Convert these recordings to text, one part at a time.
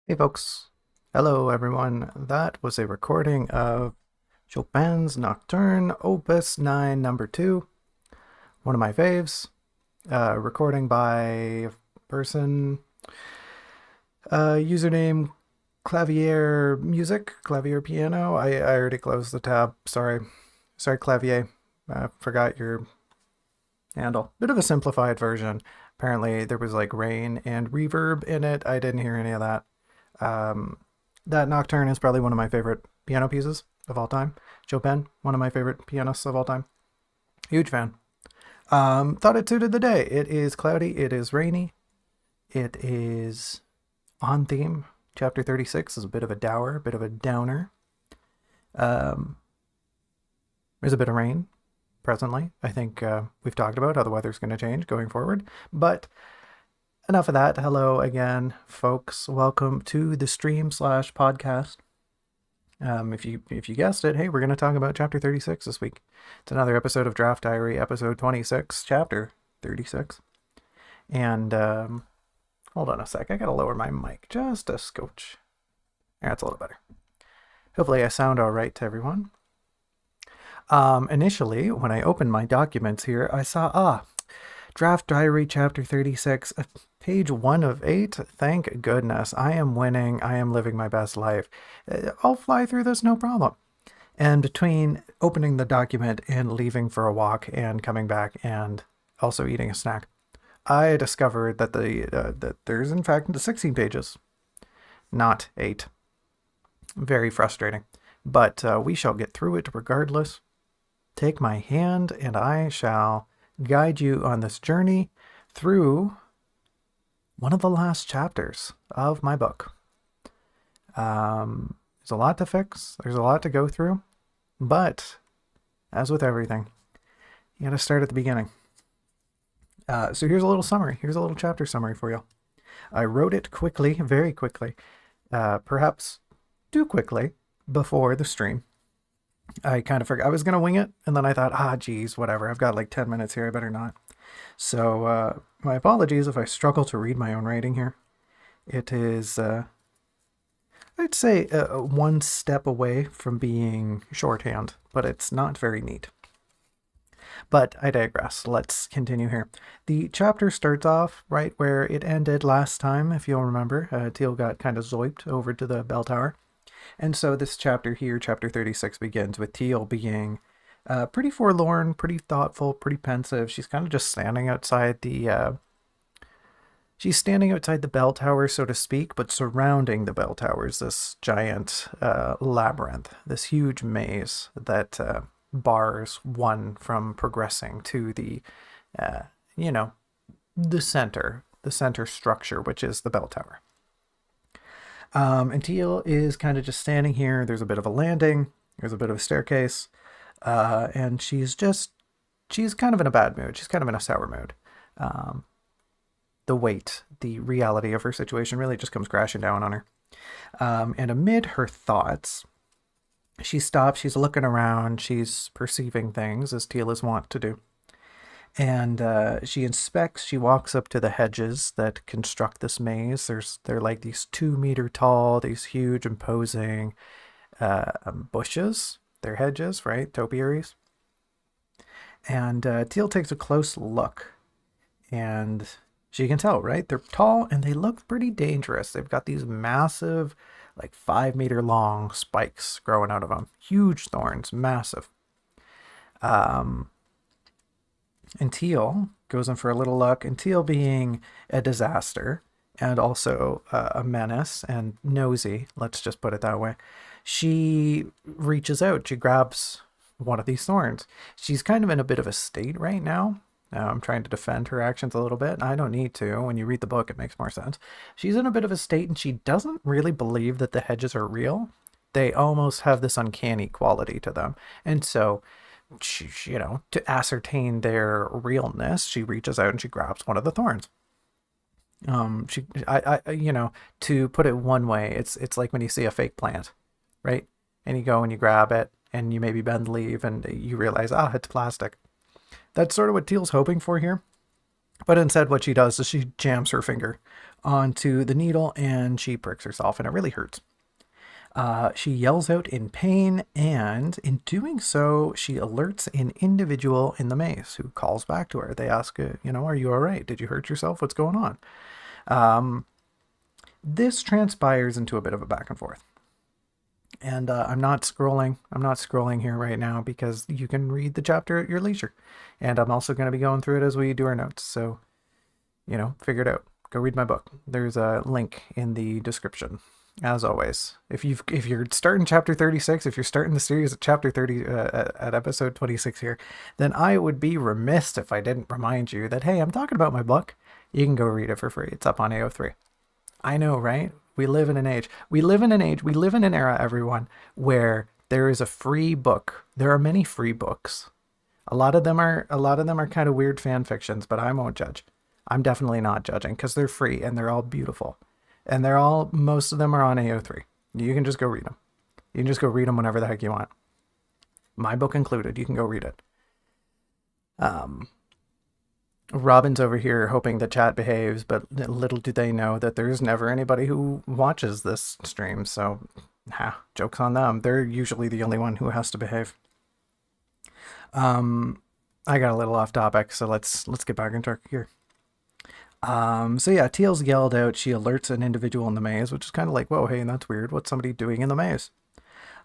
Hey folks. Hello everyone. That was a recording of Chopin's Nocturne Opus 9 number 2. One of my faves. Recording by person username Clavier Music, Clavier Piano. I already closed the tab. Sorry. Sorry Clavier. Forgot your handle. Bit of a simplified version. Apparently there was like rain and reverb in it. I didn't hear any of that. Um, that Nocturne is probably one of my favorite piano pieces of all time. Chopin, one of my favorite pianists of all time. Huge fan. Thought it suited the day. It is cloudy. It is rainy. It is on theme. Chapter 36 is a bit of a dour, a bit of a downer. Um, there's a bit of rain presently. I think we've talked about how the weather's going to change going forward. But enough of that. Hello again, folks. Welcome to the stream slash podcast. If you guessed it, hey, we're going to talk about chapter 36 this week. It's another episode of Draft Diary, episode 26, chapter 36. And hold on a sec. I got to lower my mic just a scotch. That's a little better. Hopefully I sound all right to everyone. Initially, when I opened my documents here, I saw, Draft Diary, chapter 36, page 1 of 8. Thank goodness. I am winning. I am living my best life. I'll fly through this, no problem. And between opening the document and leaving for a walk and coming back and also eating a snack, I discovered that that there's in fact 16 pages, not 8. Very frustrating. But we shall get through it regardless. Take my hand and I shall guide you on this journey through one of the last chapters of my book. There's a lot to fix. There's a lot to go through. But, as with everything, you gotta start at the beginning. So here's a little summary. Here's a little chapter summary for you. I wrote it quickly, very quickly, perhaps too quickly before the stream. I kind of forgot. I was going to wing it, and then I thought, geez, whatever. I've got like 10 minutes here. I better not. So my apologies if I struggle to read my own writing here. It is, I'd say, one step away from being shorthand, but it's not very neat. But I digress. Let's continue here. The chapter starts off right where it ended last time, if you'll remember. Teal got kind of zoiped over to the bell tower. And so this chapter here, chapter 36, begins with Teal being pretty forlorn, pretty thoughtful, pretty pensive. She's kind of just standing outside the bell tower, so to speak, but surrounding the bell tower is this giant labyrinth, this huge maze that bars one from progressing to the center structure, which is the bell tower. And Teal is kind of just standing here. There's a bit of a landing. There's a bit of a staircase. And she's kind of in a bad mood. She's kind of in a sour mood. The reality of her situation really just comes crashing down on her. And amid her thoughts, she stops. She's looking around. She's perceiving things, as Teal is wont to do. And she walks up to the hedges that construct this maze. They're like these 2-meter tall, these huge imposing bushes. They're hedges, right? Topiaries. And Teal takes a close look. And she can tell, right? They're tall and they look pretty dangerous. They've got these massive, like 5-meter long spikes growing out of them. Huge thorns, massive. And Teal goes in for a little look, and Teal being a disaster and also a menace and nosy, let's just put it that way, she reaches out. She grabs one of these thorns. She's kind of in a bit of a state right now. I'm trying to defend her actions a little bit. I don't need to. When you read the book, it makes more sense. She's in a bit of a state, and she doesn't really believe that the hedges are real. They almost have this uncanny quality to them. And so she, to ascertain their realness, she reaches out and she grabs one of the thorns. To put it one way, it's like when you see a fake plant, right? And you go and you grab it and you maybe bend the leaf and you realize, it's plastic. That's sort of what Teal's hoping for here. But instead, what she does is she jams her finger onto the needle and she pricks herself, and it really hurts. She yells out in pain, and in doing so, she alerts an individual in the maze who calls back to her. They ask, are you all right? Did you hurt yourself? What's going on? This transpires into a bit of a back and forth. And I'm not scrolling. I'm not scrolling here right now because you can read the chapter at your leisure. And I'm also going to be going through it as we do our notes. So, figure it out. Go read my book. There's a link in the description. As always, if you're starting chapter 36, if you're starting the series at chapter 30 at episode 26 here, then I would be remiss if I didn't remind you that, hey, I'm talking about my book. You can go read it for free. It's up on AO3. I know, right? We live in an age. We live in an era, everyone, where there is a free book. There are many free books. A lot of them are kind of weird fan fictions, but I won't judge. I'm definitely not judging because they're free and they're all beautiful. And most of them are on AO3. You can just go read them. You can just go read them whenever the heck you want. My book included. You can go read it. Robin's over here hoping the chat behaves, but little do they know that there's never anybody who watches this stream. So, joke's on them. They're usually the only one who has to behave. I got a little off topic, so let's get back into here. Teal's yelled out. She alerts an individual in the maze, which is kind of like, whoa, hey, that's weird. What's somebody doing in the maze?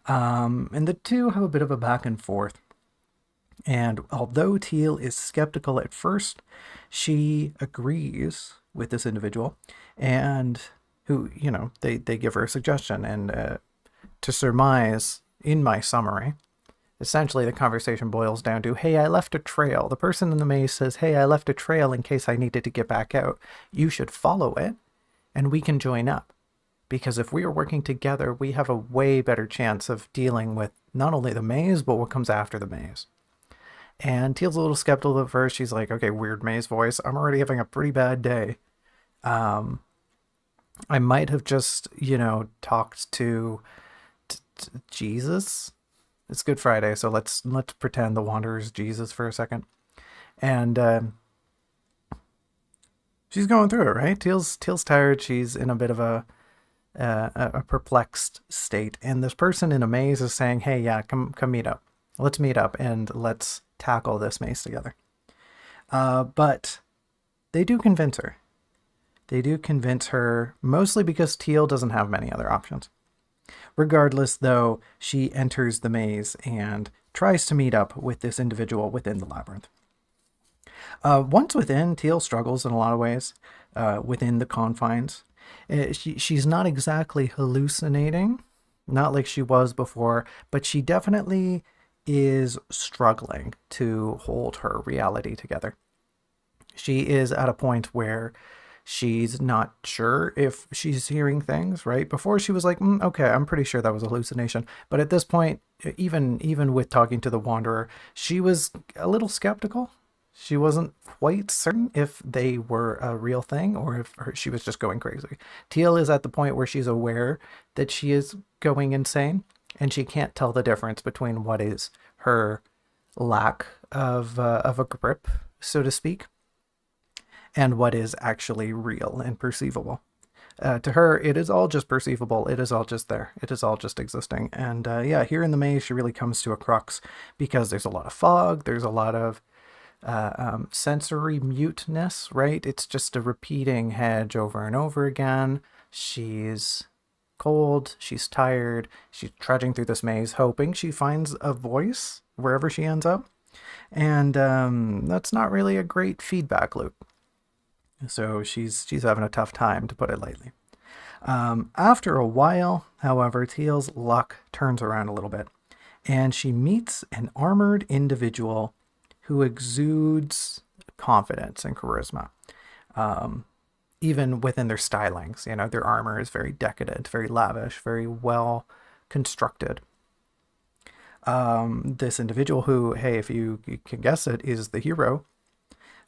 And the two have a bit of a back and forth. And although Teal is skeptical at first, she agrees with this individual, and who, they give her a suggestion. And to surmise, in my summary, essentially the conversation boils down to, hey, I left a trail. The person in the maze says, hey, I left a trail in case I needed to get back out. You should follow it, and we can join up. Because if we are working together, we have a way better chance of dealing with not only the maze, but what comes after the maze. And Teal's a little skeptical at first. She's like, okay, weird maze voice. I'm already having a pretty bad day. I might have just, talked to Jesus. It's Good Friday, so let's pretend the Wanderer's Jesus for a second. And she's going through it, right? Teal's tired. She's in a bit of a perplexed state. And this person in a maze is saying, hey, yeah, come meet up. Let's meet up and let's tackle this maze together. But they do convince her. They do convince her, mostly because Teal doesn't have many other options. Regardless, though, she enters the maze and tries to meet up with this individual within the labyrinth. Once within, Teal struggles in a lot of ways within the confines. She's not exactly hallucinating, not like she was before, but she definitely is struggling to hold her reality together. She is at a point where she's not sure if she's hearing things, right? Before she was like, okay, I'm pretty sure that was a hallucination. But at this point, even with talking to the Wanderer, she was a little skeptical. She wasn't quite certain if they were a real thing or if she was just going crazy. Teal is at the point where she's aware that she is going insane, and she can't tell the difference between what is her lack of a grip, so to speak, and what is actually real and perceivable. To her, it is all just perceivable. It is all just there. It is all just existing. And here in the maze, she really comes to a crux because there's a lot of fog. There's a lot of sensory muteness, right? It's just a repeating hedge over and over again. She's cold. She's tired. She's trudging through this maze, hoping she finds a voice wherever she ends up. And that's not really a great feedback loop. So she's having a tough time, to put it lightly. After a while, however, Teal's luck turns around a little bit, and she meets an armored individual who exudes confidence and charisma. Even within their stylings, their armor is very decadent, very lavish, very well constructed. This individual who, hey, if you can guess it, is the hero.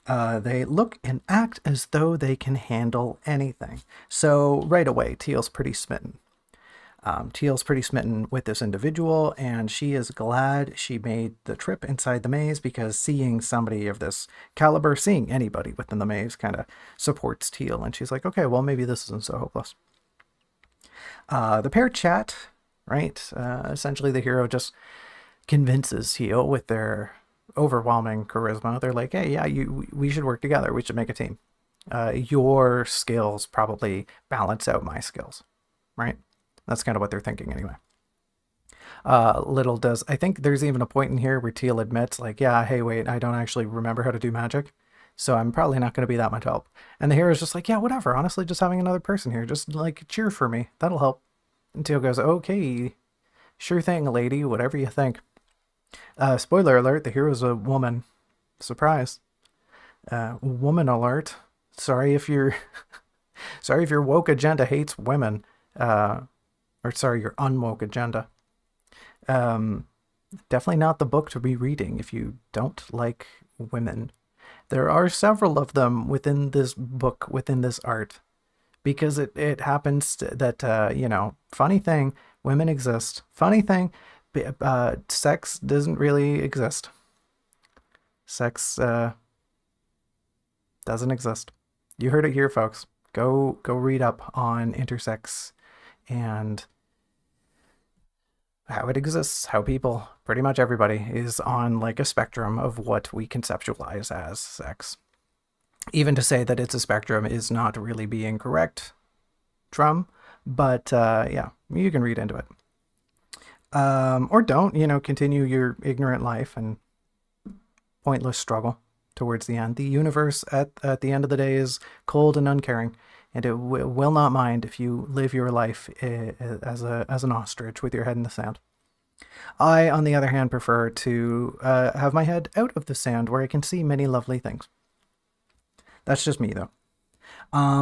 They look and act as though they can handle anything. So right away, Teal's pretty smitten. Teal's pretty smitten with this individual, and she is glad she made the trip inside the maze because seeing somebody of this caliber, seeing anybody within the maze, kind of supports Teal. And she's like, okay, well, maybe this isn't so hopeless. The pair chat, right? Essentially, the hero just convinces Teal with their overwhelming charisma. They're like, hey, yeah, we should work together. We should make a team. Your skills probably balance out my skills, right? That's kind of what they're thinking anyway. Little does, I think there's even a point in here where Teal admits, like, yeah, hey, wait, I don't actually remember how to do magic, so I'm probably not going to be that much help. And the hero's just like, yeah, whatever. Honestly, just having another person here, just like cheer for me. That'll help. And Teal goes, okay, sure thing, lady, whatever you think. Spoiler alert, the hero's a woman. Surprise. Woman alert. Sorry if your sorry if your woke agenda hates women. Or sorry, your unwoke agenda. Definitely not the book to be reading if you don't like women. There are several of them within this book, within this art, because it happens that, funny thing, women exist. Funny thing, sex doesn't really exist. Sex doesn't exist. You heard it here, folks. Go read up on intersex and how it exists, how people, pretty much everybody, is on like a spectrum of what we conceptualize as sex. Even to say that it's a spectrum is not really being correct, but yeah, you can read into it. Or don't, continue your ignorant life and pointless struggle towards the end. The universe at the end of the day is cold and uncaring, and it will not mind if you live your life as an ostrich with your head in the sand. I, on the other hand, prefer to have my head out of the sand where I can see many lovely things. That's just me, though.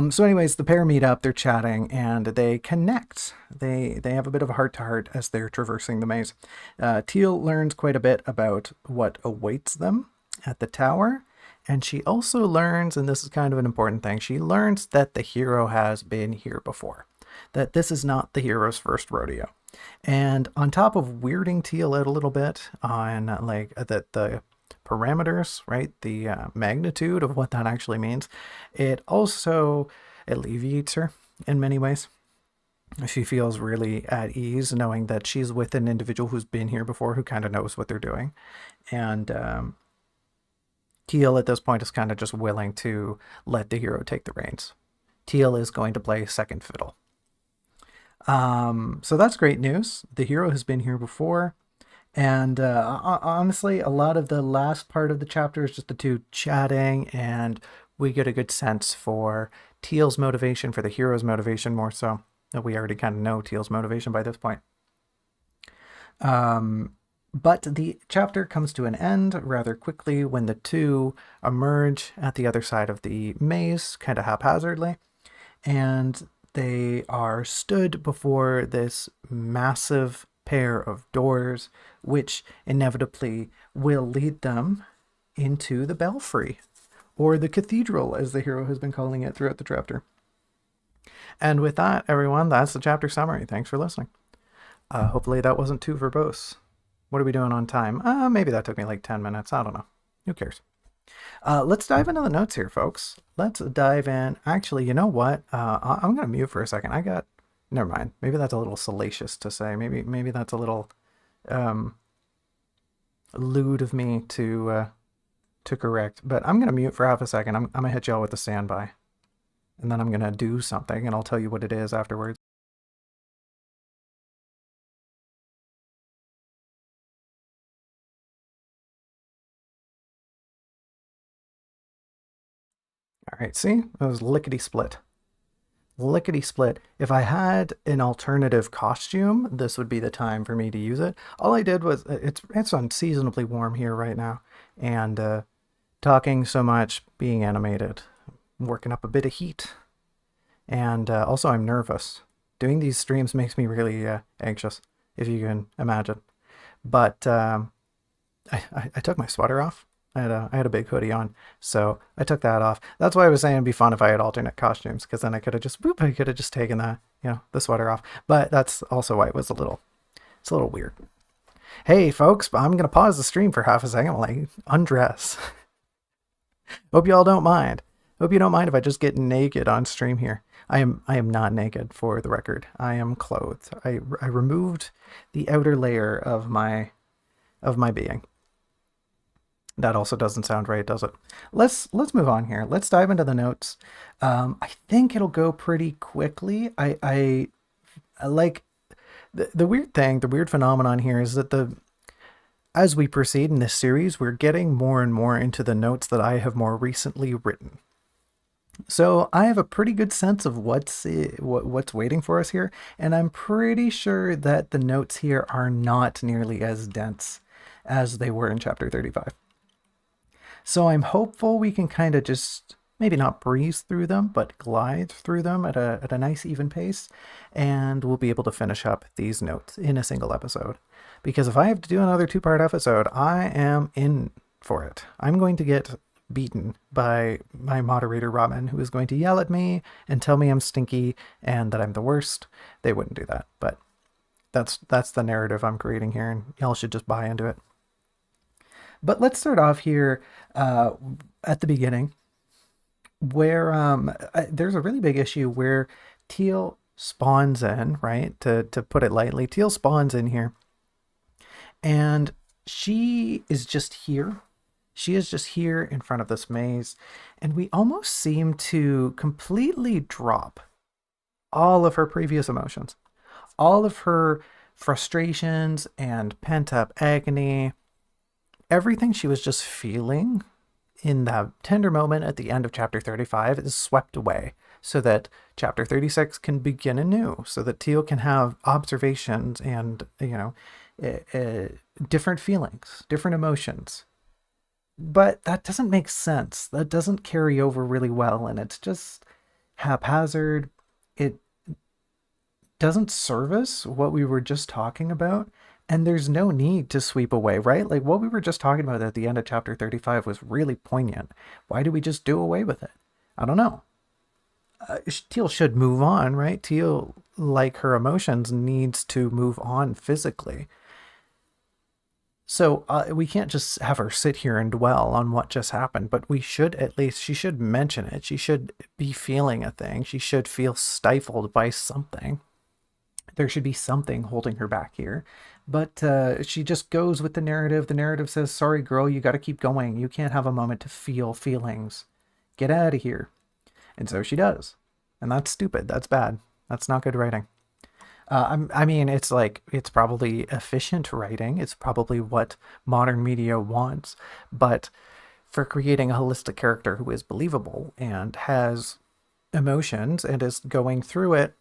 So anyways, the pair meet up, they're chatting, and they connect. They have a bit of a heart-to-heart as they're traversing the maze. Teal learns quite a bit about what awaits them at the tower, and she also learns, and this is kind of an important thing, she learns that the hero has been here before, that this is not the hero's first rodeo. And on top of weirding Teal out a little bit on like the parameters, right, the magnitude of what that actually means, it also alleviates her in many ways. She feels really at ease knowing that she's with an individual who's been here before, who kind of knows what they're doing. And Teal at this point is kind of just willing to let the hero take the reins. Teal is going to play second fiddle. So that's great news. The hero has been here before. And honestly, a lot of the last part of the chapter is just the two chatting, and we get a good sense for Teal's motivation, for the hero's motivation more so. We already kind of know Teal's motivation by this point. But the chapter comes to an end rather quickly when the two emerge at the other side of the maze, kind of haphazardly, and they are stood before this massive pair of doors, which inevitably will lead them into the belfry, or the cathedral, as the hero has been calling it throughout the chapter. And with that, everyone, that's the chapter summary. Thanks for listening. Hopefully that wasn't too verbose. What are we doing on time? Maybe that took me like 10 minutes. I don't know. Who cares? Let's dive into the notes here, folks. Let's dive in. Actually, you know what? I'm going to mute for a second. Never mind. Maybe that's a little salacious to say. Maybe that's a little lewd of me to correct. But I'm going to mute for half a second. I'm going to hit y'all with a standby. And then I'm going to do something, and I'll tell you what it is afterwards. All right, see? It was lickety-split. Lickety-split. If I had an alternative costume, this would be the time for me to use it. All I did was, it's unseasonably warm here right now, and talking so much, being animated, working up a bit of heat. And also I'm nervous. Doing these streams makes me really anxious, if you can imagine. But I took my sweater off I had a big hoodie on, so I took that off. That's why I was saying it'd be fun if I had alternate costumes, because then I could have just I could have just taken the sweater off. But that's also why it's a little weird. Hey folks, I'm gonna pause the stream for half a second while I undress. Hope y'all don't mind. Hope you don't mind if I just get naked on stream here. I am not naked, for the record. I am clothed. I removed the outer layer of my being. That also doesn't sound right, does it? Let's move on here. Let's dive into the notes. I think it'll go pretty quickly. I like the weird thing, the weird phenomenon here is that as we proceed in this series, we're getting more and more into the notes that I have more recently written. So I have a pretty good sense of what's waiting for us here, and I'm pretty sure that the notes here are not nearly as dense as they were in chapter 35. So I'm hopeful we can kind of just maybe not breeze through them, but glide through them at a nice even pace, and we'll be able to finish up these notes in a single episode. Because if I have to do another 2-part episode, I am in for it. I'm going to get beaten by my moderator Robin, who is going to yell at me and tell me I'm stinky and that I'm the worst. They wouldn't do that, but that's the narrative I'm creating here, and y'all should just buy into it. But let's start off here at the beginning, where there's a really big issue where Teal spawns in, right? To put it lightly, Teal spawns in here, and she is just here. She is just here in front of this maze, and we almost seem to completely drop all of her previous emotions, all of her frustrations and pent-up agony, everything she was just feeling in that tender moment at the end of chapter 35 is swept away, so that chapter 36 can begin anew, so that Teal can have observations and, different feelings, different emotions. But that doesn't make sense. That doesn't carry over really well, and it's just haphazard. It doesn't service what we were just talking about, and there's no need to sweep away, right? Like what we were just talking about at the end of chapter 35 was really poignant. Why do we just do away with it? I don't know. Teal should move on, right? Teal, like her emotions, needs to move on physically. So we can't just have her sit here and dwell on what just happened, but we should she should mention it. She should be feeling a thing. She should feel stifled by something. There should be something holding her back here. But she just goes with the narrative. The narrative says, sorry, girl, you got to keep going. You can't have a moment to feel feelings. Get out of here. And so she does. And that's stupid. That's bad. That's not good writing. I mean, it's probably efficient writing. It's probably what modern media wants. But for creating a holistic character who is believable and has emotions and is going through it,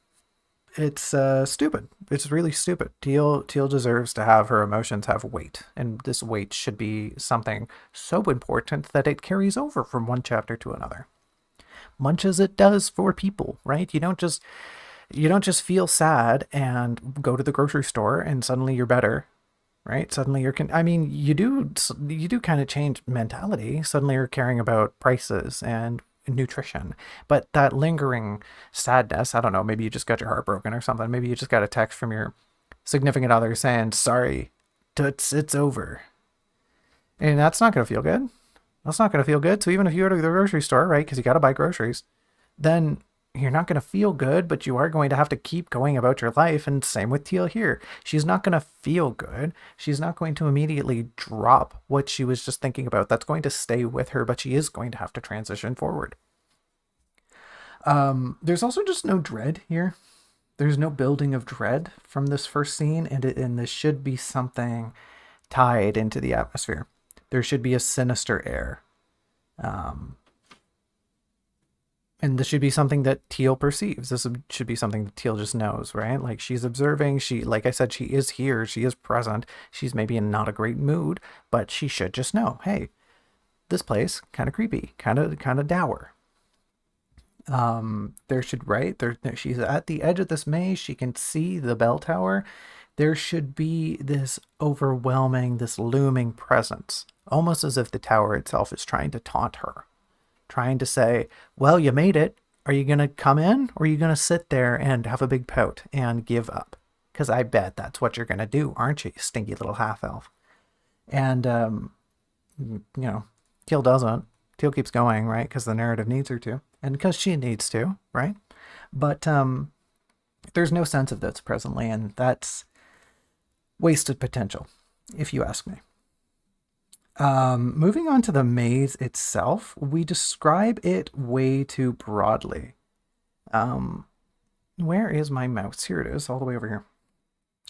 it's stupid. It's really stupid. Teal deserves to have her emotions have weight. And this weight should be something so important that it carries over from one chapter to another. Much as it does for people, right? You don't just feel sad and go to the grocery store and suddenly you're better, right? Suddenly you do kind of change mentality. Suddenly you're caring about prices and nutrition, but that lingering sadness, I don't know, maybe you just got your heart broken or something. Maybe you just got a text from your significant other saying, sorry, it's over. And that's not going to feel good. That's not going to feel good. So even if you go to the grocery store, right, because you got to buy groceries, then you're not going to feel good, but you are going to have to keep going about your life. And same with Teal here. She's not going to feel good. She's not going to immediately drop what she was just thinking about. That's going to stay with her, but she is going to have to transition forward. There's also just no dread here. There's no building of dread from this first scene, and this should be something tied into the atmosphere. There should be a sinister air. And this should be something that Teal perceives. This should be something that Teal just knows, right? Like she's observing. Like I said, she is here. She is present. She's maybe in not a great mood, but she should just know, hey, this place, kind of creepy, kind of dour. She's at the edge of this maze. She can see the bell tower. there should be this overwhelming, this looming presence, almost as if the tower itself is trying to taunt her, trying to say, well, you made it. Are you going to come in, or are you going to sit there and have a big pout and give up? Because I bet that's what you're going to do, aren't you, stinky little half elf? And, Teal doesn't. Teal keeps going, right? Because the narrative needs her to, and because she needs to, right? But there's no sense of this presently, and that's wasted potential, if you ask me. Moving on to the maze itself, we describe it way too broadly. Where is my mouse? Here it is, all the way over here.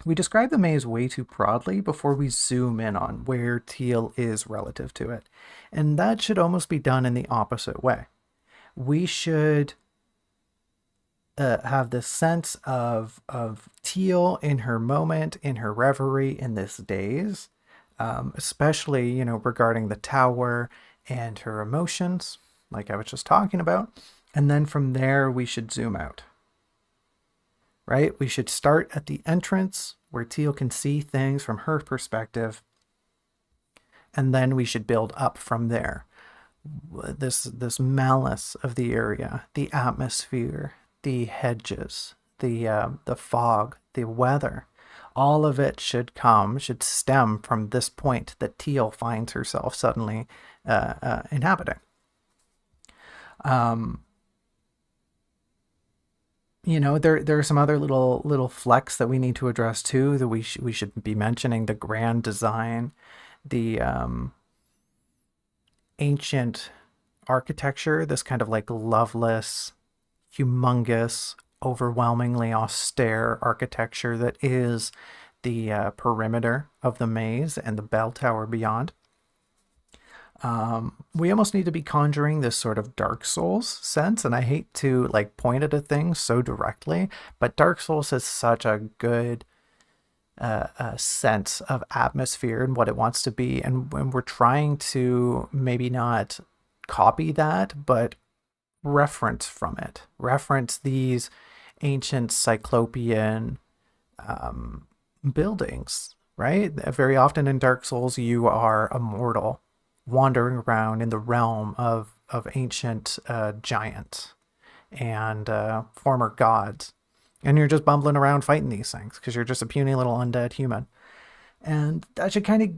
We describe the maze way too broadly before we zoom in on where Teal is relative to it. And that should almost be done in the opposite way. We should have this sense of Teal in her moment, in her reverie, in this daze, especially, regarding the tower and her emotions, like I was just talking about. And then from there, we should zoom out. Right? We should start at the entrance where Teal can see things from her perspective. And then we should build up from there. This malice of the area, the atmosphere, the hedges, the fog, the weather, all of it should stem from this point that Teal finds herself suddenly inhabiting. There are some other little flecks that we need to address too, that we should be mentioning: the grand design, the ancient architecture, this kind of like loveless, humongous, overwhelmingly austere architecture that is the perimeter of the maze and the bell tower beyond. We almost need to be conjuring this sort of Dark Souls sense, and I hate to point at a thing so directly, but Dark Souls has such a good sense of atmosphere and what it wants to be, and when we're trying to maybe not copy that, but reference from it, reference these ancient cyclopean buildings, right? Very often in Dark Souls, you are a mortal wandering around in the realm of ancient giants and former gods. And you're just bumbling around fighting these things because you're just a puny little undead human. And that should kind of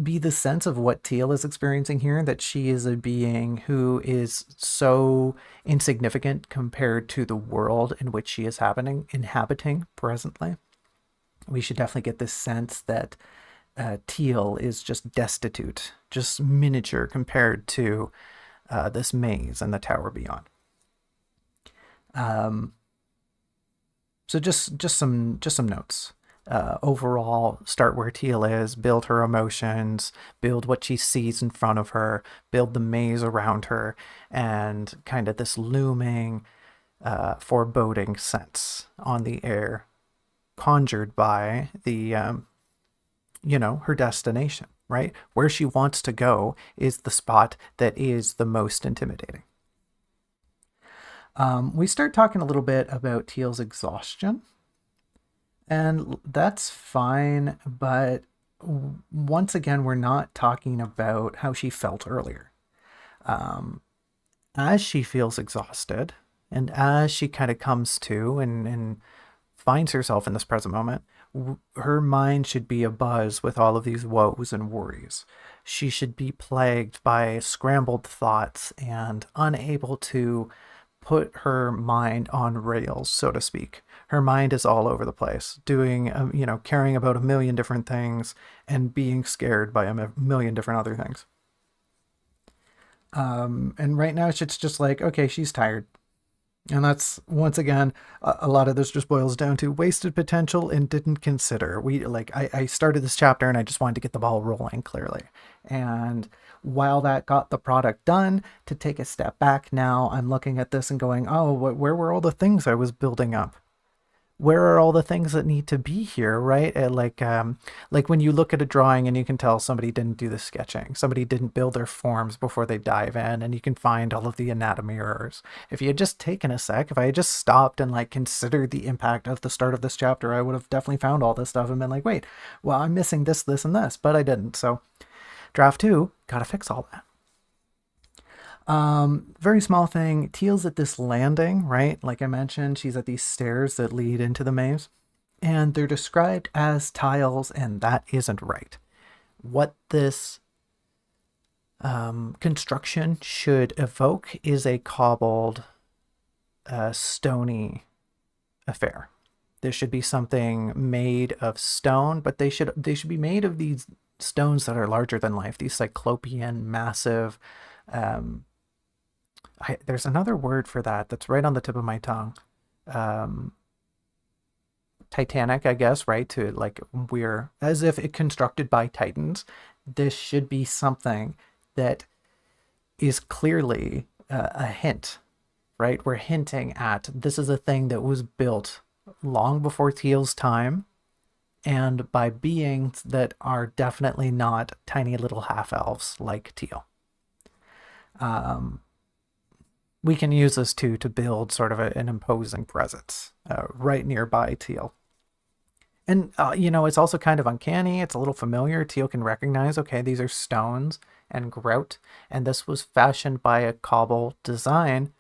be the sense of what Teal is experiencing here, that she is a being who is so insignificant compared to the world in which she is inhabiting presently. We should definitely get this sense that Teal is just destitute, just miniature compared to this maze and the tower beyond. So just some notes. Overall, start where Teal is, build her emotions, build what she sees in front of her, build the maze around her, and kind of this looming, foreboding sense on the air, conjured by the her destination, right? Where she wants to go is the spot that is the most intimidating. We start talking a little bit about Teal's exhaustion, and that's fine, but once again, we're not talking about how she felt earlier. As she feels exhausted, and as she kind of comes to and finds herself in this present moment, her mind should be abuzz with all of these woes and worries. She should be plagued by scrambled thoughts and unable to put her mind on rails, so to speak. Her mind is all over the place, doing, caring about a million different things and being scared by a million different other things. And right now it's just like, okay, she's tired. And that's, once again, a lot of this just boils down to wasted potential and didn't consider. I started this chapter and I just wanted to get the ball rolling clearly. And while that got the product done, to take a step back now, I'm looking at this and going, oh, where were all the things I was building up? where are all the things that need to be here, right? Like when you look at a drawing and you can tell somebody didn't do the sketching, somebody didn't build their forms before they dive in, and you can find all of the anatomy errors. If you had just taken a sec, if I had just stopped and like considered the impact of the start of this chapter, I would have definitely found all this stuff and been like, wait, well, I'm missing this, this, and this, but I didn't. So draft two, gotta fix all that. Very small thing. Teal's at this landing, right? Like I mentioned, she's at these stairs that lead into the maze, and they're described as tiles, and that isn't right. What this construction should evoke is a cobbled, stony affair. There should be something made of stone, but they should be made of these stones that are larger than life. These cyclopean, massive. There's another word for that that's right on the tip of my tongue. Um, Titanic, I guess, right? To like we're as if it constructed by Titans. This should be something that is clearly a hint, right? We're hinting at this is a thing that was built long before Teal's time and by beings that are definitely not tiny little half elves like Teal. Um, we can use this too to build sort of an imposing presence right nearby Teal. And, it's also kind of uncanny. It's a little familiar. Teal can recognize, okay, these are stones and grout, and this was fashioned by a cobble design.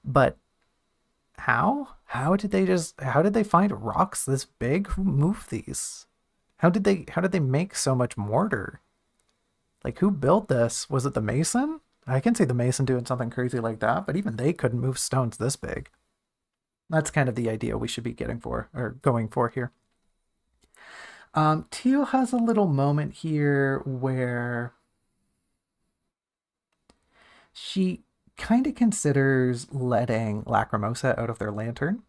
But how did they find rocks this big? Who moved these? How did they make so much mortar? Like, who built this? Was it the mason? I can see the mason doing something crazy like that, but even they couldn't move stones this big. That's kind of the idea we should be getting for, or going for here. Teal has a little moment here where she kind of considers letting Lacrimosa out of their lantern.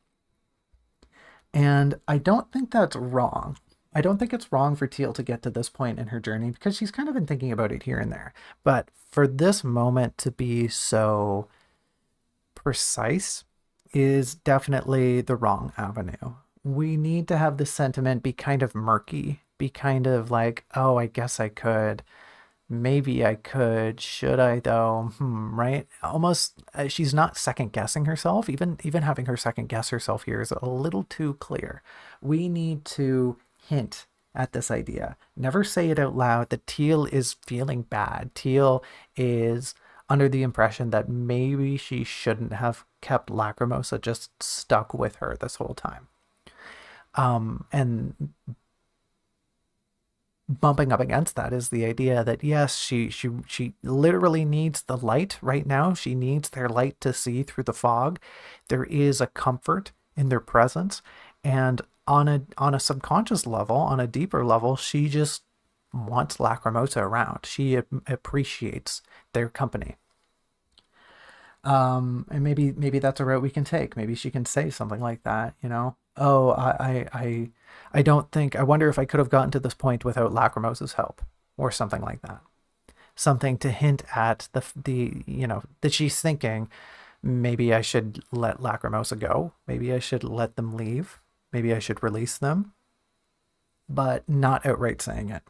And I don't think that's wrong. I don't think it's wrong for Teal to get to this point in her journey because she's kind of been thinking about it here and there. But for this moment to be so precise is definitely the wrong avenue. We need to have the sentiment be kind of murky, be kind of like, oh, I guess I could. Maybe I could. Should I though? Right? Almost, she's not second guessing herself. Even having her second guess herself here is a little too clear. We need to hint at this idea. Never say it out loud that Teal is feeling bad. Teal is under the impression that maybe she shouldn't have kept Lacrimosa just stuck with her this whole time. And bumping up against that is the idea that yes, she literally needs the light right now. She needs their light to see through the fog. There is a comfort in their presence, and on a subconscious level, on a deeper level, she just wants Lacrimosa around. She appreciates their company. And maybe that's a route we can take. Maybe she can say something like that, Oh, I don't think, I wonder if I could have gotten to this point without Lacrimosa's help, or something like that. Something to hint at that she's thinking, maybe I should let Lacrimosa go. Maybe I should let them leave. Maybe I should release them, but not outright saying it.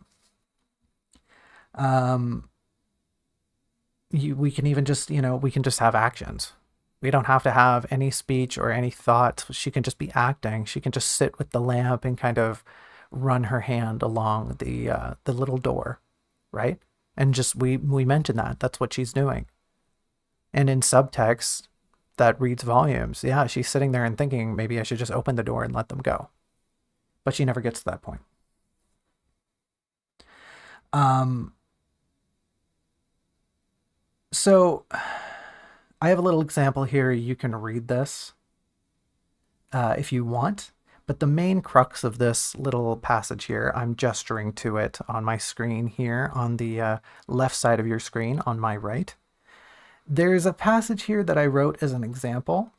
Um, we can even just, we can just have actions. We don't have to have any speech or any thought. She can just be acting. She can just sit with the lamp and kind of run her hand along the little door, right? And just we mentioned that. That's what she's doing. And in subtext, that reads volumes. Yeah, she's sitting there and thinking maybe I should just open the door and let them go. But she never gets to that point. Um, so I have a little example here. You can read this if you want. But the main crux of this little passage here, I'm gesturing to it on my screen here on the left side of your screen on my right. There's a passage here that I wrote as an example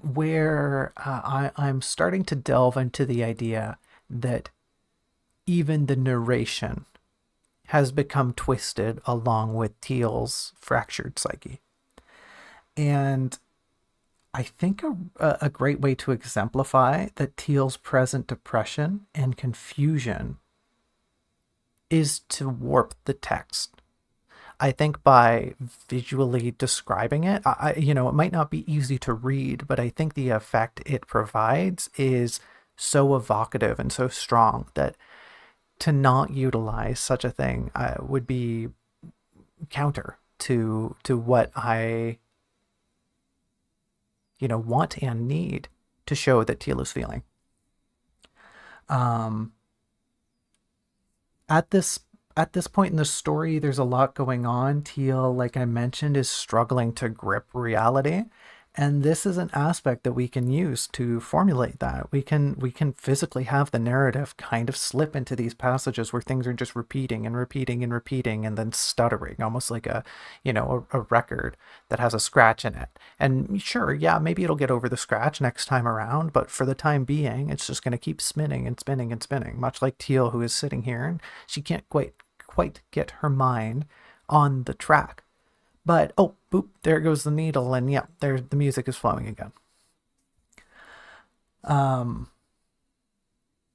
where I'm starting to delve into the idea that even the narration has become twisted along with Teal's fractured psyche. And I think a great way to exemplify that Teal's present depression and confusion is to warp the text. I think by visually describing it, it might not be easy to read, but I think the effect it provides is so evocative and so strong that to not utilize such a thing would be counter to what I want and need to show that Teal is feeling. Um, at this at this point in the story, there's a lot going on. Teal, like I mentioned, is struggling to grip reality. And this is an aspect that we can use to formulate that. We can physically have the narrative kind of slip into these passages where things are just repeating and repeating and repeating and then stuttering, almost like a record that has a scratch in it. And sure, yeah, maybe it'll get over the scratch next time around, but for the time being, it's just going to keep spinning and spinning and spinning, much like Teal, who is sitting here and she can't quite get her mind on the track. But oh, boop, there goes the needle, and yeah, there the music is flowing again. Um,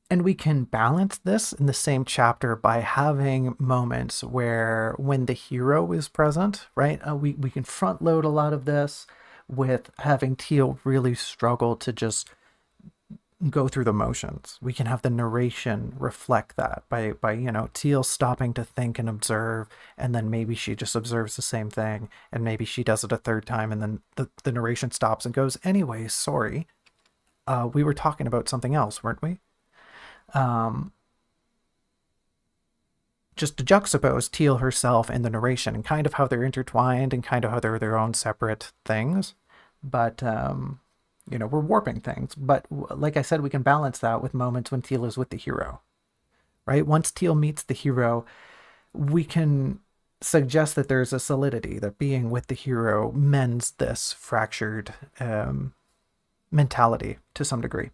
and we can balance this in the same chapter by having moments where when the hero is present, right? We can front load a lot of this with having Teal really struggle to just go through the motions. We can have the narration reflect that by Teal stopping to think and observe, and then maybe she just observes the same thing, and maybe she does it a third time, and then the narration stops and goes, "Anyway, sorry, we were talking about something else, weren't we?" Um, just to juxtapose Teal herself and the narration and kind of how they're intertwined and kind of how they're their own separate things. But we're warping things. But like I said, we can balance that with moments when Teal is with the hero, right? Once Teal meets the hero, we can suggest that there's a solidity, that being with the hero mends this fractured mentality to some degree.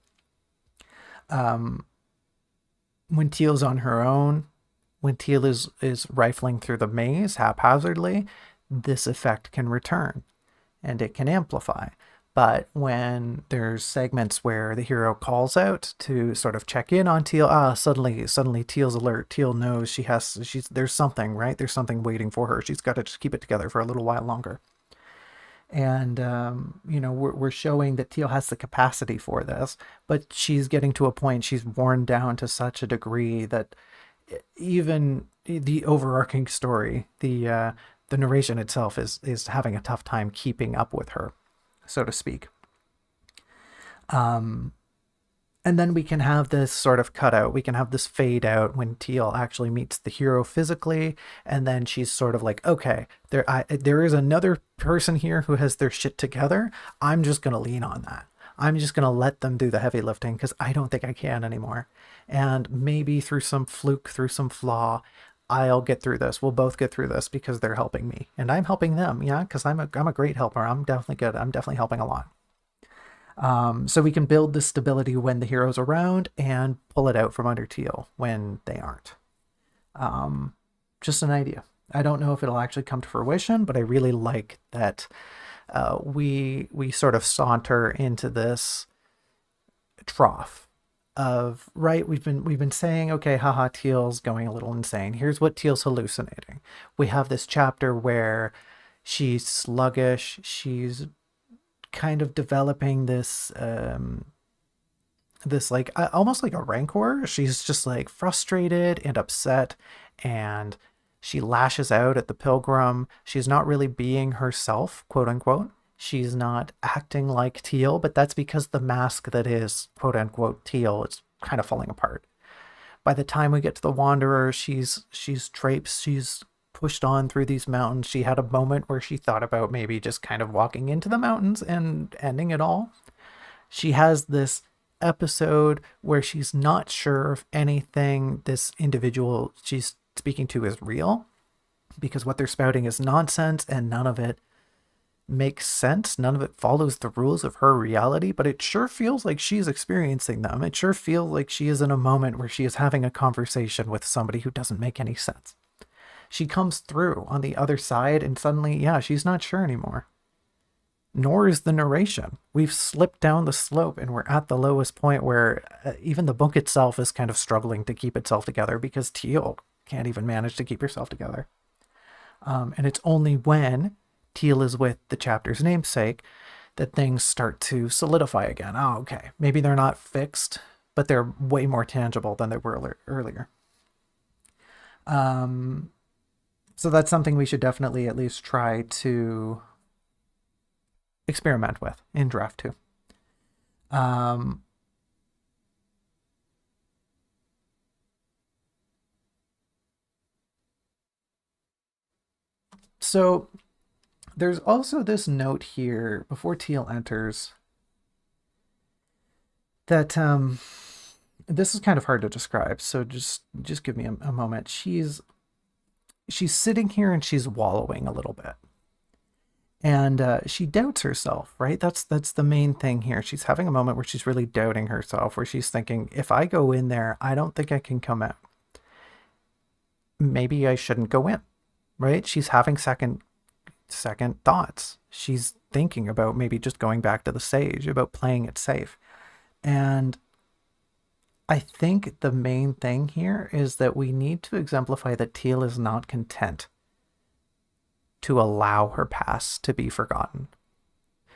Um, when Teal's on her own, when Teal is rifling through the maze haphazardly, this effect can return and it can amplify. But when there's segments where the hero calls out to sort of check in on Teal, suddenly Teal's alert. Teal knows there's something, right? There's something waiting for her. She's got to just keep it together for a little while longer. And we're showing that Teal has the capacity for this, but she's getting to a point, she's worn down to such a degree that even the overarching story, the narration itself is having a tough time keeping up with her, so to speak. Um, and then we can have this sort of cutout. We can have this fade out when Teal actually meets the hero physically, and then she's sort of like, okay, there is another person here who has their shit together. I'm just gonna lean on that. I'm just gonna let them do the heavy lifting because I don't think I can anymore. And maybe through some fluke, through some flaw, I'll get through this. We'll both get through this because they're helping me, and I'm helping them. Yeah, because I'm a great helper. I'm definitely good. I'm definitely helping a lot. So we can build this stability when the hero's around and pull it out from under Teal when they aren't. Um, just an idea. I don't know if it'll actually come to fruition, but I really like that we sort of saunter into this trough of, right, we've been saying, okay, haha, Teal's going a little insane. Here's what Teal's hallucinating. We have this chapter where she's sluggish, she's kind of developing this like almost like a rancor. She's just like frustrated and upset, and she lashes out at the pilgrim. She's not really being herself, quote unquote. She's not acting like Teal, but that's because the mask that is quote unquote Teal is kind of falling apart. By the time we get to the Wanderer, she's traipsed, she's pushed on through these mountains. She had a moment where she thought about maybe just kind of walking into the mountains and ending it all. She has this episode where she's not sure if anything this individual she's speaking to is real, because what they're spouting is nonsense and none of it makes sense. None of it follows the rules of her reality, but it sure feels like she's experiencing them. It sure feels like she is in a moment where she is having a conversation with somebody who doesn't make any sense. She comes through on the other side and suddenly, yeah, she's not sure anymore. nor is the narration. We've slipped down the slope and we're at the lowest point where even the book itself is kind of struggling to keep itself together because Teal can't even manage to keep herself together. And it's only when Teal is with the chapter's namesake that things start to solidify again. Oh, okay. Maybe they're not fixed, but they're way more tangible than they were earlier. So that's something we should definitely at least try to experiment with in draft 2. So there's also this note here before Teal enters that this is kind of hard to describe. So just give me a moment. She's sitting here and she's wallowing a little bit. And she doubts herself, right? That's the main thing here. She's having a moment where she's really doubting herself, where she's thinking, if I go in there, I don't think I can come out. Maybe I shouldn't go in, right? She's having second thoughts. She's thinking about maybe just going back to the sage, about playing it safe. And I think the main thing here is that we need to exemplify that Teal is not content to allow her past to be forgotten.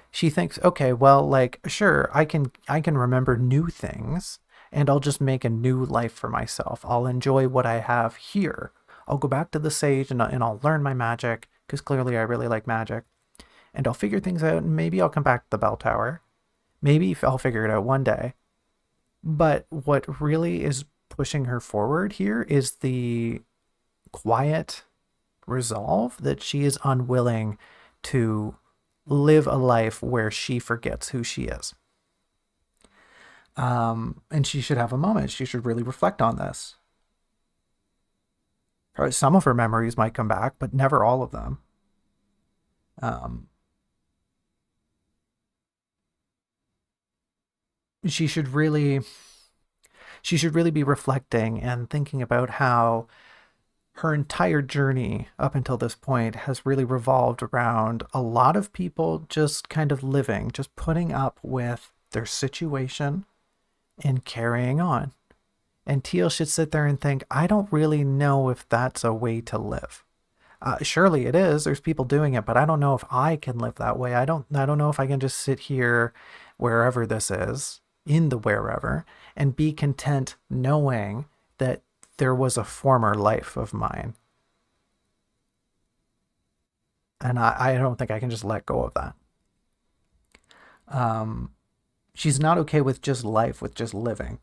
She thinks, okay, well, like, sure, I can remember new things and I'll just make a new life for myself. I'll enjoy what I have here. I'll go back to the sage and I'll learn my magic because clearly I really like magic. And I'll figure things out and maybe I'll come back to the bell tower. Maybe I'll figure it out one day. But what really is pushing her forward here is the quiet resolve that she is unwilling to live a life where she forgets who she is. And she should have a moment. She should really reflect on this. Some of her memories might come back, but never all of them. She should really be reflecting and thinking about how her entire journey up until this point has really revolved around a lot of people just kind of living, just putting up with their situation and carrying on. And Teal should sit there and think, I don't really know if that's a way to live. Surely it is. There's people doing it, but I don't know if I can live that way. I don't know if I can just sit here wherever this is, in the wherever, and be content knowing that there was a former life of mine. And I don't think I can just let go of that. She's not okay with just life, with just living.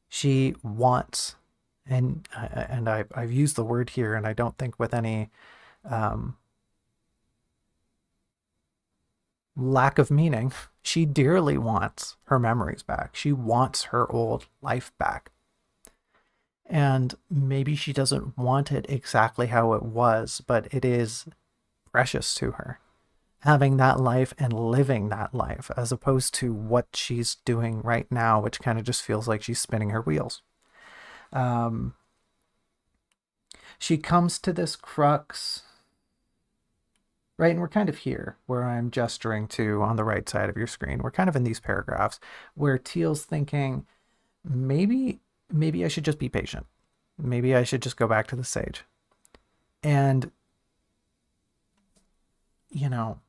She wants, and I've used the word here, and I don't think with any lack of meaning, she dearly wants her memories back. She wants her old life back. And maybe she doesn't want it exactly how it was, but it is precious to her. Having that life and living that life as opposed to what she's doing right now, which kind of just feels like she's spinning her wheels. She comes to this crux, right? And we're kind of here where I'm gesturing to on the right side of your screen. We're kind of in these paragraphs where Teal's thinking, maybe I should just be patient. Maybe I should just go back to the sage. And, you know,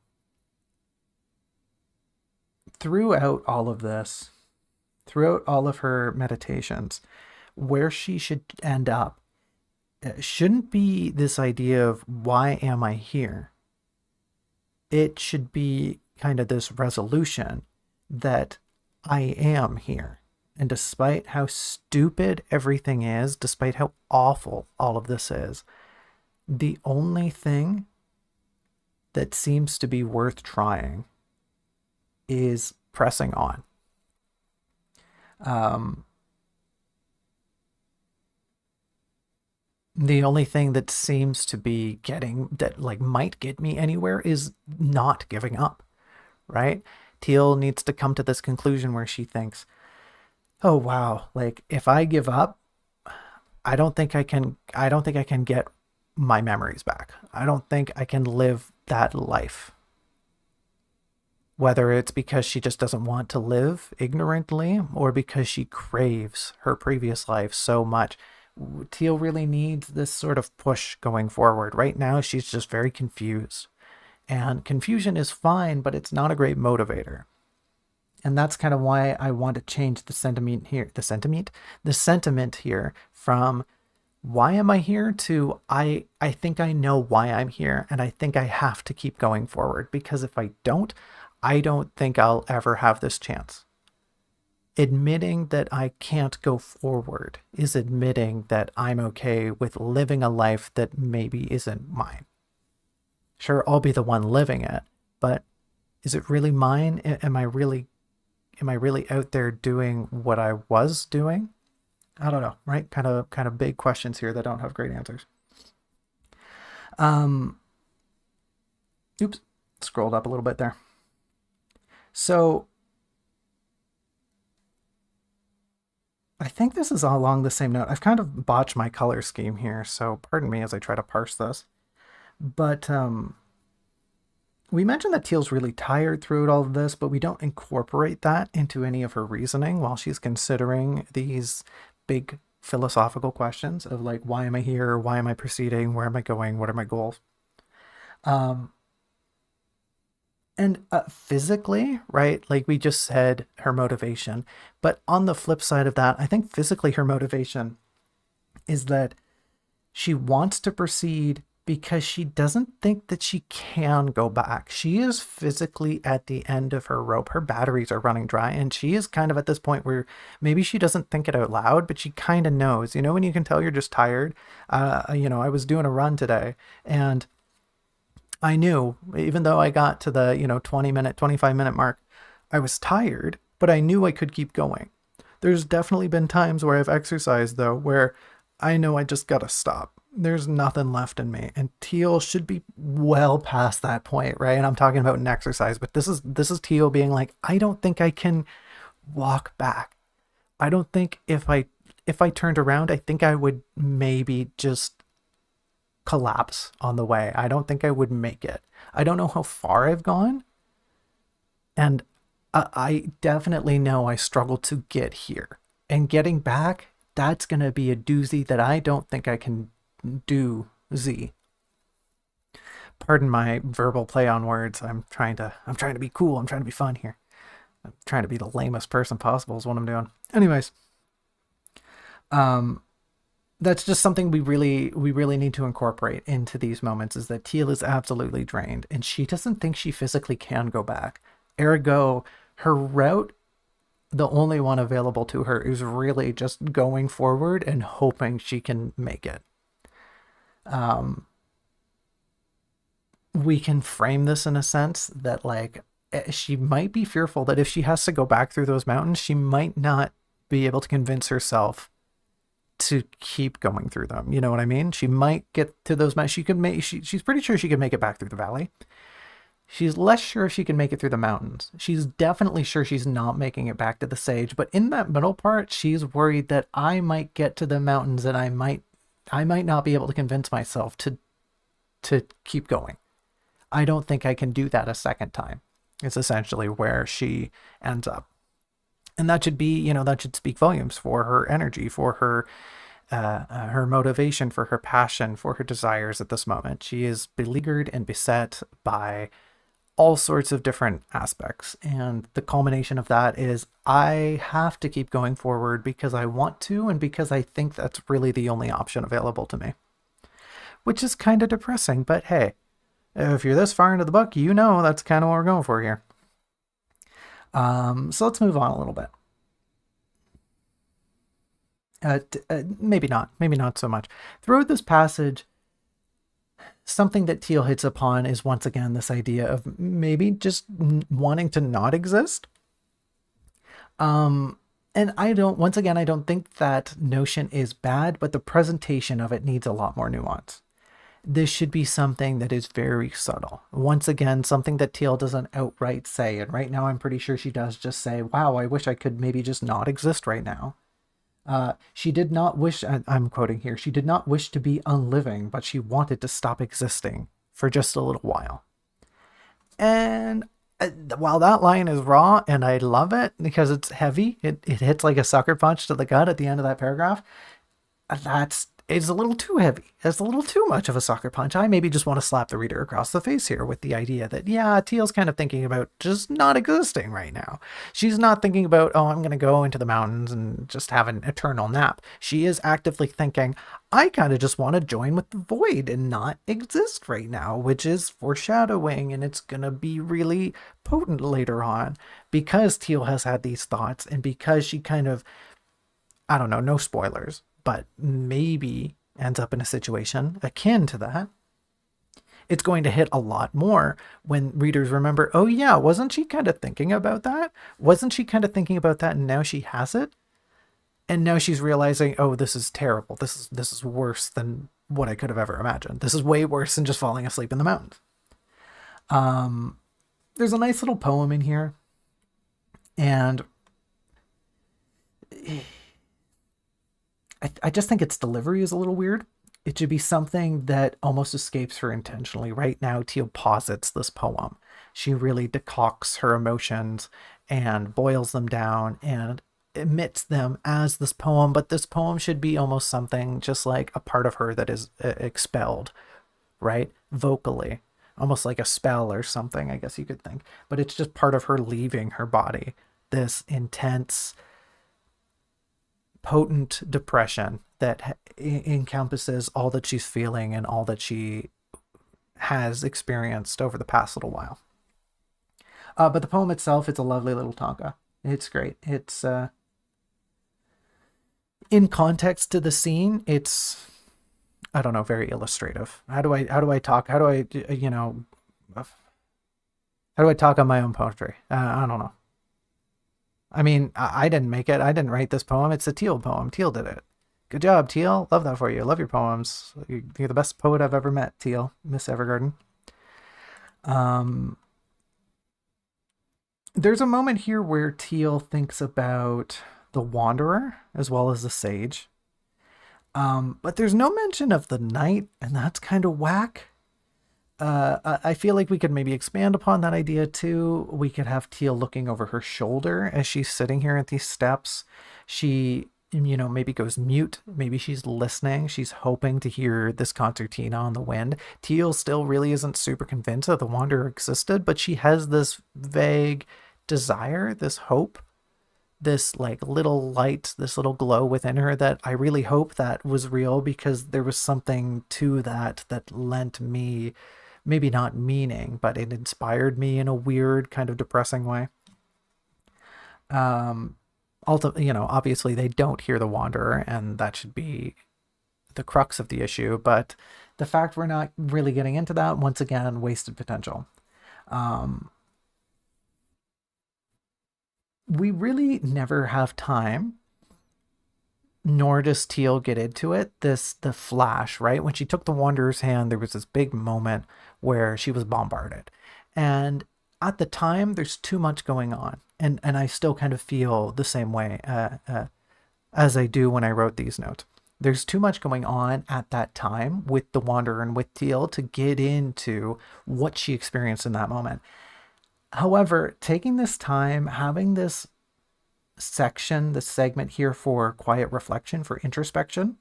throughout all of this, throughout all of her meditations, where she should end up shouldn't be this idea of why am I here? It should be kind of this resolution that I am here. And despite how stupid everything is, despite how awful all of this is, the only thing that seems to be worth trying is pressing on. The only thing that seems to be might get me anywhere is not giving up, right? Teal needs to come to this conclusion where she thinks, oh wow, like if I give up, I don't think I can get my memories back. I don't think I can live that life. whether it's because she just doesn't want to live ignorantly or because she craves her previous life so much. Teal really needs this sort of push going forward. Right now, she's just very confused. And confusion is fine, but it's not a great motivator. And that's kind of why I want to change the sentiment here. The sentiment here from why am I here to I think I know why I'm here and I think I have to keep going forward, because if I don't think I'll ever have this chance. Admitting that I can't go forward is admitting that I'm okay with living a life that maybe isn't mine. Sure, I'll be the one living it, but is it really mine? Am I really out there doing what I was doing? I don't know, right? Kind of big questions here that don't have great answers. Oops, scrolled up a little bit there. So I think this is all along the same note. I've kind of botched my color scheme here, so pardon me as I try to parse this. But we mentioned that Teal's really tired throughout all of this, but we don't incorporate that into any of her reasoning while she's considering these big philosophical questions of like, why am I here? Why am I proceeding? Where am I going? What are my goals? And physically, right? Like we just said, her motivation. But on the flip side of that, I think physically her motivation is that she wants to proceed because she doesn't think that she can go back. She is physically at the end of her rope. Her batteries are running dry, and she is kind of at this point where maybe she doesn't think it out loud, but she kind of knows. You know, when you can tell you're just tired? I was doing a run today, and I knew, even though I got to the, 25-minute mark, I was tired, but I knew I could keep going. There's definitely been times where I've exercised, though, where I know I just gotta stop. There's nothing left in me. And Teal should be well past that point, right? And I'm talking about an exercise, but this is Teal being like, I don't think I can walk back. I don't think if I turned around, I think I would maybe just collapse on the way. I don't think I would make it. I don't know how far I've gone. And I definitely know I struggled to get here. And getting back, that's going to be a doozy that I don't think I can do Z. Pardon my verbal play on words. I'm trying to be cool. I'm trying to be fun here. I'm trying to be the lamest person possible is what I'm doing. Anyways, that's just something we really need to incorporate into these moments, is that Teal is absolutely drained and she doesn't think she physically can go back. Ergo, her route, the only one available to her, is really just going forward and hoping she can make it. We can frame this in a sense that like she might be fearful that if she has to go back through those mountains, she might not be able to convince herself to keep going through them. You know what I mean? She might get to those mountains. She's pretty sure she could make it back through the valley. She's less sure if she can make it through the mountains. She's definitely sure she's not making it back to the sage. But in that middle part, she's worried that I might get to the mountains and I might not be able to convince myself to keep going. I don't think I can do that a second time. It's essentially where she ends up. And that should be, that should speak volumes for her energy, for her motivation, for her passion, for her desires at this moment. She is beleaguered and beset by all sorts of different aspects. And the culmination of that is I have to keep going forward because I want to and because I think that's really the only option available to me. Which is kind of depressing, but hey, if you're this far into the book, that's kind of what we're going for here. So let's move on a little bit. Maybe not so much. Throughout this passage, something that Teal hits upon is once again this idea of maybe just wanting to not exist. And I don't think that notion is bad, but the presentation of it needs a lot more nuance. This should be something that is very subtle. Once again, something that Teal doesn't outright say. And right now, I'm pretty sure she does just say, wow, I wish I could maybe just not exist right now. She did not wish, I'm quoting here, she did not wish to be unliving, but she wanted to stop existing for just a little while. And While that line is raw and I love it because it's heavy, it hits like a sucker punch to the gut at the end of that paragraph. That's it's a little too heavy. It's a little too much of a sucker punch. I maybe just want to slap the reader across the face here with the idea that, yeah, Teal's kind of thinking about just not existing right now. She's not thinking about, oh, I'm going to go into the mountains and just have an eternal nap. She is actively thinking, I kind of just want to join with the void and not exist right now, which is foreshadowing, and it's going to be really potent later on because Teal has had these thoughts and because she kind of, I don't know, no spoilers, but maybe ends up in a situation akin to that. It's going to hit a lot more when readers remember, oh, yeah, wasn't she kind of thinking about that? Wasn't she kind of thinking about that and now she has it? And now she's realizing, oh, this is terrible. This is worse than what I could have ever imagined. This is way worse than just falling asleep in the mountains. There's a nice little poem in here, and I just think its delivery is a little weird. It should be something that almost escapes her intentionally. Right now, Teal posits this poem. She really decocts her emotions and boils them down and emits them as this poem, but this poem should be almost something just like a part of her that is expelled, right? Vocally. Almost like a spell or something, I guess you could think. But it's just part of her leaving her body. This intense, potent depression that encompasses all that she's feeling and all that she has experienced over the past little while. But the poem itself, it's a lovely little tanka. It's great. It's in context to the scene. It's, I don't know, very illustrative. How do I talk? How do I how do I talk on my own poetry? I don't know. I mean, I didn't make it. I didn't write this poem. It's a Teal poem. Teal did it. Good job, Teal. Love that for you. Love your poems. You're the best poet I've ever met, Teal, Miss Evergarden. Um, there's a moment here where Teal thinks about the Wanderer as well as the Sage. But there's no mention of the Knight, and that's kind of whack. I feel like we could maybe expand upon that idea too. We could have Teal looking over her shoulder as she's sitting here at these steps. She, maybe goes mute. Maybe she's listening. She's hoping to hear this concertina on the wind. Teal still really isn't super convinced that the Wanderer existed, but she has this vague desire, this hope, this like little light, this little glow within her that I really hope that was real because there was something to that that lent me maybe not meaning, but it inspired me in a weird kind of depressing way. Ultimately, obviously they don't hear the Wanderer, and that should be the crux of the issue. But the fact we're not really getting into that, once again, wasted potential. Um, we really never have time, nor does Teal get into it. The flash, right? When she took the Wanderer's hand, there was this big moment where she was bombarded. And at the time, there's too much going on. And I still kind of feel the same way as I do when I wrote these notes. There's too much going on at that time with the Wanderer and with Teal to get into what she experienced in that moment. However, taking this time, having this section, this segment here for quiet reflection, for introspection,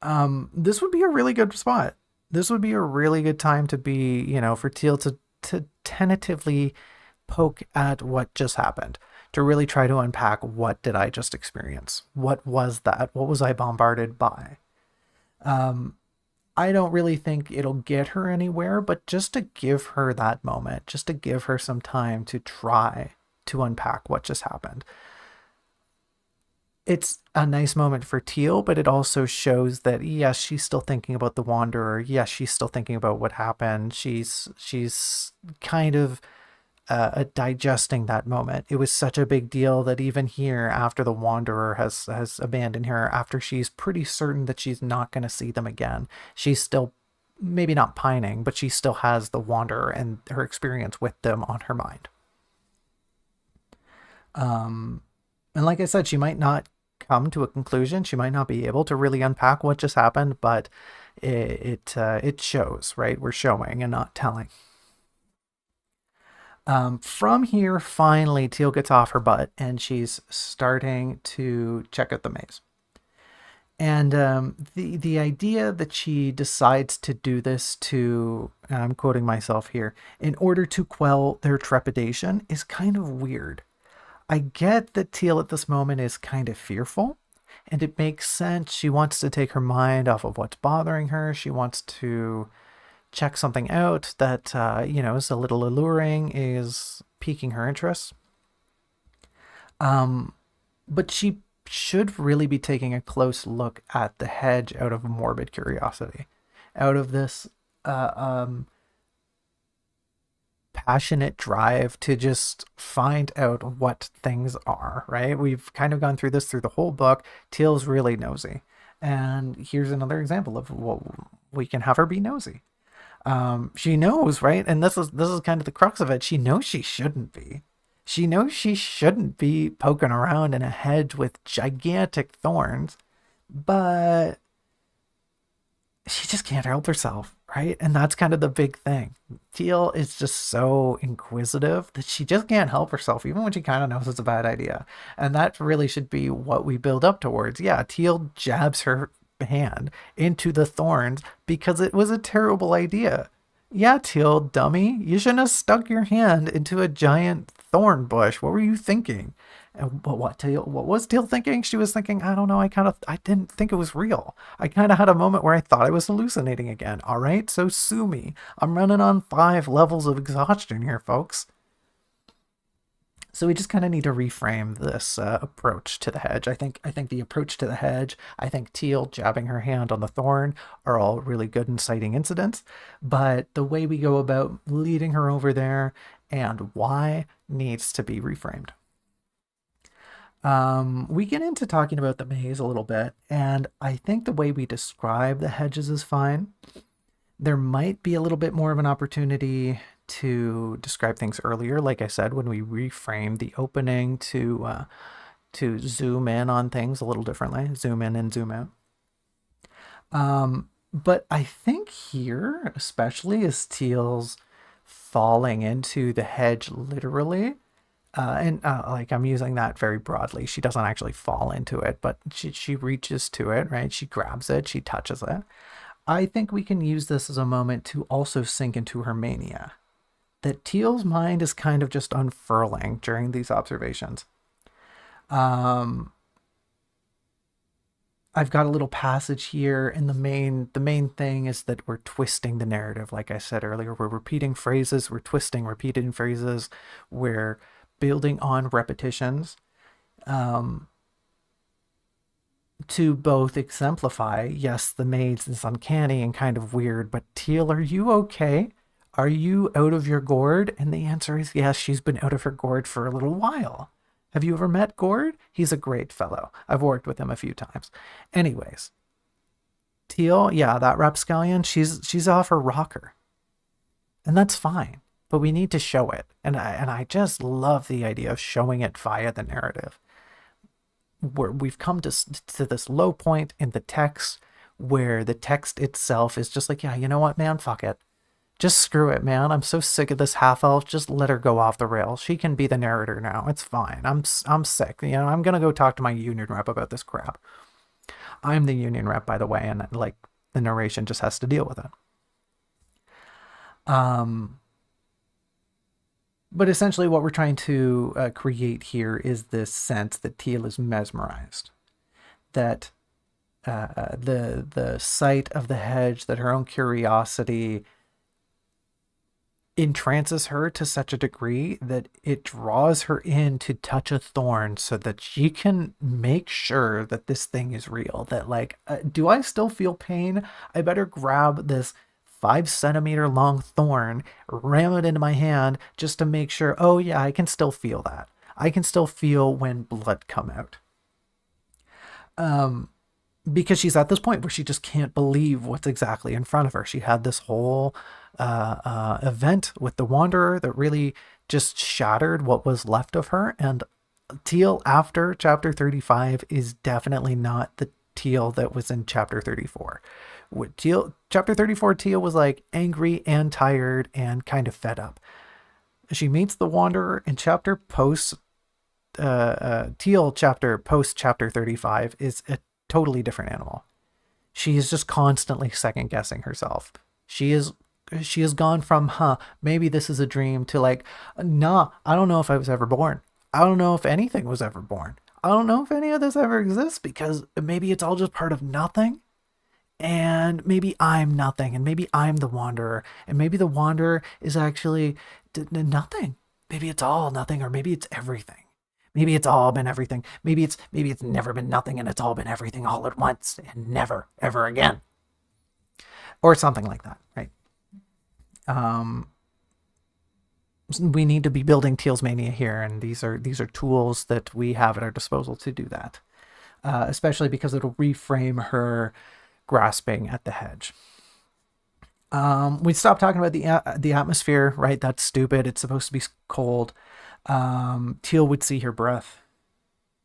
this would be a really good spot. This would be a really good time to be, for Teal to tentatively poke at what just happened, to really try to unpack what did I just experience? What was that? What was I bombarded by? Um, I don't really think it'll get her anywhere, but just to give her that moment, just to give her some time to try to unpack what just happened. It's a nice moment for Teal, but it also shows that yes, she's still thinking about the Wanderer. Yes, she's still thinking about what happened. She's kind of digesting that moment. It was such a big deal that even here, after the Wanderer has abandoned her, after she's pretty certain that she's not going to see them again, she's still maybe not pining, but she still has the Wanderer and her experience with them on her mind. Um, and like I said, she might not come to a conclusion. She might not be able to really unpack what just happened, but it shows, right? We're showing and not telling. From here, finally, Teal gets off her butt and she's starting to check out the maze. And the idea that she decides to do this to, I'm quoting myself here, in order to quell their trepidation is kind of weird. I get that Teal at this moment is kind of fearful, and it makes sense. She wants to take her mind off of what's bothering her. She wants to check something out that, is a little alluring, is piquing her interest. But she should really be taking a close look at the hedge out of morbid curiosity, out of this uh, um, passionate drive to just find out what things are, right? We've kind of gone through this through the whole book. Teal's really nosy. And here's another example of, well, we can have her be nosy. She knows, right? And this is kind of the crux of it. She knows she shouldn't be. She knows she shouldn't be poking around in a hedge with gigantic thorns, but she just can't help herself, right? And that's kind of the big thing. Teal is just so inquisitive that she just can't help herself, even when she kind of knows it's a bad idea. And that really should be what we build up towards. Yeah, Teal jabs her hand into the thorns because it was a terrible idea. Yeah, Teal, dummy, you shouldn't have stuck your hand into a giant thorn bush. What were you thinking? But what was Teal thinking? She was thinking, I don't know, I didn't think it was real. I kind of had a moment where I thought I was hallucinating again. All right, so sue me. I'm running on 5 levels of exhaustion here, folks. So we just kind of need to reframe this approach to the hedge. I think the approach to the hedge, I think Teal jabbing her hand on the thorn are all really good inciting incidents, but the way we go about leading her over there and why needs to be reframed. We get into talking about the maze a little bit, and I think the way we describe the hedges is fine. There might be a little bit more of an opportunity to describe things earlier, like I said, when we reframe the opening to zoom in on things a little differently, zoom in and zoom out. But I think here, especially as Teal's falling into the hedge literally, and like I'm using that very broadly. She doesn't actually fall into it, but she reaches to it, right? She grabs it, she touches it. I think we can use this as a moment to also sink into her mania. That Teal's mind is kind of just unfurling during these observations. Um, I've got a little passage here, and the main thing is that we're twisting the narrative. Like I said earlier, we're repeating phrases, we're twisting, repeating phrases, we're building on repetitions um, to both exemplify, yes, the maze is uncanny and kind of weird, but Teal, are you okay? Are you out of your gourd? And the answer is yes, she's been out of her gourd for a little while. Have you ever met Gord? He's a great fellow. I've worked with him a few times. Anyways, Teal, yeah, that rapscallion, she's off her rocker. And that's fine. But we need to show it. And I just love the idea of showing it via the narrative. Where we've come to this low point in the text where the text itself is just like, yeah, you know what, man, fuck it. Just screw it, man. I'm so sick of this half elf. Just let her go off the rails. She can be the narrator now. It's fine. I'm sick. I'm gonna go talk to my union rep about this crap. I'm the union rep, by the way, and like the narration just has to deal with it. Um, but essentially, what we're trying to create here is this sense that Teal is mesmerized. That the sight of the hedge, that her own curiosity entrances her to such a degree that it draws her in to touch a thorn so that she can make sure that this thing is real. That, like, do I still feel pain? I better grab this 5 centimeter long thorn, ram it into my hand just to make sure, oh, yeah, I can still feel that. I can still feel when blood come out. Um, because she's at this point where she just can't believe what's exactly in front of her. She had this whole event with the Wanderer that really just shattered what was left of her. And Teal after chapter 35 is definitely not the Teal that was in chapter 34. Chapter 34, Teal was like angry and tired and kind of fed up. She meets the Wanderer in chapter post Teal chapter post chapter 35 is a totally different animal. She is just constantly second guessing herself. She is she has gone from maybe this is a dream to like nah, I don't know if I was ever born. I don't know if anything was ever born. I don't know if any of this ever exists because maybe it's all just part of nothing, and maybe I'm nothing, and maybe I'm the Wanderer, and maybe the Wanderer is actually nothing. Maybe it's all nothing, or maybe it's everything. Maybe it's all been everything. Maybe it's never been nothing, and it's all been everything all at once, and never ever again, or something like that, right? Um, we need to be building Teal's mania here, and these are tools that we have at our disposal to do that. Especially because it'll reframe her grasping at the hedge. We stopped talking about the atmosphere, right? That's stupid. It's supposed to be cold. Teal would see her breath.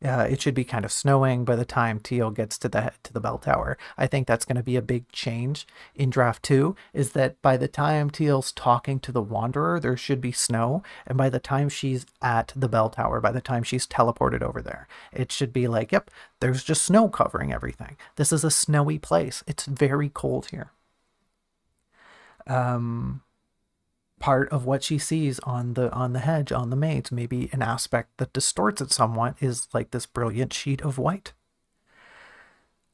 It should be kind of snowing by the time Teal gets to the bell tower. I think that's going to be a big change in draft 2, is that by the time Teal's talking to the Wanderer, there should be snow, and by the time she's at the bell tower, by the time she's teleported over there, it should be like, yep, there's just snow covering everything. This is a snowy place. It's very cold here. Um, Part of what she sees on the hedge, on the maids, maybe an aspect that distorts it somewhat, is like this brilliant sheet of white.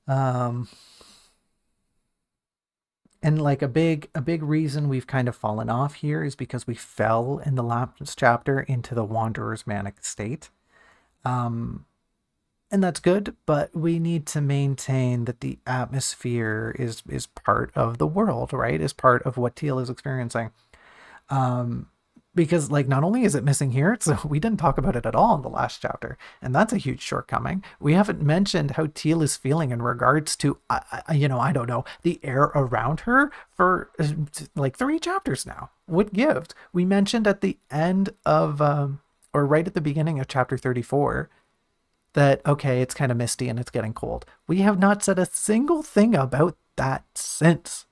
Um, and like a big reason we've kind of fallen off here is because we fell in the last chapter into the Wanderer's manic state. Um, and that's good, but we need to maintain that the atmosphere is part of the world, right? Is part of what Teal is experiencing. Um, because like not only is it missing here, so we didn't talk about it at all in the last chapter, and that's a huge shortcoming. We haven't mentioned how Teal is feeling in regards to I don't know, the air around her for like 3 chapters now. What gives? We mentioned at the end of or right at the beginning of chapter 34 that okay, it's kind of misty and it's getting cold. We have not said a single thing about that since.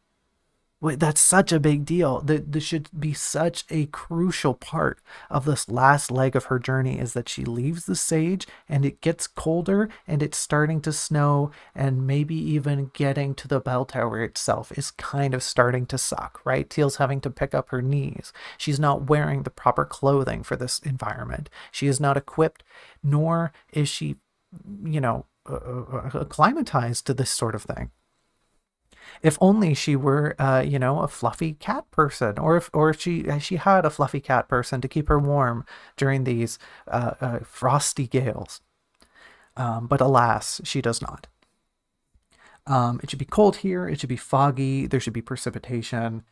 That's such a big deal. This should be such a crucial part of this last leg of her journey, is that she leaves the sage and it gets colder and it's starting to snow, and maybe even getting to the bell tower itself is kind of starting to suck, right? Teal's having to pick up her knees. She's not wearing the proper clothing for this environment. She is not equipped, nor is she, acclimatized to this sort of thing. If only she were, a fluffy cat person, or if she had a fluffy cat person to keep her warm during these frosty gales. But alas, she does not. It should be cold here. It should be foggy. There should be precipitation.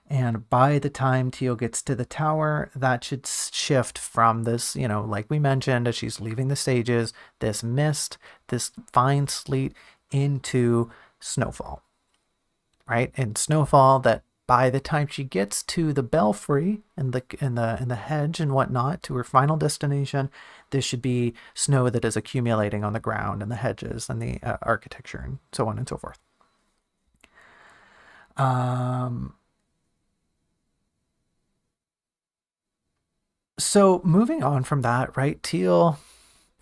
And by the time Teal gets to the tower, that should shift from this, like we mentioned, as she's leaving the stages, this mist, this fine sleet, into snowfall, right? And snowfall that by the time she gets to the belfry and the hedge and whatnot, to her final destination, this should be snow that is accumulating on the ground and the hedges and the architecture and so on and so forth. So moving on from that, right? Teal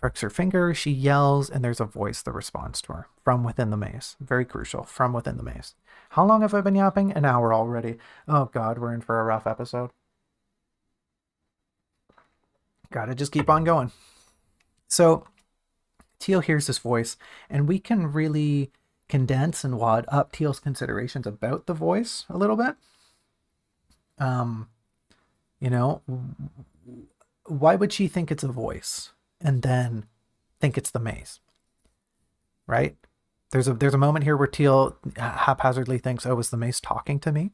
pricks her finger, she yells, and there's a voice that responds to her from within the maze. Very crucial, from within the maze. How long have I been yapping? An hour already. Oh god, we're in for a rough episode. Gotta just keep on going. So Teal hears this voice, and we can really condense and wad up Teal's considerations about the voice a little bit. You know, why would she think it's a voice and then think it's the maze? Right? There's a moment here where Teal haphazardly thinks, oh, is the maze talking to me?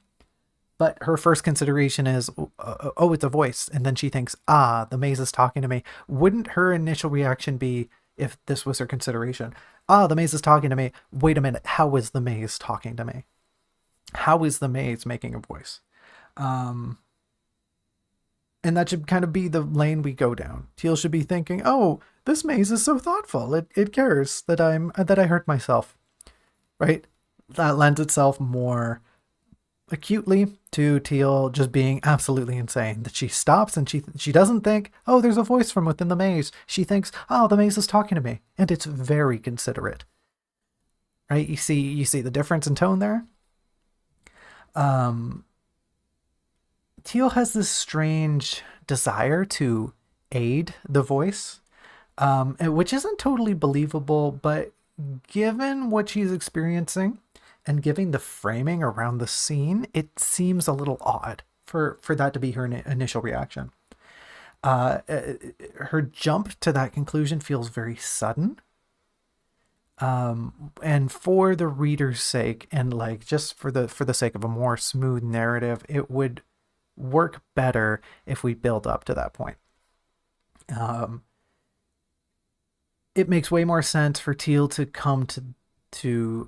But her first consideration is, oh, it's a voice. And then she thinks, the maze is talking to me. Wouldn't her initial reaction be, if this was her consideration, the maze is talking to me. Wait a minute. How is the maze talking to me? How is the maze making a voice? And that should kind of be the lane we go down. Teal should be thinking, oh, this maze is so thoughtful. It cares that I hurt myself, right? That lends itself more acutely to Teal just being absolutely insane. That she stops and she doesn't think, oh, there's a voice from within the maze. She thinks, oh, the maze is talking to me, and it's very considerate. Right? You see the difference in tone there. Um, Teal has this strange desire to aid the voice, which isn't totally believable, but given what she's experiencing and giving the framing around the scene, it seems a little odd for that to be her initial reaction. Uh, uh, Her jump to that conclusion feels very sudden. And for the reader's sake, and like just for the sake of a more smooth narrative, it would work better if we build up to that point. Um, it makes way more sense for Teal to come to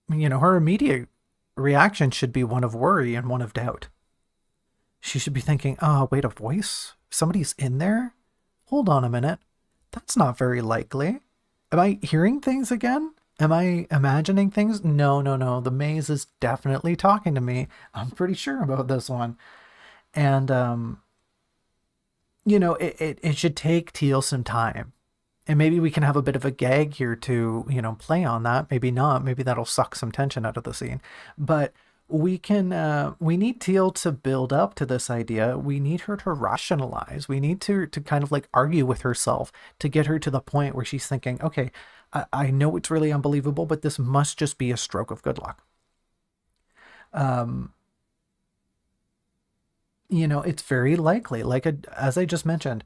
her immediate reaction should be one of worry and one of doubt. She should be thinking, oh, wait, a voice? Somebody's in there? Hold on a minute. That's not very likely. Am I hearing things again? Am I imagining things? No, no, no. The maze is definitely talking to me. I'm pretty sure about this one. And, it should take Teal some time. And maybe we can have a bit of a gag here to, play on that. Maybe not. Maybe that'll suck some tension out of the scene. But we need Teal to build up to this idea. We need her to rationalize. We need to kind of like argue with herself to get her to the point where she's thinking, okay, I know it's really unbelievable, but this must just be a stroke of good luck. Um, it's very likely, as I just mentioned,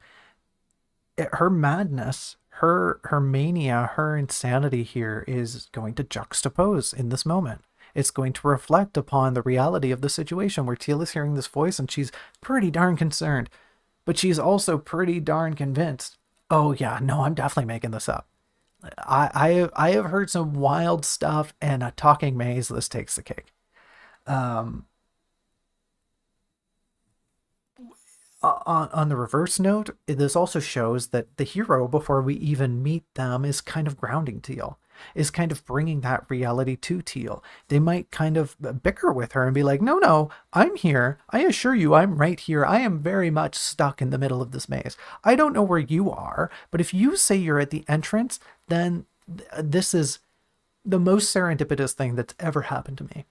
her madness, her mania, her insanity here is going to juxtapose in this moment. It's going to reflect upon the reality of the situation where Teal is hearing this voice and she's pretty darn concerned, but she's also pretty darn convinced. Oh yeah, no, I'm definitely making this up. I have heard some wild stuff, and a talking maze. This takes the cake. Um, on the reverse note, this also shows that the hero, before we even meet them, is kind of grounding Teal, is kind of bringing that reality to Teal. They might kind of bicker with her and be like, no, no, I'm here. I assure you, I'm right here. I am very much stuck in the middle of this maze. I don't know where you are, but if you say you're at the entrance, then this is the most serendipitous thing that's ever happened to me.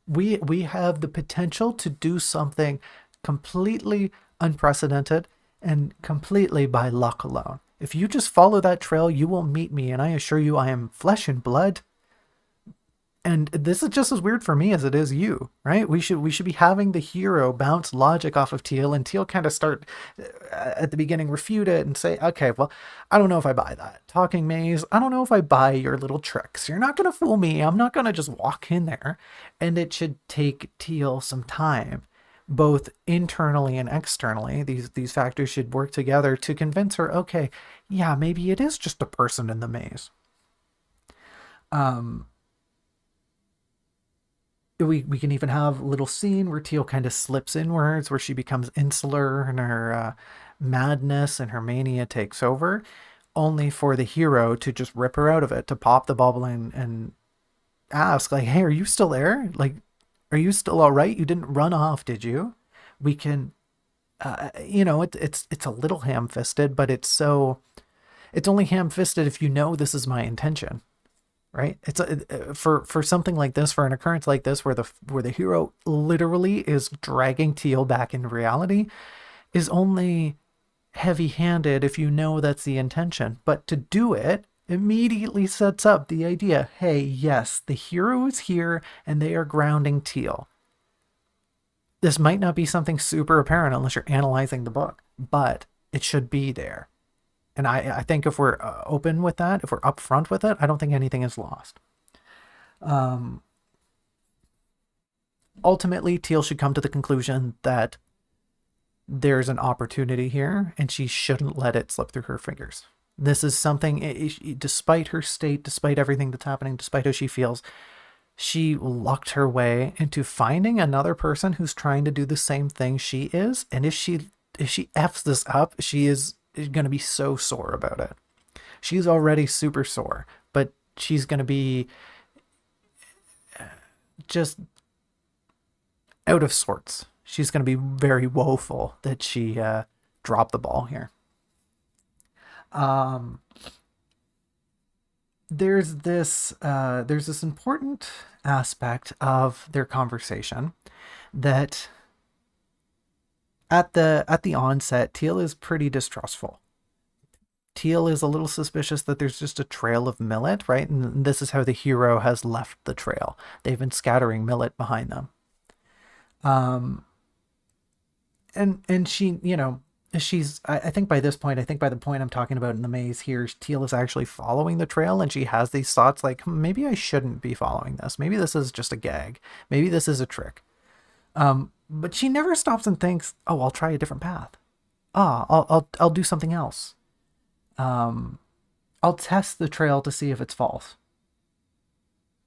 We have the potential to do something completely unprecedented and completely by luck alone. If you just follow that trail, you will meet me, and I assure you I am flesh and blood. And this is just as weird for me as it is you, right? We should be having the hero bounce logic off of Teal, and Teal kind of start at the beginning refute it and say, okay, well, I don't know if I buy that. Talking maze, I don't know if I buy your little tricks. You're not gonna fool me. I'm not gonna just walk in there. And it should take Teal some time, both internally and externally. These factors should work together to convince her, okay, yeah, maybe it is just a person in the maze. Um, we can even have a little scene where Teal kind of slips inwards, where she becomes insular and her madness and her mania takes over, only for the hero to just rip her out of it, to pop the bubble and ask, like, hey, are you still there? Like, are you still all right? You didn't run off, did you? We can, it's a little ham-fisted, but it's only ham-fisted if you know this is my intention, right? For something like this, for an occurrence like this, where the hero literally is dragging Teal back into reality, is only heavy-handed if you know that's the intention. But to do it immediately sets up the idea, hey, yes, the hero is here and they are grounding Teal. This might not be something super apparent unless you're analyzing the book, but it should be there. And I think if we're open with that, if we're upfront with it, I don't think anything is lost. Um, Ultimately, Teal should come to the conclusion that there's an opportunity here and she shouldn't let it slip through her fingers. This is something, despite her state, despite everything that's happening, despite how she feels, she lucked her way into finding another person who's trying to do the same thing she is. And if she f's this up, she is going to be so sore about it. She's already super sore, but she's going to be just out of sorts. She's going to be very woeful that she dropped the ball here. Um, there's this important aspect of their conversation that at the onset, Teal is pretty distrustful. Teal is a little suspicious that there's just a trail of millet, right? And this is how the hero has left the trail. They've been scattering millet behind them. Um, and she, she's I think by this point, I think by the point I'm talking about in the maze here, Teal is actually following the trail, and she has these thoughts like, maybe I shouldn't be following this. Maybe this is just a gag. Maybe this is a trick. But she never stops and thinks, oh, I'll try a different path. I'll do something else. Um, I'll test the trail to see if it's false.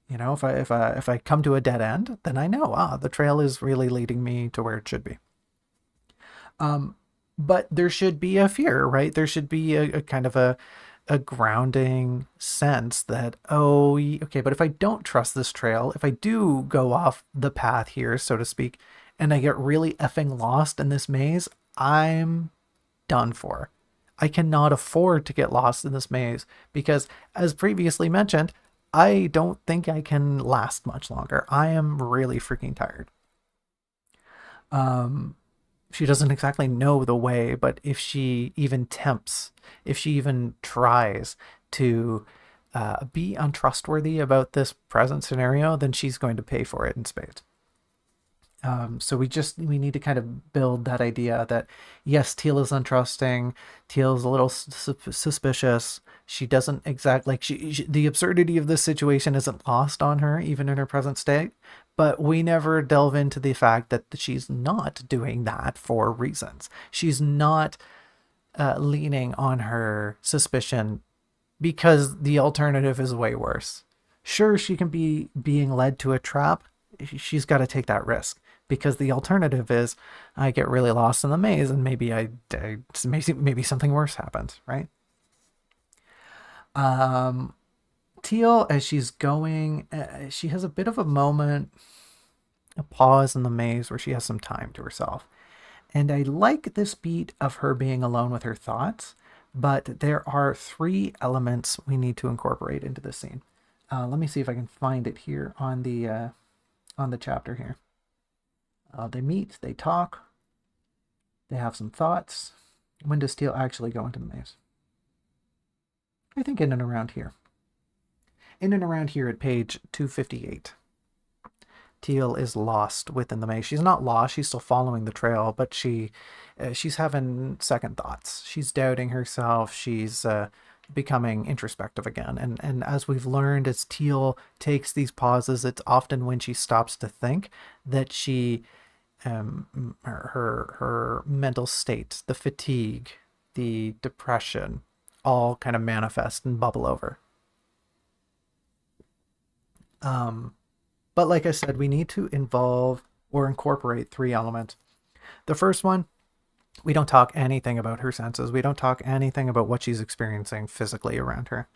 If I come to a dead end, then I know the trail is really leading me to where it should be. Um, but there should be a fear, right? There should be a kind of a grounding sense that, oh, okay, but if I don't trust this trail, if I do go off the path here, so to speak, and I get really effing lost in this maze, I'm done for. I cannot afford to get lost in this maze because, as previously mentioned, I don't think I can last much longer. I am really freaking tired. Um, she doesn't exactly know the way, but if she even tempts, if she even tries to be untrustworthy about this present scenario, then she's going to pay for it in spades. So we need to kind of build that idea that yes, Teal is untrusting. Teal is a little suspicious. She doesn't exact like the absurdity of this situation isn't lost on her even in her present state. But we never delve into the fact that she's not doing that for reasons. She's not leaning on her suspicion because the alternative is way worse. Sure, she can be being led to a trap. She's got to take that risk because the alternative is I get really lost in the maze and maybe something worse happens, right? Um, Teal, as she's going, she has a bit of a moment, a pause in the maze where she has some time to herself. And I like this beat of her being alone with her thoughts, but there are three elements we need to incorporate into this scene. Let me see if I can find it here on the chapter here. They meet, they talk, they have some thoughts. When does Teal actually go into the maze? I think in and around here. In and around here at page 258. Teal is lost within the maze. She's not lost, she's still following the trail, but she's having second thoughts. She's doubting herself. She's becoming introspective again. And as we've learned, as Teal takes these pauses, it's often when she stops to think that she her mental state, the fatigue, the depression, all kind of manifest and bubble over. But like I said, we need to involve or incorporate three elements. The first one, we don't talk anything about her senses. We don't talk anything about what she's experiencing physically around her.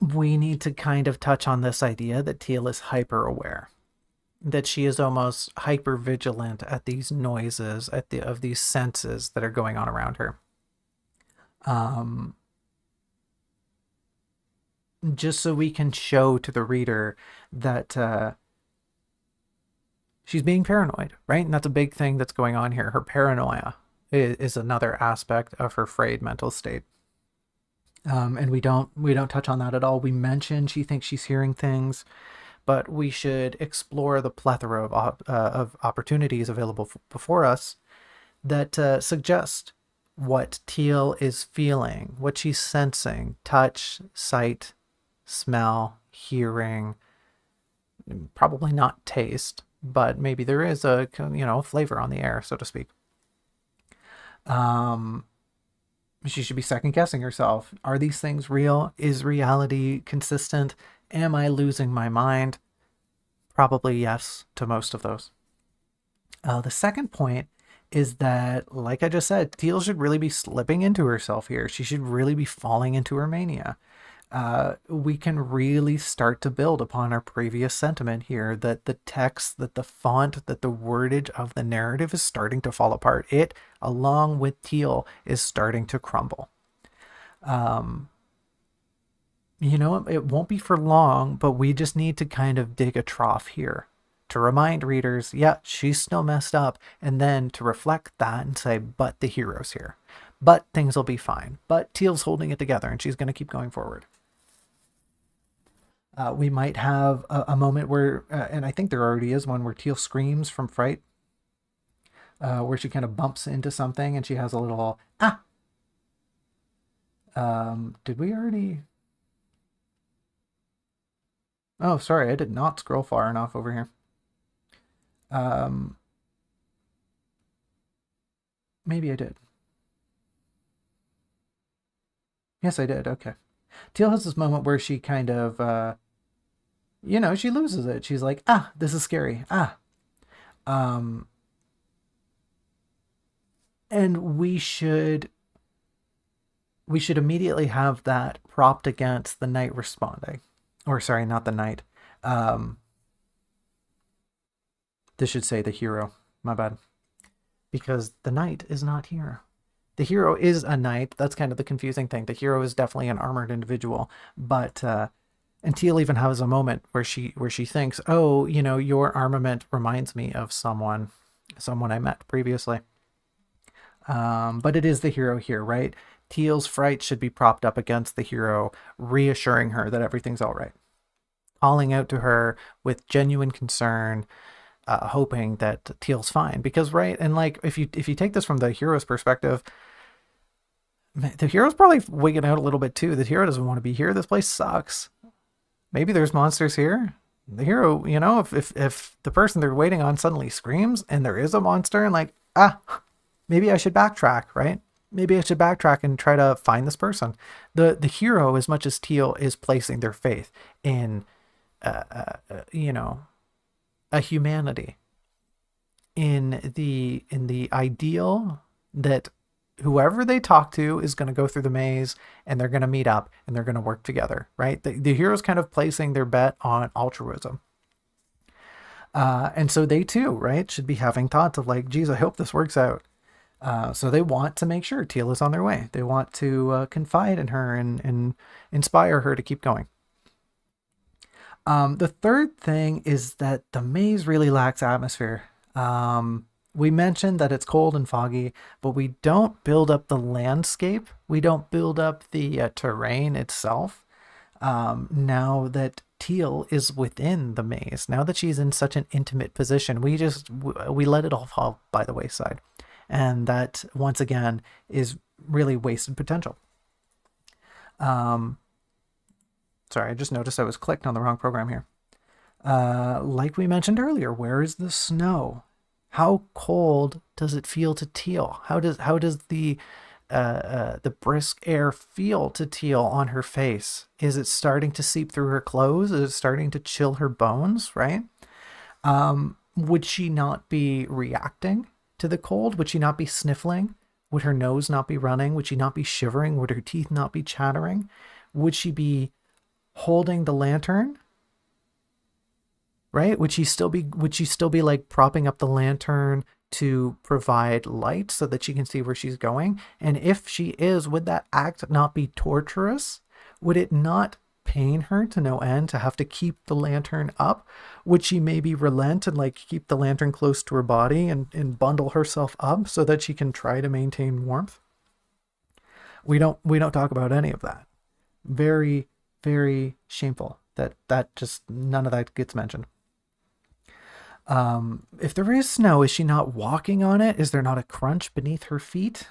We need to kind of touch on this idea that Teal is hyper aware, that she is almost hyper vigilant at these noises, of these senses that are going on around her. Just so we can show to the reader that she's being paranoid, right? And that's a big thing that's going on here. Her paranoia is another aspect of her frayed mental state. And we don't touch on that at all. We mention she thinks she's hearing things, but we should explore the plethora of opportunities available before us that suggest what Teal is feeling, what she's sensing: touch, sight, smell, hearing, probably not taste, but maybe there is a flavor on the air, so to speak. Um, she should be second guessing herself. Are these things real? Is reality consistent? Am I losing my mind? Probably yes to most of those. The second point is that, like I just said, Teal should really be slipping into herself here. She should really be falling into her mania. we can really start to build upon our previous sentiment here that the text, that the font, that the wordage of the narrative is starting to fall apart. It, along with Teal, is starting to crumble. Um, it won't be for long, but we just need to kind of dig a trough here to remind readers, yeah, she's still messed up, and then to reflect that and say, but the hero's here. But things will be fine. But Teal's holding it together, and she's going to keep going forward. We might have a moment where, and I think there already is one, where Teal screams from fright, where she kind of bumps into something and she has a little, ah! Did we already? Oh, sorry, I did not scroll far enough over here. Maybe I did. Yes, I did. Okay. Teal has this moment where she kind of, she loses it. She's like, ah, this is scary. Ah. Um, and we should immediately have that propped against the knight responding. Or sorry, not the knight. Um, this should say the hero. My bad. Because the knight is not here. The hero is a knight. That's kind of the confusing thing. The hero is definitely an armored individual, but and Teal even has a moment where she thinks, "Oh, your armament reminds me of someone I met previously." But it is the hero here, right? Teal's fright should be propped up against the hero, reassuring her that everything's all right, calling out to her with genuine concern, hoping that Teal's fine. Because right, and like if you take this from the hero's perspective, the hero's probably wigging out a little bit too. The hero doesn't want to be here. This place sucks. Maybe there's monsters here. The hero, if the person they're waiting on suddenly screams and there is a monster, and like, maybe I should backtrack, right? Maybe I should backtrack and try to find this person. The hero, as much as Teal is placing their faith in, a humanity, in the ideal that whoever they talk to is going to go through the maze and they're going to meet up and they're going to work together, right? The hero's kind of placing their bet on altruism. And so they too, right, should be having thoughts of like, geez, I hope this works out. So they want to make sure Teal is on their way. They want to confide in her and inspire her to keep going. The third thing is that the maze really lacks atmosphere. We mentioned that it's cold and foggy, but we don't build up the landscape. We don't build up the terrain itself. Now that Teal is within the maze, now that she's in such an intimate position, we let it all fall by the wayside. And that, once again, is really wasted potential. Sorry, I just noticed I was clicked on the wrong program here. Like we mentioned earlier, where is the snow? How cold does it feel to Teal? How does the brisk air feel to Teal on her face? Is it starting to seep through her clothes? Is it starting to chill her bones? Right? Would she not be reacting to the cold? Would she not be sniffling? Would her nose not be running? Would she not be shivering? Would her teeth not be chattering? Would she be holding the lantern? Right? Would she still be like propping up the lantern to provide light so that she can see where she's going? And if she is, would that act not be torturous? Would it not pain her to no end to have to keep the lantern up? Would she maybe relent and like keep the lantern close to her body and bundle herself up so that she can try to maintain warmth? We don't talk about any of that. Very, very shameful that just none of that gets mentioned. If there is snow, is she not walking on it? Is there not a crunch beneath her feet?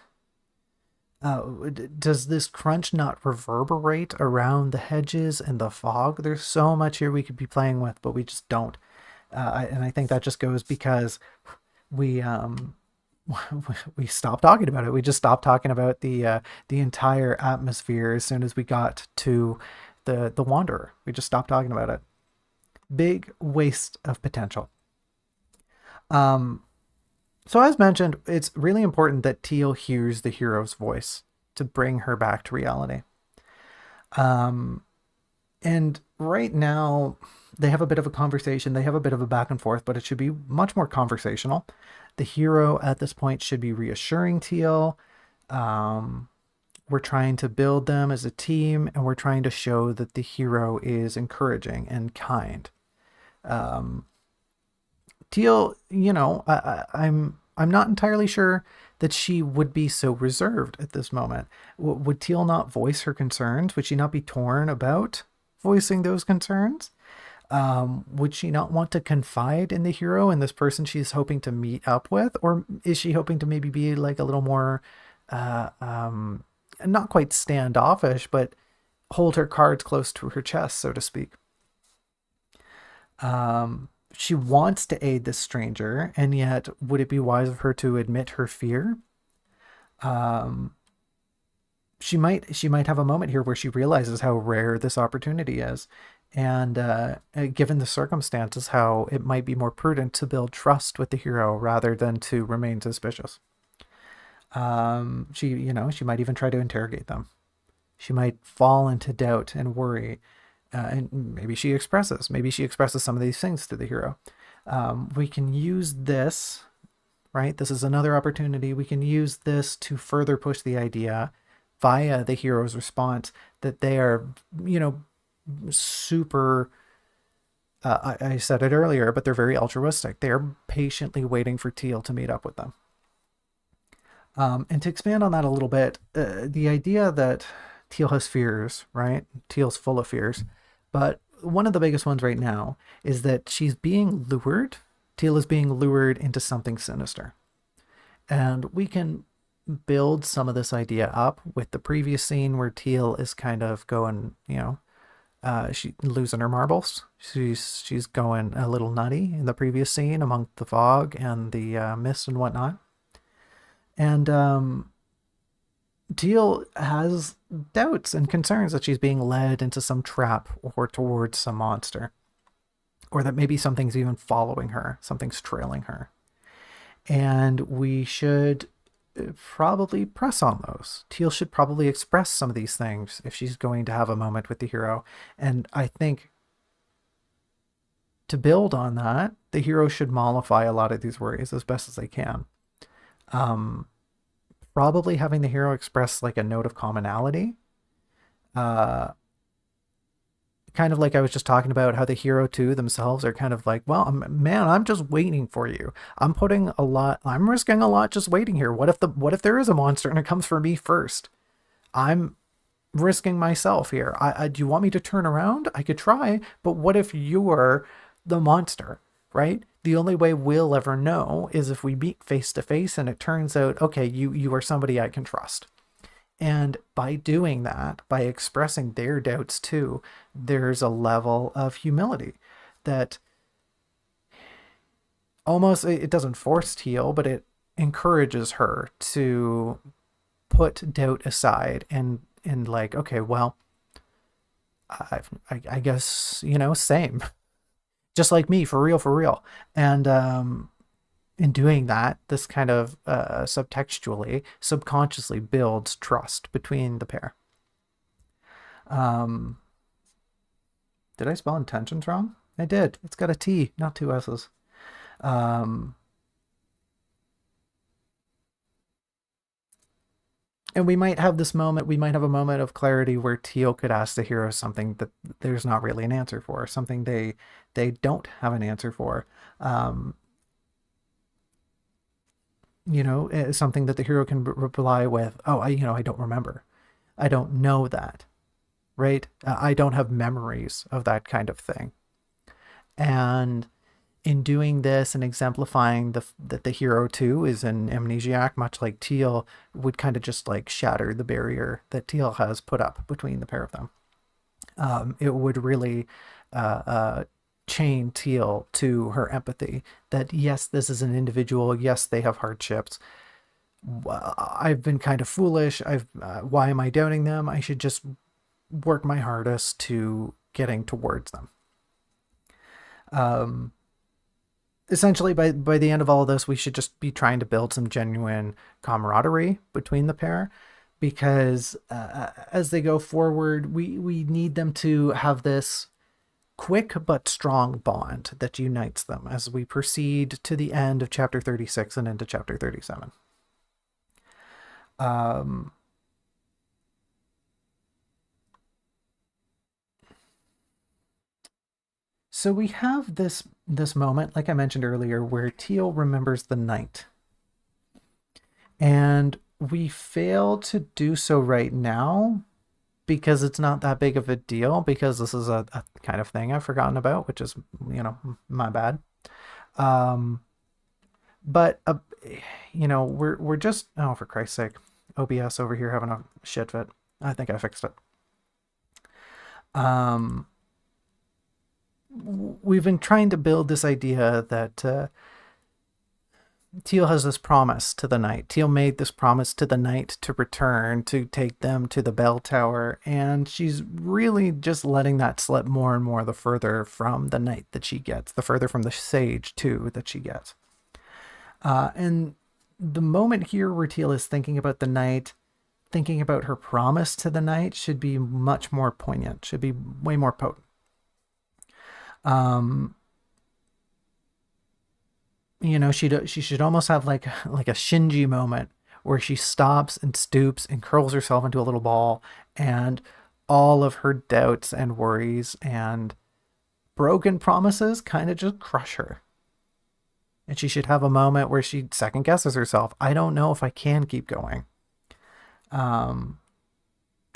Does this crunch not reverberate around the hedges and the fog? There's so much here we could be playing with, but we just don't. And I think that just goes because we we stopped talking about it. We just stopped talking about the entire atmosphere as soon as we got to the Wanderer. We just stopped talking about it. Big waste of potential. Um, so as mentioned, it's really important that Teal hears the hero's voice to bring her back to reality. And right now, they have a bit of a conversation. They have a bit of a back and forth, but it should be much more conversational. The hero at this point should be reassuring Teal. Um, we're trying to build them as a team, and we're trying to show that the hero is encouraging and kind. Um, Teal, I'm not entirely sure that she would be so reserved at this moment. Would Teal not voice her concerns? Would she not be torn about voicing those concerns? Would she not want to confide in the hero and this person she's hoping to meet up with? Or is she hoping to maybe be like a little more, uh, um, not quite standoffish, but hold her cards close to her chest, so to speak? She wants to aid this stranger, and yet would it be wise of her to admit her fear? Um, she might have a moment here where she realizes how rare this opportunity is, and given the circumstances, how it might be more prudent to build trust with the hero rather than to remain suspicious. She might even try to interrogate them. She might fall into doubt and worry, and maybe she expresses some of these things to the hero. We can use this, right? This is another opportunity. We can use this to further push the idea via the hero's response that they are, you know, super. I said it earlier, but they're very altruistic. They are patiently waiting for Teal to meet up with them. And to expand on that a little bit, the idea that Teal has fears, right? Teal's full of fears, but one of the biggest ones right now is that she's being lured. Teal is being lured into something sinister. And we can build some of this idea up with the previous scene where Teal is kind of going, she losing her marbles. She's going a little nutty in the previous scene among the fog and the mist and whatnot. And Teal has doubts and concerns that she's being led into some trap or towards some monster, or that maybe something's even following her, something's trailing her. And we should probably press on those. Teal should probably express some of these things if she's going to have a moment with the hero. And I think to build on that, the hero should mollify a lot of these worries as best as they can. Um, Probably having the hero express like a note of commonality. Uh, Kind of like I was just talking about how the hero too themselves are kind of like, well, man, I'm just waiting for you. I'm risking a lot just waiting here. What if there is a monster and it comes for me first? I'm risking myself here. Do you want me to turn around? I could try, but what if you're the monster, right? The only way we'll ever know is if we meet face to face and it turns out, okay, you are somebody I can trust. And by doing that, by expressing their doubts too, there's a level of humility that almost, it doesn't force Teal, but it encourages her to put doubt aside and like, okay, well, I guess, same, just like me, for real, for real. And in doing that, this kind of subtextually, subconsciously builds trust between the pair. Um, did I spell intentions wrong? I did. It's got a T, not two S's. Um, and we might have this moment. We might have a moment of clarity where Teal could ask the hero something that there's not really an answer for, something they don't have an answer for. Um, something that the hero can reply with, oh, I don't remember. I don't know that, right? I don't have memories of that kind of thing. And in doing this and exemplifying that the hero too is an amnesiac, much like Teal, would kind of just like shatter the barrier that Teal has put up between the pair of them. It would really chain Teal to her empathy that yes, this is an individual. Yes, they have hardships. I've been kind of foolish. Why am I doubting them? I should just work my hardest to getting towards them. Um, Essentially, by the end of all of this, we should just be trying to build some genuine camaraderie between the pair. because as they go forward, we need them to have this quick but strong bond that unites them as we proceed to the end of chapter 36 and into chapter 37. Um, so we have this moment, like I mentioned earlier, where Teal remembers the night, and we fail to do so right now because it's not that big of a deal, because this is a kind of thing I've forgotten about, which is, my bad. Um, but we're just, oh, for Christ's sake, OBS over here having a shit fit. I think I fixed it. Um, we've been trying to build this idea that Teal has this promise to the knight. Teal made this promise to the knight to return, to take them to the bell tower, and she's really just letting that slip more and more the further from the knight that she gets, the further from the sage too that she gets. And the moment here where Teal is thinking about the knight, thinking about her promise to the knight, should be much more poignant, should be way more potent. She should almost have like a Shinji moment where she stops and stoops and curls herself into a little ball, and all of her doubts and worries and broken promises kind of just crush her. And she should have a moment where she second guesses herself. I don't know if I can keep going. Um,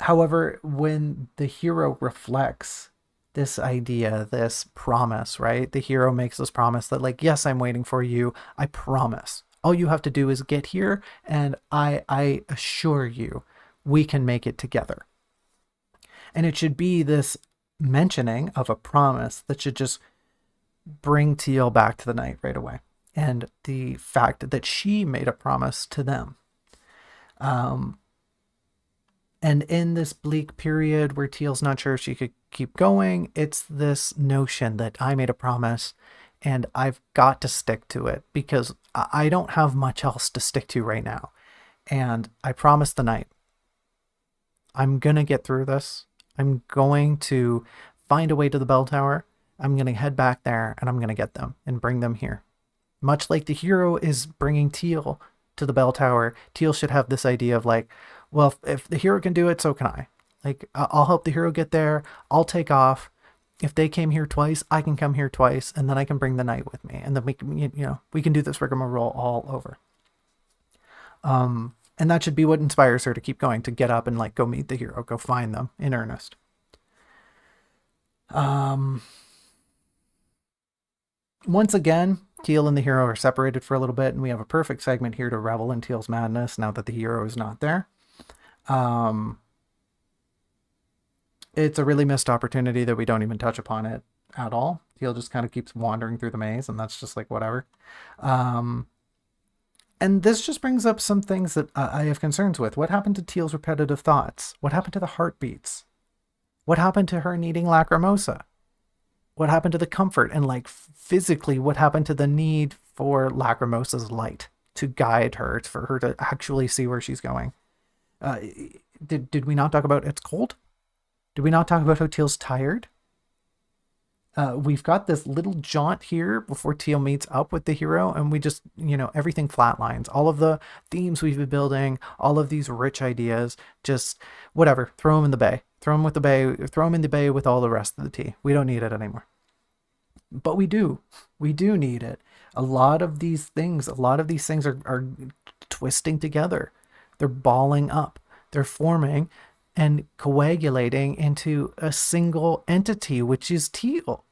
However, when the hero reflects this idea, this promise, right? The hero makes this promise that, like, yes, I'm waiting for you. I promise. All you have to do is get here, and I assure you, we can make it together. And it should be this mentioning of a promise that should just bring Teal back to the knight right away. And the fact that she made a promise to them. And in this bleak period where Teal's not sure if she could keep going, it's this notion that I made a promise and I've got to stick to it because I don't have much else to stick to right now. And I promised the knight, I'm going to get through this. I'm going to find a way to the bell tower. I'm going to head back there and I'm going to get them and bring them here. Much like the hero is bringing Teal to the bell tower, Teal should have this idea of like, well, if the hero can do it, so can I. Like, I'll help the hero get there. I'll take off. If they came here twice, I can come here twice, and then I can bring the knight with me, and then we can do this rigmarole all over. And that should be what inspires her to keep going, to get up and like go meet the hero, go find them in earnest. Once again, Teal and the hero are separated for a little bit, and we have a perfect segment here to revel in Teal's madness now that the hero is not there. It's a really missed opportunity that we don't even touch upon it at all. Teal just kind of keeps wandering through the maze, and that's just like whatever. And this just brings up some things that I have concerns with. What happened to Teal's repetitive thoughts? What happened to the heartbeats? What happened to her needing Lacrimosa? What happened to the comfort? And like physically, what happened to the need for Lacrimosa's light to guide her, for her to actually see where she's going? Did we not talk about it's cold? Did we not talk about how Teal's tired? We've got this little jaunt here before Teal meets up with the hero, and we just, everything flatlines. All of the themes we've been building, all of these rich ideas, just whatever, throw them in the bay. Throw them in the bay with all the rest of the tea. We don't need it anymore. But we do need it. A lot of these things are twisting together. They're balling up. They're forming and coagulating into a single entity, which is Teal.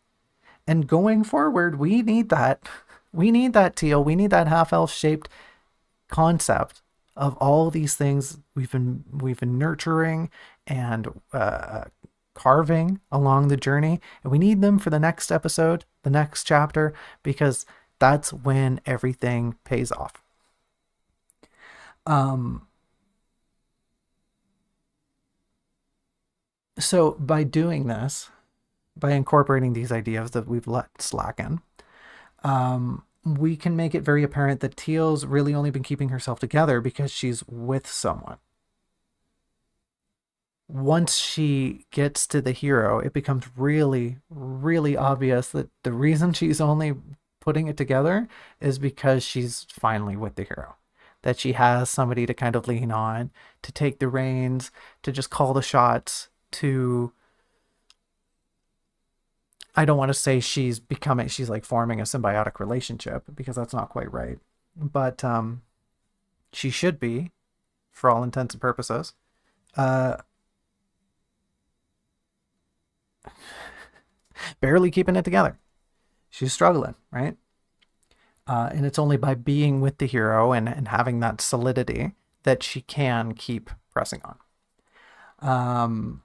And going forward, we need that. We need that Teal. We need that half-elf shaped concept of all these things we've been nurturing and carving along the journey. And we need them for the next episode, the next chapter, because that's when everything pays off. So by doing this, by incorporating these ideas that we've let slacken, we can make it very apparent that Teal's really only been keeping herself together because she's with someone. Once she gets to the hero, it becomes really, really obvious that the reason she's only putting it together is because she's finally with the hero. That she has somebody to kind of lean on, to take the reins, to just call the shots, to, I don't want to say she's like forming a symbiotic relationship because that's not quite right. But she should be, for all intents and purposes. Uh, Barely keeping it together. She's struggling, right? And it's only by being with the hero and having that solidity that she can keep pressing on. Um,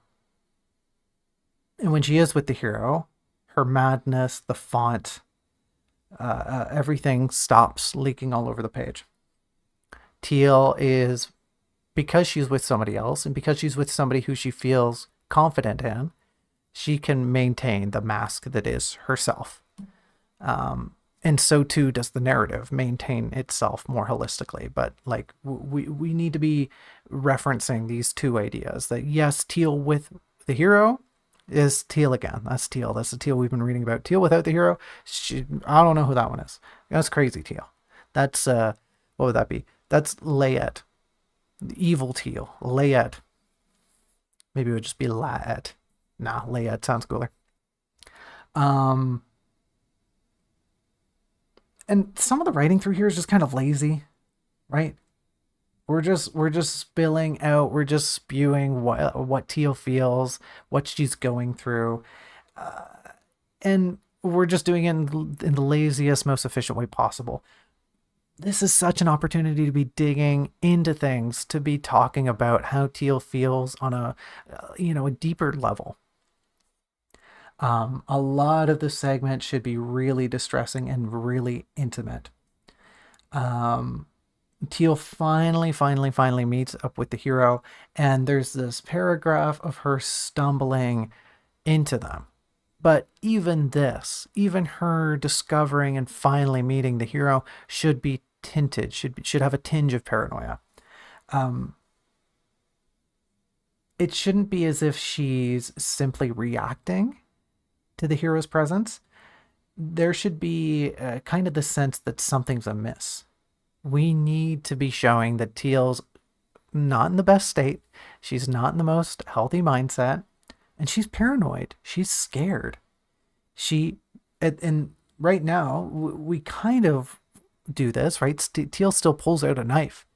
and when she is with the hero, her madness, the font, everything stops leaking all over the page. Teal is, because she's with somebody else and because she's with somebody who she feels confident in, she can maintain the mask that is herself. And so too does the narrative maintain itself more holistically. But like we need to be referencing these two ideas that yes, Teal with the hero is Teal again. That's Teal. That's the Teal we've been reading about. Teal without the hero, I don't know who that one is. That's crazy Teal. That's what would that be? That's Layette. The evil Teal. Layette. Maybe it would just be Laet. Nah, Layette sounds cooler. Um and some of the writing through here is just kind of lazy, right? We're just spilling out, we're just spewing what Teal feels, what she's going through, and we're just doing it in the laziest, most efficient way possible. This is such an opportunity to be digging into things, to be talking about how Teal feels on a deeper level. A lot of the segment should be really distressing and really intimate. Um, Teal finally meets up with the hero, and there's this paragraph of her stumbling into them. But even this, even her discovering and finally meeting the hero, should be tinted, should have a tinge of paranoia. Um, it shouldn't be as if she's simply reacting to the hero's presence. There should be kind of the sense that something's amiss. We need to be showing that Teal's not in the best state. She's not in the most healthy mindset. And she's paranoid. She's scared. She, and right now, we kind of do this, right? Teal still pulls out a knife.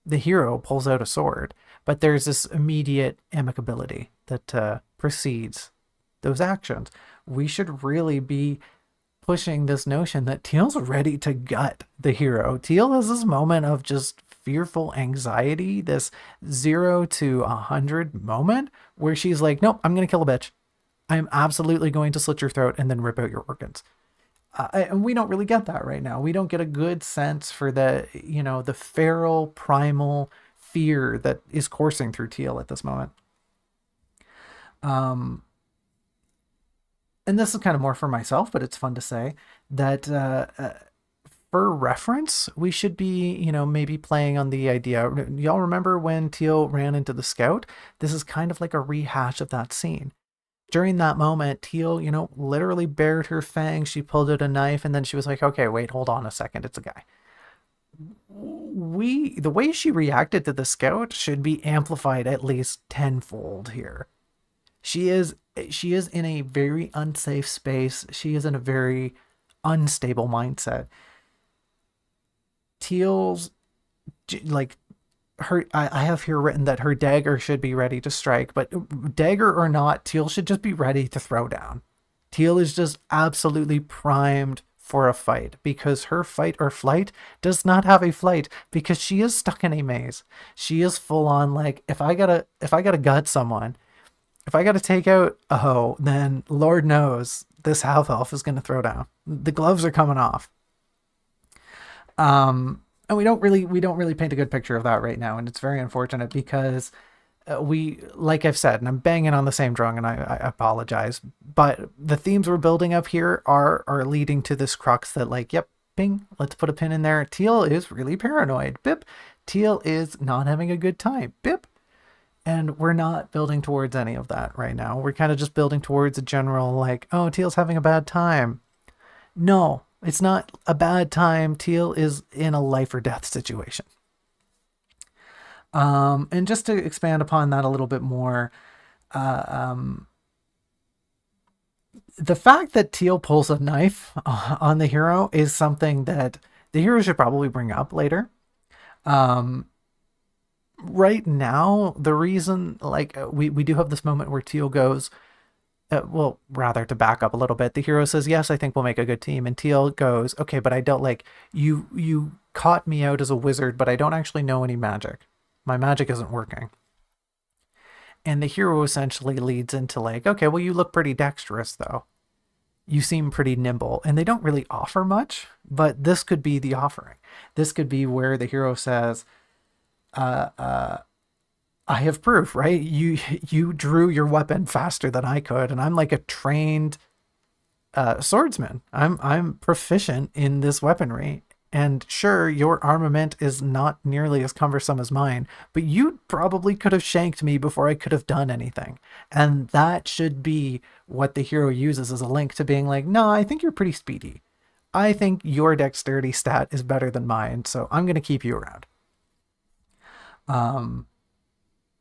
The hero pulls out a sword. But there's this immediate amicability that precedes those actions. We should really be pushing this notion that Teal's ready to gut the hero. Teal has this moment of just fearful anxiety, this 0 to 100 moment where she's like, nope, I'm going to kill a bitch. I'm absolutely going to slit your throat and then rip out your organs. And we don't really get that right now. We don't get a good sense for the feral primal fear that is coursing through Teal at this moment. Um, and this is kind of more for myself, but it's fun to say that for reference, we should be, maybe playing on the idea. Y'all remember when Teal ran into the scout? This is kind of like a rehash of that scene. During that moment, Teal, literally bared her fangs. She pulled out a knife, and then she was like, okay, wait, hold on a second. It's a guy. The way she reacted to the scout should be amplified at least tenfold here. She is in a very unsafe space. She is in a very unstable mindset. Teal's like her I have here written that her dagger should be ready to strike, but dagger or not, Teal should just be ready to throw down. Teal is just absolutely primed for a fight because her fight or flight does not have a flight because she is stuck in a maze. She is full on like if I gotta gut someone, if I gotta take out a hoe, then Lord knows this half elf is gonna throw down. The gloves are coming off. And we don't really paint a good picture of that right now, and it's very unfortunate because like I've said, and I'm banging on the same drum, and I apologize, but the themes we're building up here are leading to this crux that like, yep, ping, let's put a pin in there. Teal is really paranoid. Bip. Teal is not having a good time. Bip. And we're not building towards any of that right now. We're kind of just building towards a general, like, oh, Teal's having a bad time. No, it's not a bad time. Teal is in a life or death situation. And just to expand upon that a little bit more, uh, um, the fact that Teal pulls a knife on the hero is something that the hero should probably bring up later. Um, right now, the reason, like, we do have this moment where Teal goes, well, rather to back up a little bit, the hero says, "Yes, I think we'll make a good team." And Teal goes, "Okay, but I don't like you. You caught me out as a wizard, but I don't actually know any magic. My magic isn't working." And the hero essentially leads into like, "Okay, well, you look pretty dexterous, though. You seem pretty nimble." And they don't really offer much, but this could be the offering. This could be where the hero says, uh, uh, I have proof, right? You drew your weapon faster than I could, and I'm like a trained swordsman. I'm proficient in this weaponry. And sure, your armament is not nearly as cumbersome as mine, but you probably could have shanked me before I could have done anything. And that should be what the hero uses as a link to being like, no, I think you're pretty speedy. I think your dexterity stat is better than mine, so I'm going to keep you around. Um,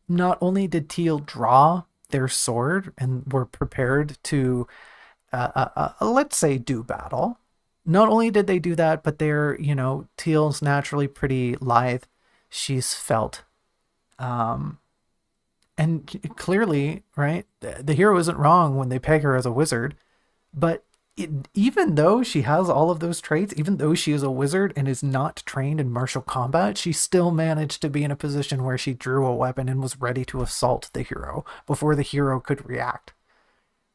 Not only did Teal draw their sword and were prepared to, let's say, do battle, not only did they do that, but they're, Teal's naturally pretty lithe. She's felt. Um, and clearly, right, the hero isn't wrong when they peg her as a wizard, but even though she has all of those traits, even though she is a wizard and is not trained in martial combat, she still managed to be in a position where she drew a weapon and was ready to assault the hero before the hero could react.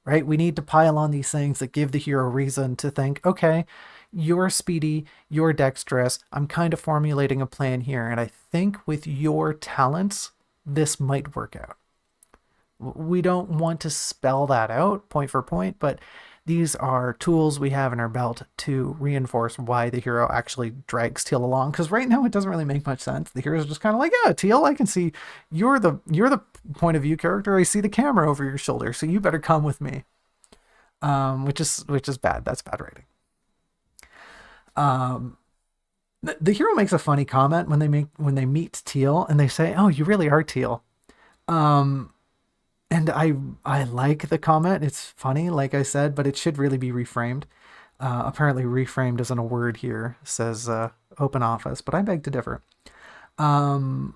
Right? We need to pile on these things that give the hero reason to think, okay, you're speedy, you're dexterous, I'm kind of formulating a plan here, and I think with your talents, this might work out. We don't want to spell that out point for point, but these are tools we have in our belt to reinforce why the hero actually drags Teal along. Because right now it doesn't really make much sense. The hero's just kind of like, yeah, Teal, I can see you're the point of view character. I see the camera over your shoulder, so you better come with me. Which is bad. That's bad writing. Um, the hero makes a funny comment when they meet Teal and they say, "Oh, you really are Teal." Um, and I like the comment. It's funny, like I said, but it should really be reframed. Apparently, reframed isn't a word here. It says open office, but I beg to differ. Um,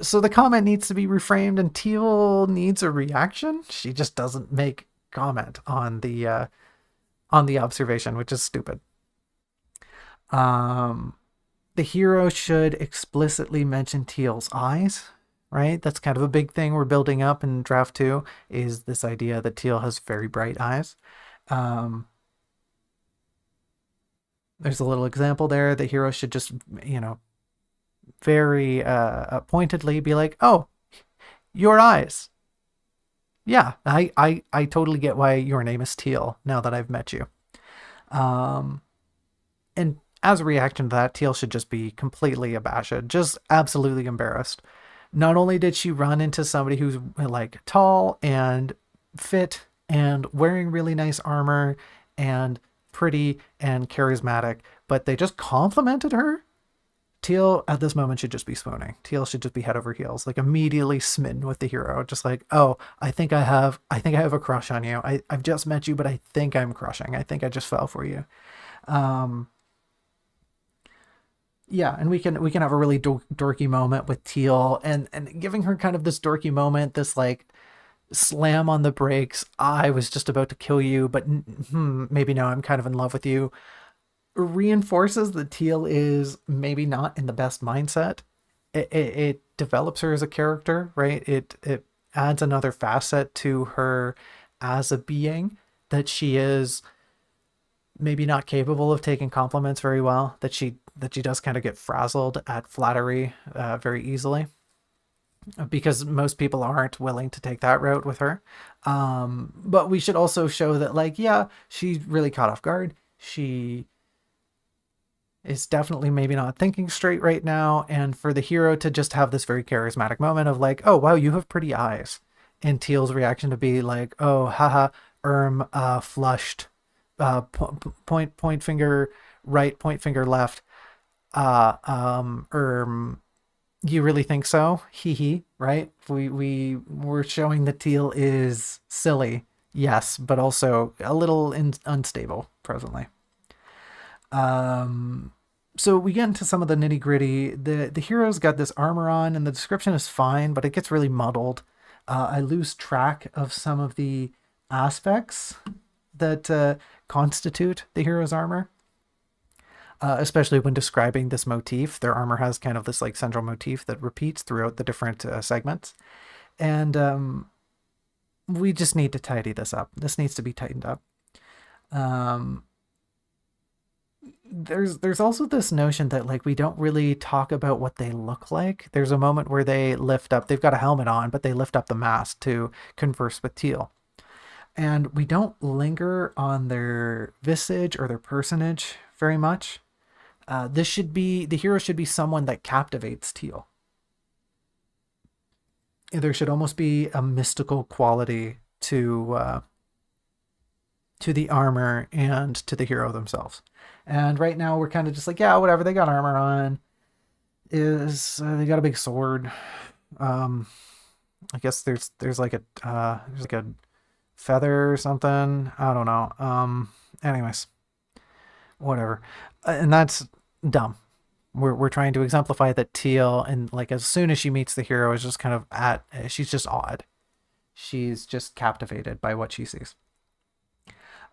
so the comment needs to be reframed, and Teal needs a reaction. She just doesn't make comment on the observation, which is stupid. Um, the hero should explicitly mention Teal's eyes, right? That's kind of a big thing we're building up in draft two, is this idea that Teal has very bright eyes. Um, there's a little example there. The hero should just, very pointedly be like, "Oh, your eyes. Yeah, I totally get why your name is Teal now that I've met you." Um, and as a reaction to that, Teal should just be completely abashed, just absolutely embarrassed. Not only did she run into somebody who's like tall and fit and wearing really nice armor and pretty and charismatic, but they just complimented her. Teal at this moment should just be swooning. Teal should just be head over heels, like immediately smitten with the hero. Just like, "Oh, I think I have a crush on you. I've just met you, but I think I'm crushing. I think I just fell for you." Um, yeah, and we can have a really dorky moment with Teal and giving her kind of this dorky moment, this like slam on the brakes. "I was just about to kill you, but maybe now I'm kind of in love with you." Reinforces that Teal is maybe not in the best mindset. It develops her as a character, right? It adds another facet to her as a being, that she is maybe not capable of taking compliments very well, that she does kind of get frazzled at flattery very easily, because most people aren't willing to take that route with her. But we should also show that, like, yeah, she's really caught off guard. She is definitely maybe not thinking straight right now, and for the hero to just have this very charismatic moment of like, oh wow, you have pretty eyes, and Teal's reaction to be like, oh haha, flushed, point finger right, point finger left, you really think so? Hee hee, right? We're showing that Teal is silly, yes, but also a little unstable presently. Um, so we get into some of the nitty gritty. The hero's got this armor on, and the description is fine, but it gets really muddled. I lose track of some of the aspects that constitute the hero's armor, especially when describing this motif. Their armor has kind of this like central motif that repeats throughout the different segments, and we just need to tidy this up. This needs to be tightened up. Um, there's also this notion that like we don't really talk about what they look like. There's a moment where they lift up, they've got a helmet on, but they lift up the mask to converse with Teal. And we don't linger on their visage or their personage very much. This should be, the hero should be someone that captivates Teal. There should almost be a mystical quality to the armor and to the hero themselves. And right now we're kind of just like, yeah, whatever. They got armor on. Is they got a big sword. Um, I guess there's like a feather or something. I don't know. Anyways, whatever. And that's dumb. We're trying to exemplify that Teal, and like as soon as she meets the hero, is just kind of she's just odd. She's just captivated by what she sees.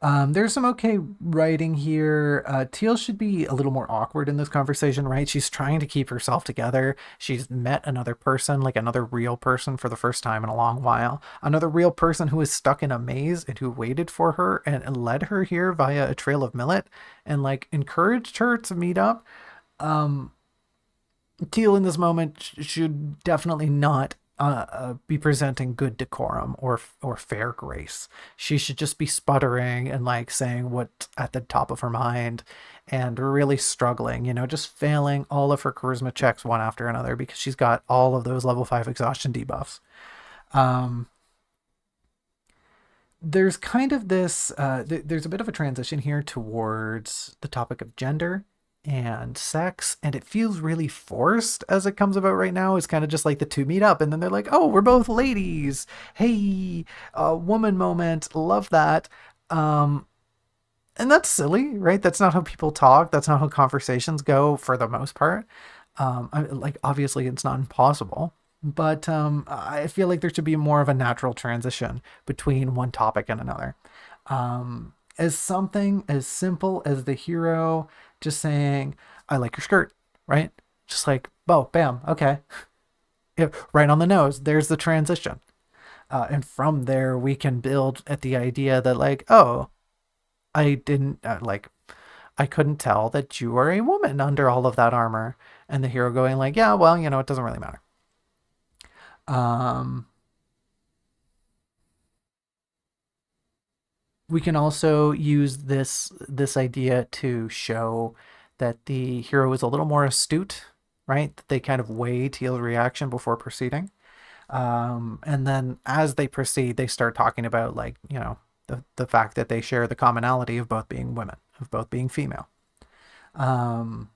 There's some okay writing here. Teal should be a little more awkward in this conversation, right? She's trying to keep herself together. She's met another person, like another real person for the first time in a long while. Another real person who is stuck in a maze and who waited for her and led her here via a trail of millet and like encouraged her to meet up. Um, Teal in this moment should definitely not be presenting good decorum or fair grace. She should just be sputtering and like saying what's at the top of her mind and really struggling, just failing all of her charisma checks one after another because she's got all of those level 5 exhaustion debuffs. Um, there's kind of this there's a bit of a transition here towards the topic of gender and sex, and it feels really forced as it comes about right now. It's kind of just like the two meet up and then they're like, oh, we're both ladies, hey, woman moment, love that. um and that's silly, right? That's not how people talk, that's not how conversations go for the most part. Like obviously it's not impossible, but I feel like there should be more of a natural transition between one topic and another. As something as simple as the hero just saying, I like your skirt, right? Just like, oh, bam, okay. Yeah, right on the nose, there's the transition. And from there, we can build at the idea that, like, oh, I didn't, I couldn't tell that you are a woman under all of that armor. And the hero going, like, yeah, well, it doesn't really matter. Um, we can also use this idea to show that the hero is a little more astute, right? That they kind of weigh Teal's reaction before proceeding. And then as they proceed, they start talking about like, the fact that they share the commonality of both being women, of both being female. Um,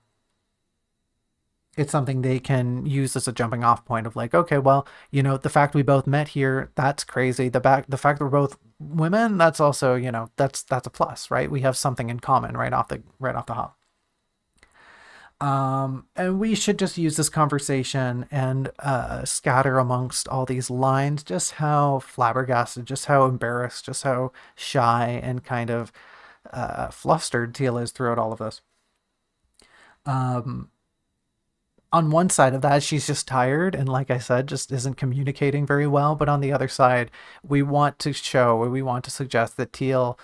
it's something they can use as a jumping off point of like, okay, well, the fact we both met here, that's crazy. The fact that we're both women, that's also, that's a plus, right? We have something in common right off the hop. And we should just use this conversation and scatter amongst all these lines just how flabbergasted, just how embarrassed, just how shy and kind of flustered Teal is throughout all of this. Um, on one side of that, she's just tired and, like I said, just isn't communicating very well. But on the other side, we want to suggest that Teal,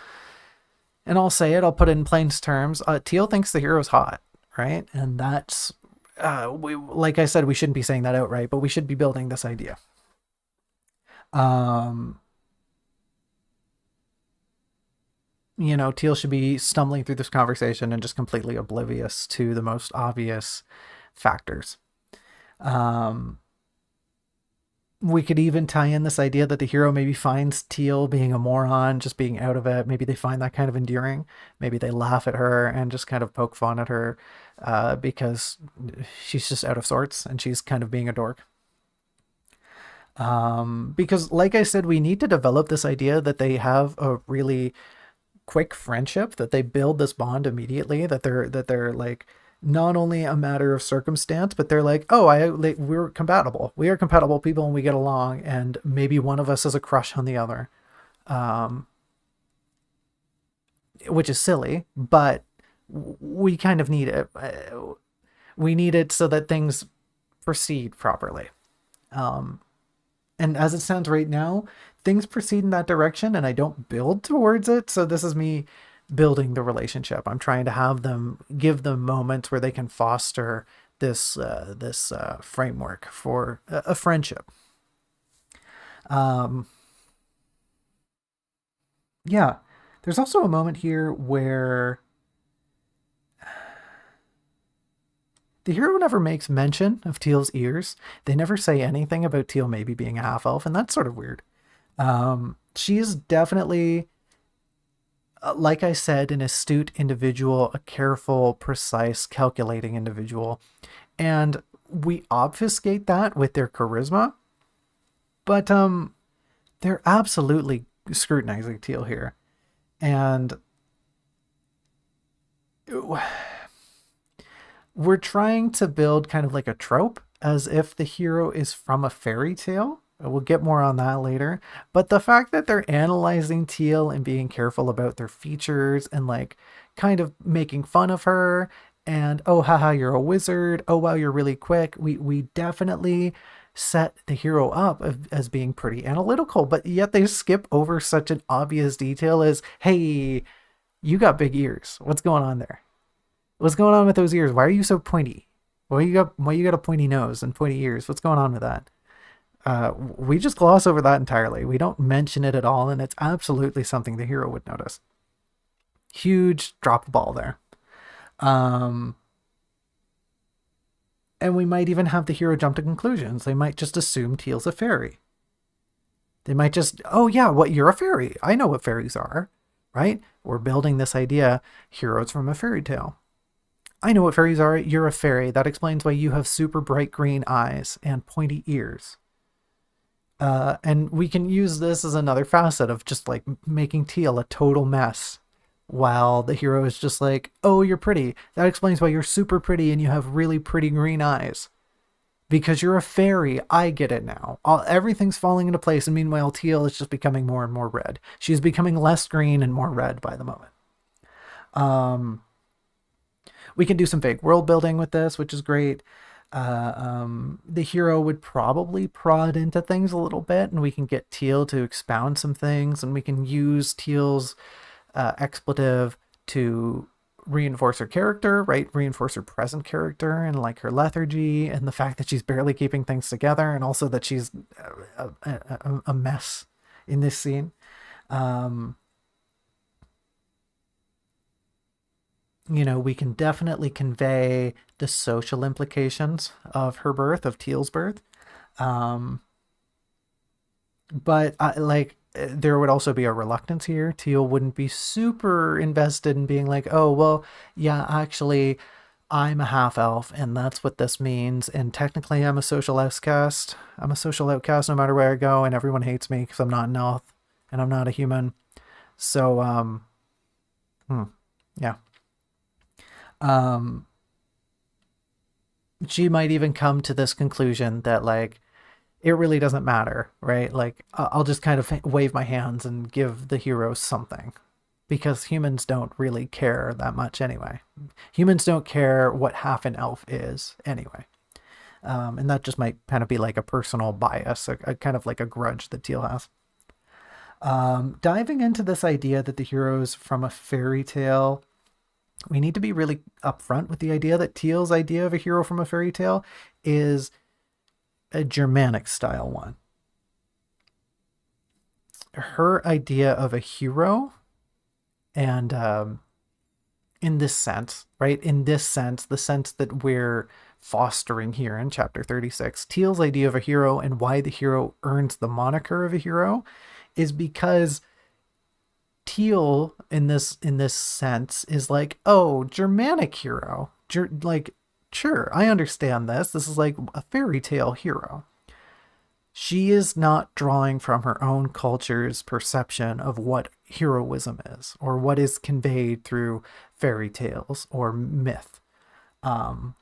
and I'll say it, I'll put it in plain terms, Teal thinks the hero's hot, right? And that's, like I said, we shouldn't be saying that outright, but we should be building this idea. Um, Teal should be stumbling through this conversation and just completely oblivious to the most obvious factors. Um, we could even tie in this idea that the hero maybe finds Teal being a moron, just being out of it. Maybe they find that kind of endearing. Maybe they laugh at her and just kind of poke fun at her because she's just out of sorts and she's kind of being a dork. Because, like I said, we need to develop this idea that they have a really quick friendship, that they build this bond immediately, that they're like not only a matter of circumstance, but they're like, oh, we're compatible. We are compatible people and we get along, and maybe one of us has a crush on the other, um, which is silly, but we kind of need it. We need it so that things proceed properly. Um, and as it stands right now, things proceed in that direction, and I don't build towards it. So this is me building the relationship. I'm trying to have them give them moments where they can foster this framework for a friendship. Um, yeah, there's also a moment here where the hero never makes mention of Teal's ears. They never say anything about Teal maybe being a half elf, and that's sort of weird. She is definitely, like I said, an astute individual, a careful, precise, calculating individual. And we obfuscate that with their charisma, but they're absolutely scrutinizing Teal here. And we're trying to build kind of like a trope as if the hero is from a fairy tale. We'll get more on that later. But the fact that they're analyzing Teal and being careful about their features and like kind of making fun of her and oh haha you're a wizard, oh wow you're really quick. We definitely set the hero up as being pretty analytical, but yet they skip over such an obvious detail as hey, you got big ears. What's going on there? What's going on with those ears? Why are you so pointy? Why you got a pointy nose and pointy ears? What's going on with that? We just gloss over that entirely. We don't mention it at all, and it's absolutely something the hero would notice. Huge drop the ball there. Um, and we might even have the hero jump to conclusions. They might just assume Teal's a fairy. They might just, oh yeah, what you're a fairy. I know what fairies are, right? We're building this idea. Heroes from a fairy tale. I know what fairies are. You're a fairy. That explains why you have super bright green eyes and pointy ears. And we can use this as another facet of just like making Teal a total mess while the hero is just like, oh, you're pretty. That explains why you're super pretty and you have really pretty green eyes. Because you're a fairy. I get it now. Everything's falling into place. And meanwhile, Teal is just becoming more and more red. She's becoming less green and more red by the moment. Um, we can do some fake world building with this, which is great. The hero would probably prod into things a little bit, and we can get Teal to expound some things, and we can use Teal's expletive to reinforce her character, right? Reinforce her present character and like her lethargy and the fact that she's barely keeping things together, and also that she's a mess in this scene. Um, we can definitely convey the social implications of her birth, of Teal's birth. Um, but there would also be a reluctance here. Teal wouldn't be super invested in being like, oh, well, yeah, actually, I'm a half elf, and that's what this means. And technically, I'm a social outcast. I'm a social outcast no matter where I go, and everyone hates me because I'm not an elf and I'm not a human. So, hmm, yeah. Um, she might even come to this conclusion that like it really doesn't matter, right? Like I'll just kind of wave my hands and give the hero something because humans don't really care that much anyway. Humans don't care what half an elf is anyway. And that just might kind of be like a personal bias, a kind of like a grudge that Teal has. Diving into this idea that the hero's from a fairy tale, we need to be really upfront with the idea that Teal's idea of a hero from a fairy tale is a Germanic style one. Her idea of a hero And in this sense, right? In this sense, the sense that we're fostering here in chapter 36, Teal's idea of a hero and why the hero earns the moniker of a hero is because Teal in this sense is like, oh, Germanic hero. Like, sure, I understand this. This is like a fairy tale hero. She is not drawing from her own culture's perception of what heroism is or what is conveyed through fairy tales or myth. Um,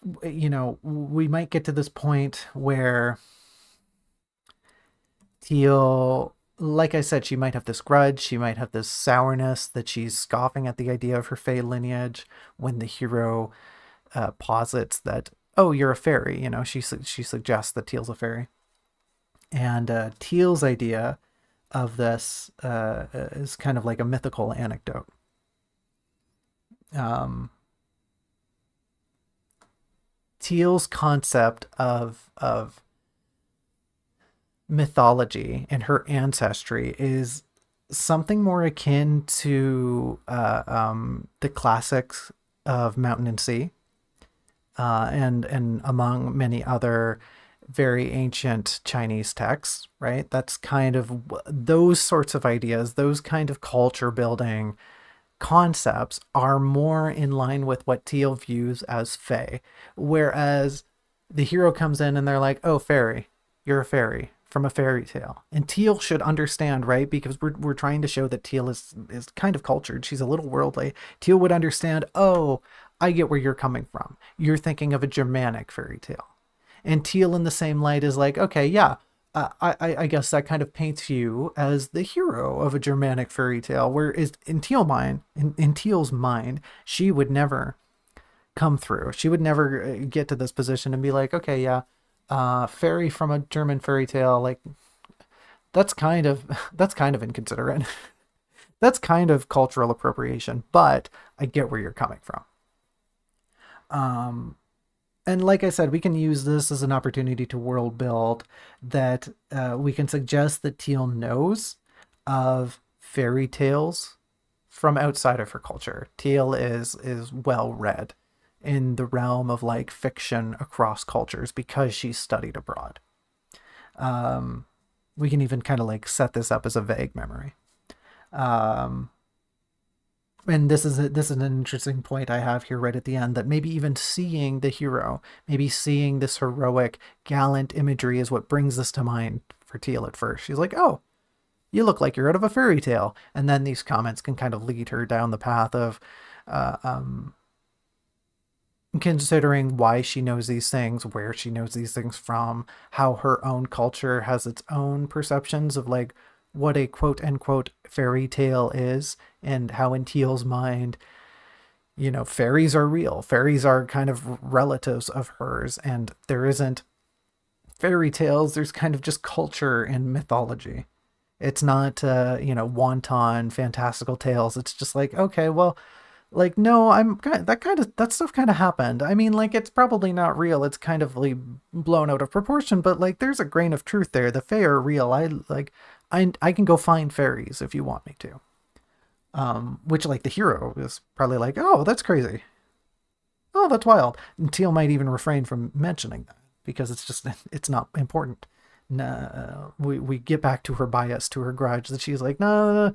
we might get to this point where Teal, like I said, she might have this grudge, she might have this sourness that she's scoffing at the idea of her Fey lineage when the hero posits that, oh, you're a fairy. She suggests that Teal's a fairy. And Teal's idea of this is kind of like a mythical anecdote. Um, Teal's concept of mythology and her ancestry is something more akin to the classics of Mountain and Sea, and among many other very ancient Chinese texts. Right, that's kind of those sorts of ideas, those kind of culture building concepts are more in line with what Teal views as Fae. Whereas the hero comes in and they're like, oh, fairy, you're a fairy from a fairy tale. And Teal should understand, right? Because we're trying to show that Teal is kind of cultured. She's a little worldly. Teal would understand, oh, I get where you're coming from. You're thinking of a Germanic fairy tale. And Teal in the same light is like, okay, yeah, I guess that kind of paints you as the hero of a Germanic fairy tale. Whereas in Teal's mind, she would never come through. She would never get to this position and be like, okay, yeah, fairy from a German fairy tale, like that's kind of that's kind of inconsiderate. That's kind of cultural appropriation. But I get where you're coming from. Um, and like I said, we can use this as an opportunity to world build that we can suggest that Teal knows of fairy tales from outside of her culture. Teal is well read in the realm of like fiction across cultures because she's studied abroad. Um, we can even kind of like set this up as a vague memory. Um, and this is an interesting point I have here right at the end, that maybe even seeing the hero, maybe seeing this heroic, gallant imagery is what brings this to mind for Teal at first. She's like, oh, you look like you're out of a fairy tale. And then these comments can kind of lead her down the path of uh, um, considering why she knows these things, where she knows these things from, how her own culture has its own perceptions of like what a quote unquote fairy tale is, and how in Teal's mind, fairies are real. Fairies are kind of relatives of hers, and there isn't fairy tales. There's kind of just culture and mythology. It's not, wanton fantastical tales. It's just like, okay, well, like, no, that stuff kind of happened. I mean, like, it's probably not real. It's kind of like blown out of proportion, but like, there's a grain of truth there. The fae are real. I can go find fairies if you want me to. Which like the hero is probably like, oh, that's crazy. Oh, that's wild. And Teal might even refrain from mentioning that because it's not important. Nah, we get back to her bias, to her grudge, that she's like, no,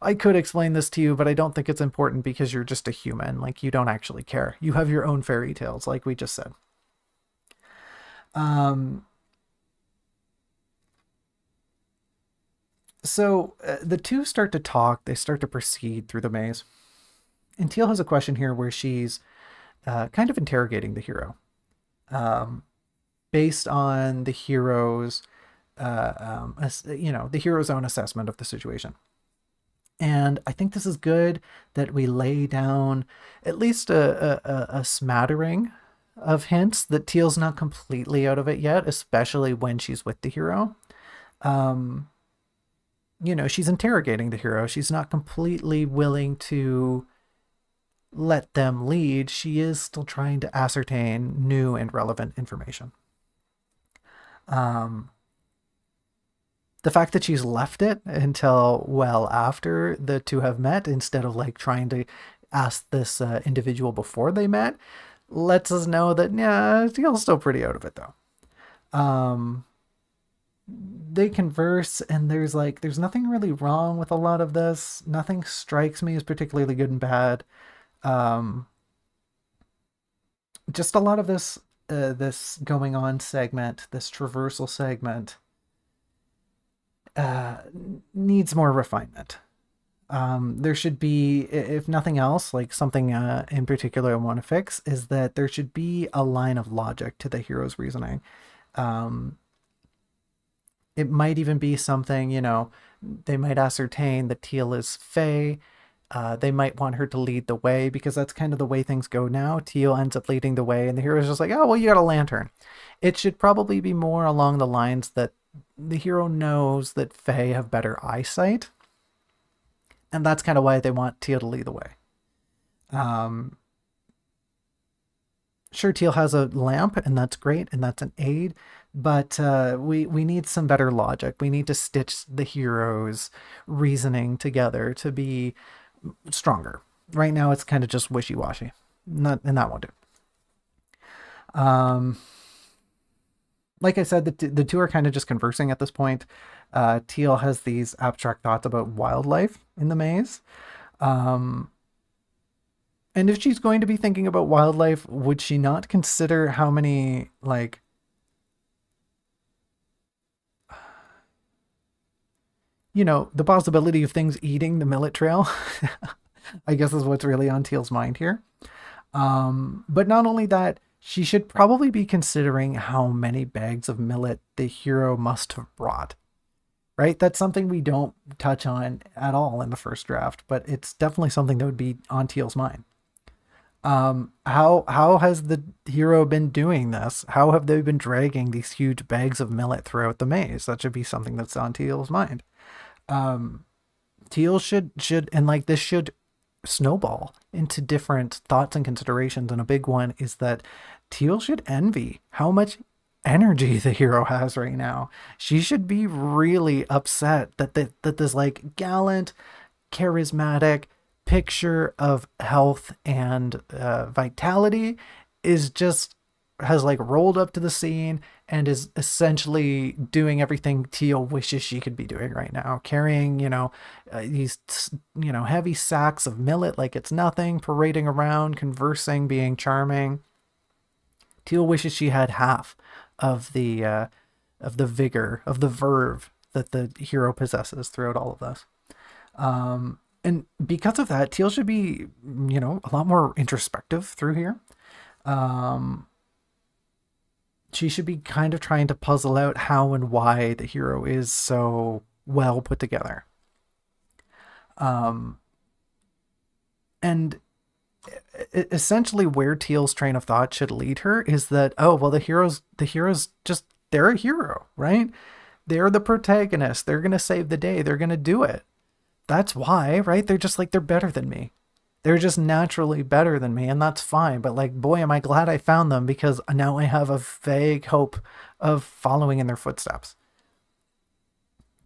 I could explain this to you, but I don't think it's important because you're just a human. Like, you don't actually care. You have your own fairy tales, like we just said. Um, so the two start to talk. They start to proceed through the maze. And Teal has a question here where she's kind of interrogating the hero, um, based on the hero's, the hero's own assessment of the situation. And I think this is good that we lay down at least a smattering of hints that Teal's not completely out of it yet, especially when she's with the hero. Um, she's interrogating the hero. She's not completely willing to let them lead. She is still trying to ascertain new and relevant information. Um, the fact that she's left it until well after the two have met instead of like trying to ask this individual before they met lets us know that yeah, Teal's still pretty out of it though. Um, they converse and there's nothing really wrong with a lot of this. Nothing strikes me as particularly good and bad. Um, just a lot of this going on segment, this traversal segment, uh, needs more refinement. There should be, if nothing else, like something in particular I want to fix is that there should be a line of logic to the hero's reasoning. Um, it might even be something, they might ascertain that Teal is Fae. They might want her to lead the way because that's kind of the way things go now. Teal ends up leading the way, and the hero's just like, oh, well, you got a lantern. It should probably be more along the lines that the hero knows that Fae have better eyesight, and that's kind of why they want Teal to lead the way. Um, sure, Teal has a lamp, and that's great, and that's an aid, but we need some better logic. We need to stitch the hero's reasoning together to be stronger. Right now, it's kind of just wishy washy. Not, and that won't do. Like I said, the two are kind of just conversing at this point. Teal has these abstract thoughts about wildlife in the maze. Um, and if she's going to be thinking about wildlife, would she not consider how many, like, the possibility of things eating the millet trail? I guess is what's really on Teal's mind here. But not only that, she should probably be considering how many bags of millet the hero must have brought. Right? That's something we don't touch on at all in the first draft, but it's definitely something that would be on Teal's mind. How has the hero been doing this? How have they been dragging these huge bags of millet throughout the maze? That should be something that's on Teal's mind. Um, Teal should and like this should snowball into different thoughts and considerations. And a big one is that Teal should envy how much energy the hero has right now. She should be really upset that this like gallant, charismatic picture of health and vitality is just has like rolled up to the scene and is essentially doing everything Teal wishes she could be doing right now, carrying these heavy sacks of millet like it's nothing, parading around, conversing, being charming. Teal wishes she had half of the vigor, of the verve that the hero possesses throughout all of this. And because of that, Teal should be, a lot more introspective through here. Um, she should be kind of trying to puzzle out how and why the hero is so well put together. Um, and essentially where Teal's train of thought should lead her is that, oh, well, the hero's just, they're a hero, right? They're the protagonist. They're going to save the day. They're going to do it. That's why, right? They're just like, they're better than me. They're just naturally better than me, and that's fine. But like, boy, am I glad I found them because now I have a vague hope of following in their footsteps.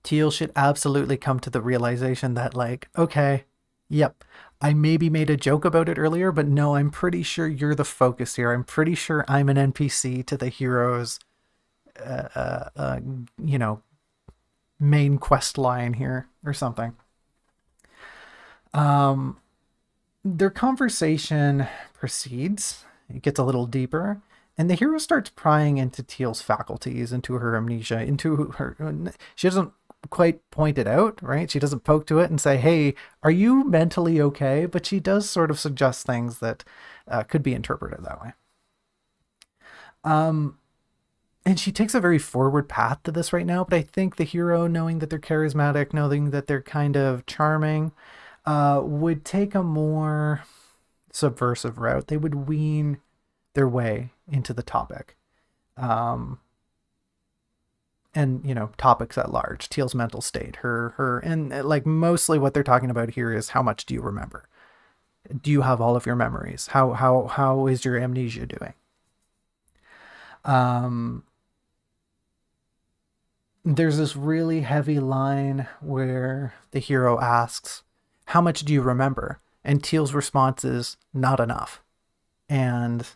Teal should absolutely come to the realization that, like, okay, yep, I maybe made a joke about it earlier, but no, I'm pretty sure you're the focus here. I'm pretty sure I'm an NPC to the hero's, uh, uh, uh, you know, main quest line here or something. Um, their conversation proceeds. It gets a little deeper, and the hero starts prying into Teal's faculties, into her amnesia, into her. She doesn't quite point it out, right? She doesn't poke to it and say, "Hey, are you mentally okay?" But she does sort of suggest things that could be interpreted that way. Um, and she takes a very forward path to this right now. But I think the hero, knowing that they're charismatic, knowing that they're kind of charming, would take a more subversive route. They would wean their way into the topic. Um, and topics at large, Teal's mental state, her and like mostly what they're talking about here is how much do you remember? Do you have all of your memories? How is your amnesia doing? Um, there's this really heavy line where the hero asks, "How much do you remember?" And Teal's response is, "Not enough." And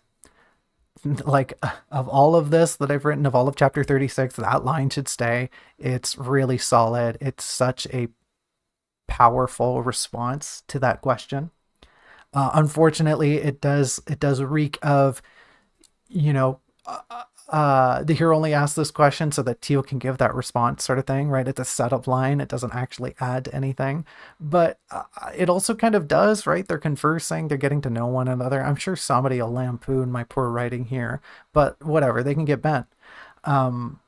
like, of all of this that I've written, of all of chapter 36, that line should stay. It's really solid. It's such a powerful response to that question. Unfortunately, it does reek of, you know, the hero only asks this question so that Teal can give that response, sort of thing, right? It's a setup line. It doesn't actually add to anything, but it also kind of does, right? They're conversing, they're getting to know one another. I'm sure somebody will lampoon my poor writing here, but whatever, they can get bent. Um,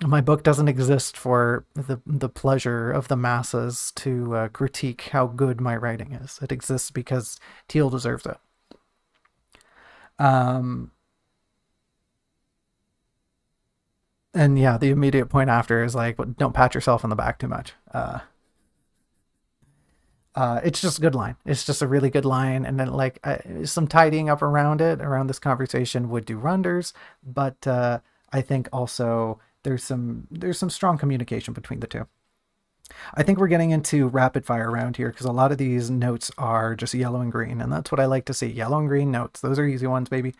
my book doesn't exist for the pleasure of the masses to critique how good my writing is. It exists because Teal deserves it. Um, and yeah, the immediate point after is like, well, don't pat yourself on the back too much. It's just a good line. It's just a really good line, and then like some tidying up around it, around this conversation would do wonders. But I think also there's some strong communication between the two. I think we're getting into rapid fire around here because a lot of these notes are just yellow and green, and that's what I like to see. Yellow and green notes. Those are easy ones, baby.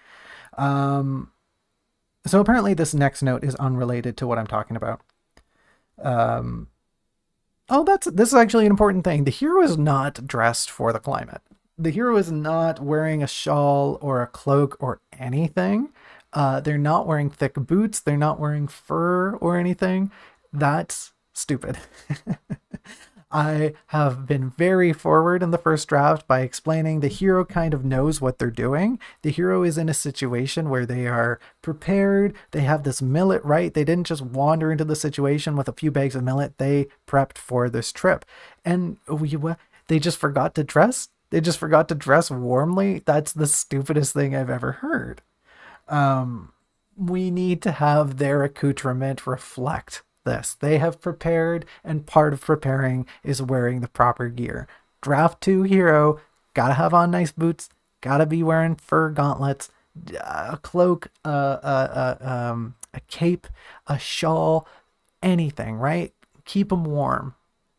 Um, so apparently this next note is unrelated to what I'm talking about. Um, oh, this is actually an important thing. The hero is not dressed for the climate. The hero is not wearing a shawl or a cloak or anything. They're not wearing thick boots. They're not wearing fur or anything. That's stupid. I have been very forward in the first draft by explaining the hero kind of knows what they're doing. The hero is in a situation where they are prepared. They have this millet, right? They didn't just wander into the situation with a few bags of millet. They prepped for this trip. And they just forgot to dress. They just forgot to dress warmly. That's the stupidest thing I've ever heard. Um, we need to have their accoutrement reflect this. They have prepared, and part of preparing is wearing the proper gear. Draft 2 hero, gotta have on nice boots, gotta be wearing fur gauntlets, a cloak, a cape, a shawl, anything, right? Keep them warm.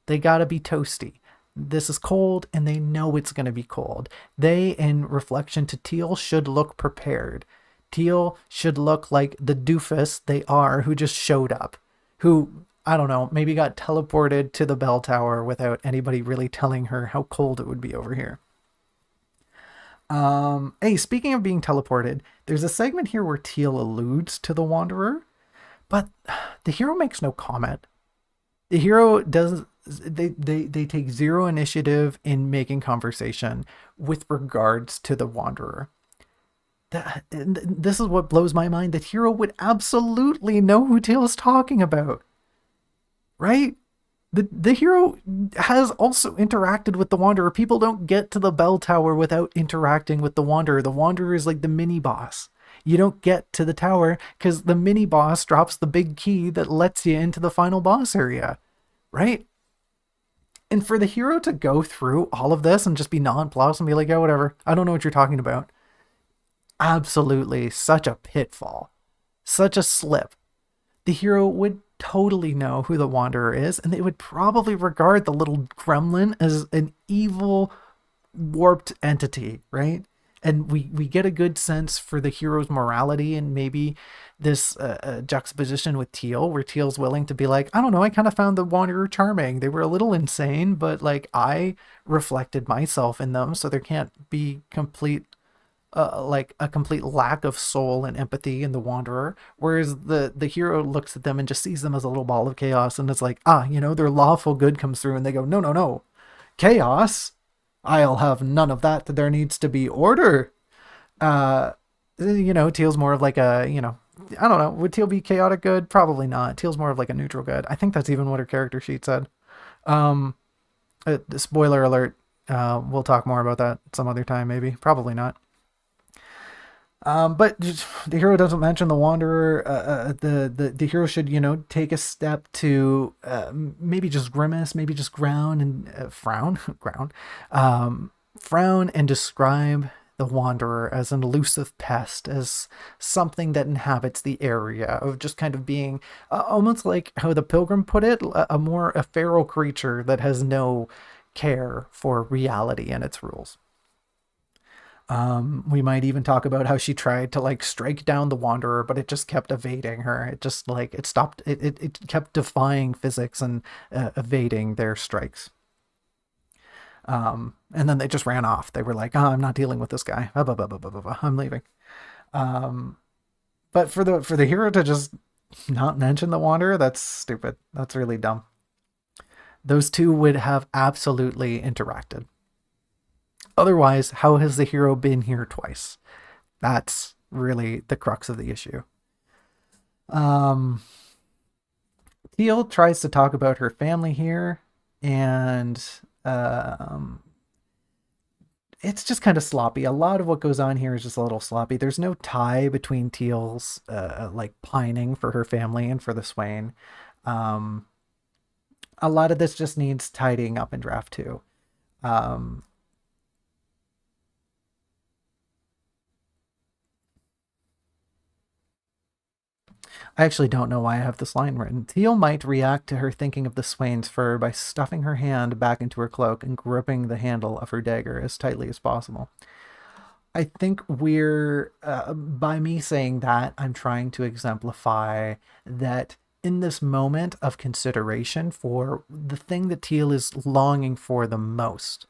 They gotta be toasty. This is cold, and they know it's going to be cold. They, in reflection to Teal, should look prepared. Teal should look like the doofus they are who just showed up, who, I don't know, maybe got teleported to the bell tower without anybody really telling her how cold it would be over here. Hey, speaking of being teleported, there's a segment here where Teal alludes to the Wanderer, but the hero makes no comment. The hero does. They take zero initiative in making conversation with regards to the Wanderer. This is what blows my mind. The hero would absolutely know who Teal is talking about, right? The hero has also interacted with the Wanderer. People don't get to the bell tower without interacting with the Wanderer. The Wanderer is like the mini boss. You don't get to the tower because the mini boss drops the big key that lets you into the final boss area, right? And for the hero to go through all of this and just be nonplussed and be like, yeah, whatever, I don't know what you're talking about. Absolutely such a pitfall, such a slip. The hero would totally know who the Wanderer is, and they would probably regard the little gremlin as an evil, warped entity, right? And we get a good sense for the hero's morality and maybe this juxtaposition with Teal, where Teal's willing to be like, I don't know, I kind of found the Wanderer charming. They were a little insane, but like I reflected myself in them, so there can't be complete like a complete lack of soul and empathy in the Wanderer. Whereas the hero looks at them and just sees them as a little ball of chaos, and it's like, their lawful good comes through, and they go, no, no, no, chaos. I'll have none of that. There needs to be order. Uh, Teal's more of like I don't know. Would Teal be chaotic good? Probably not. Teal's more of like a neutral good. I think that's even what her character sheet said. Um, Spoiler alert. We'll talk more about that some other time, maybe. Probably not. But the hero doesn't mention the Wanderer. The hero should take a step to maybe just grimace, maybe just groan and frown, ground, frown and describe the Wanderer as an elusive pest, as something that inhabits the area, of just kind of being almost like how the Pilgrim put it, a more a feral creature that has no care for reality and its rules. We might even talk about how she tried to like strike down the Wanderer, but it just kept evading her. It just like it stopped. It kept defying physics and evading their strikes. And then they just ran off. They were like, "Oh, I'm not dealing with this guy. I'm leaving." Um, but for the hero to just not mention the Wanderer, that's stupid. That's really dumb. Those two would have absolutely interacted. Otherwise, how has the hero been here twice? That's really the crux of the issue. Um, Teal tries to talk about her family here, and um, it's just kind of sloppy. A lot of what goes on here is just a little sloppy. There's no tie between Teal's like pining for her family and for the Swain. Um, a lot of this just needs tidying up in draft two. Um, I actually don't know why I have this line written. Teal might react to her thinking of the Swain's fur by stuffing her hand back into her cloak and gripping the handle of her dagger as tightly as possible. I think by me saying that, I'm trying to exemplify that in this moment of consideration for the thing that Teal is longing for the most,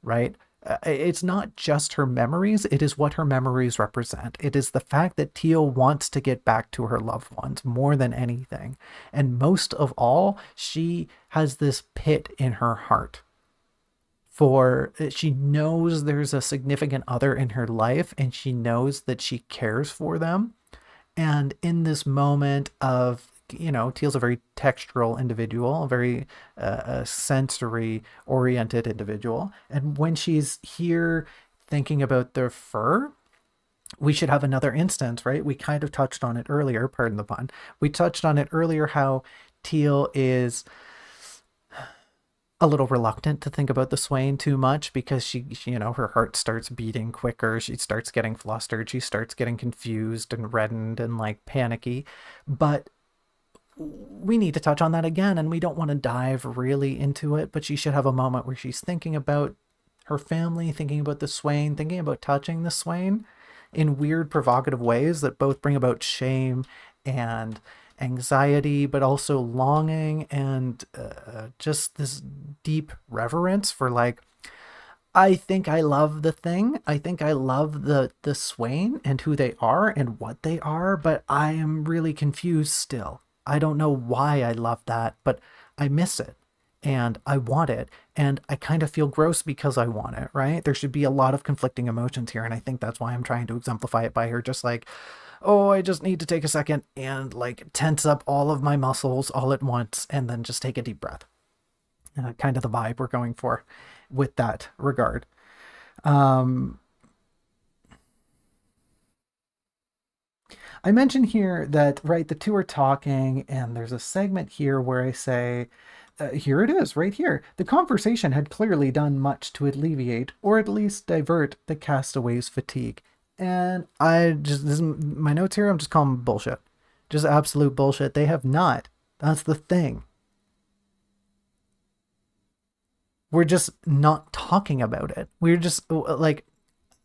right? It's not just her memories, it is what her memories represent. It is the fact that Teal wants to get back to her loved ones more than anything. And most of all, she has this pit in her heart for she knows there's a significant other in her life and she knows that she cares for them. And in this moment of, Teal's a very textural individual, a very sensory oriented individual. And when she's here thinking about their fur, we should have another instance, right? We kind of touched on it earlier, pardon the pun. We touched on it earlier how Teal is a little reluctant to think about the Swain too much because her heart starts beating quicker. She starts getting flustered. She starts getting confused and reddened and like panicky. But we need to touch on that again, and we don't want to dive really into it, but she should have a moment where she's thinking about her family, thinking about the Swain, thinking about touching the Swain in weird, provocative ways that both bring about shame and anxiety, but also longing and just this deep reverence for like, I think I love the thing. I think I love the Swain and who they are and what they are, but I am really confused still. I don't know why I love that, but I miss it and I want it and I kind of feel gross because I want it, right? There should be a lot of conflicting emotions here, and I think that's why I'm trying to exemplify it by her just like, oh, I just need to take a second and like tense up all of my muscles all at once and then just take a deep breath. Kind of the vibe we're going for with that regard. Um, I mentioned here that, right, the two are talking, and there's a segment here where I say, here it is, right here. The conversation had clearly done much to alleviate, or at least divert, the castaway's fatigue. And this is my notes here, I'm just calling them bullshit. Just absolute bullshit. They have not. That's the thing. We're just not talking about it. We're just, like,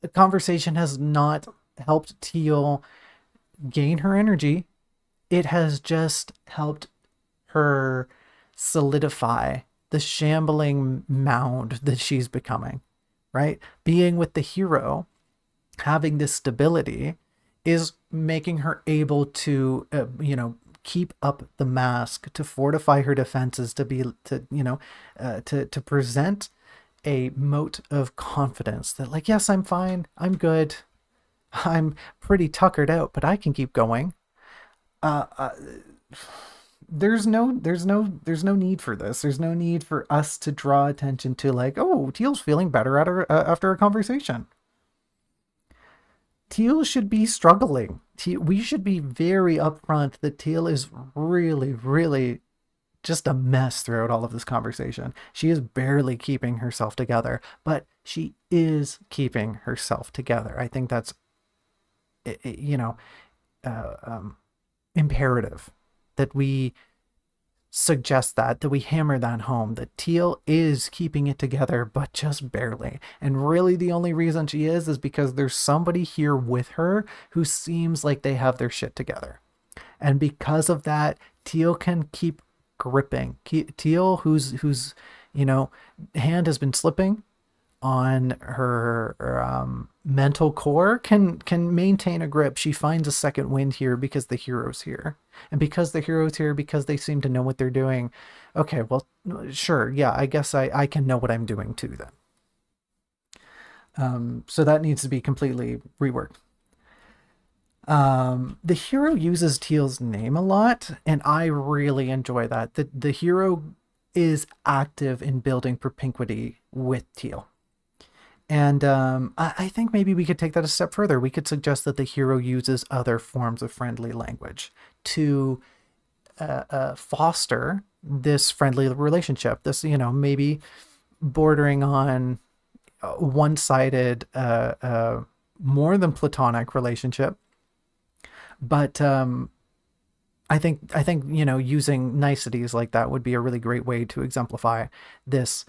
the conversation has not helped Teal gain her energy. It has just helped her solidify the shambling mound that she's becoming, right? Being with the hero, having this stability is making her able to, keep up the mask, to fortify her defenses, to present a moat of confidence that like, yes, I'm fine. I'm good. I'm pretty tuckered out, but I can keep going. Uh, uh, there's no need for this. There's no need for us to draw attention to like, oh, Teal's feeling better after a conversation. Teal should be struggling. We should be very upfront that Teal is really, really just a mess throughout all of this conversation. She is barely keeping herself together, but she is keeping herself together. I think that's, you know, uh, um, imperative that we suggest that we hammer that home, that Teal is keeping it together, but just barely. And really the only reason she is because there's somebody here with her who seems like they have their shit together. And because of that, Teal can keep gripping. Teal, whose you know hand has been slipping on her mental core, can maintain a grip. She finds a second wind here because the hero's here, and because the hero's here, because they seem to know what they're doing. Okay, well, sure, yeah, I guess I can know what I'm doing too then. So that needs to be completely reworked. The hero uses Teal's name a lot, and I really enjoy that. The hero is active in building propinquity with Teal. And I think maybe we could take that a step further. We could suggest that the hero uses other forms of friendly language to foster this friendly relationship. This, maybe bordering on one-sided, more than platonic relationship. But I think using niceties like that would be a really great way to exemplify this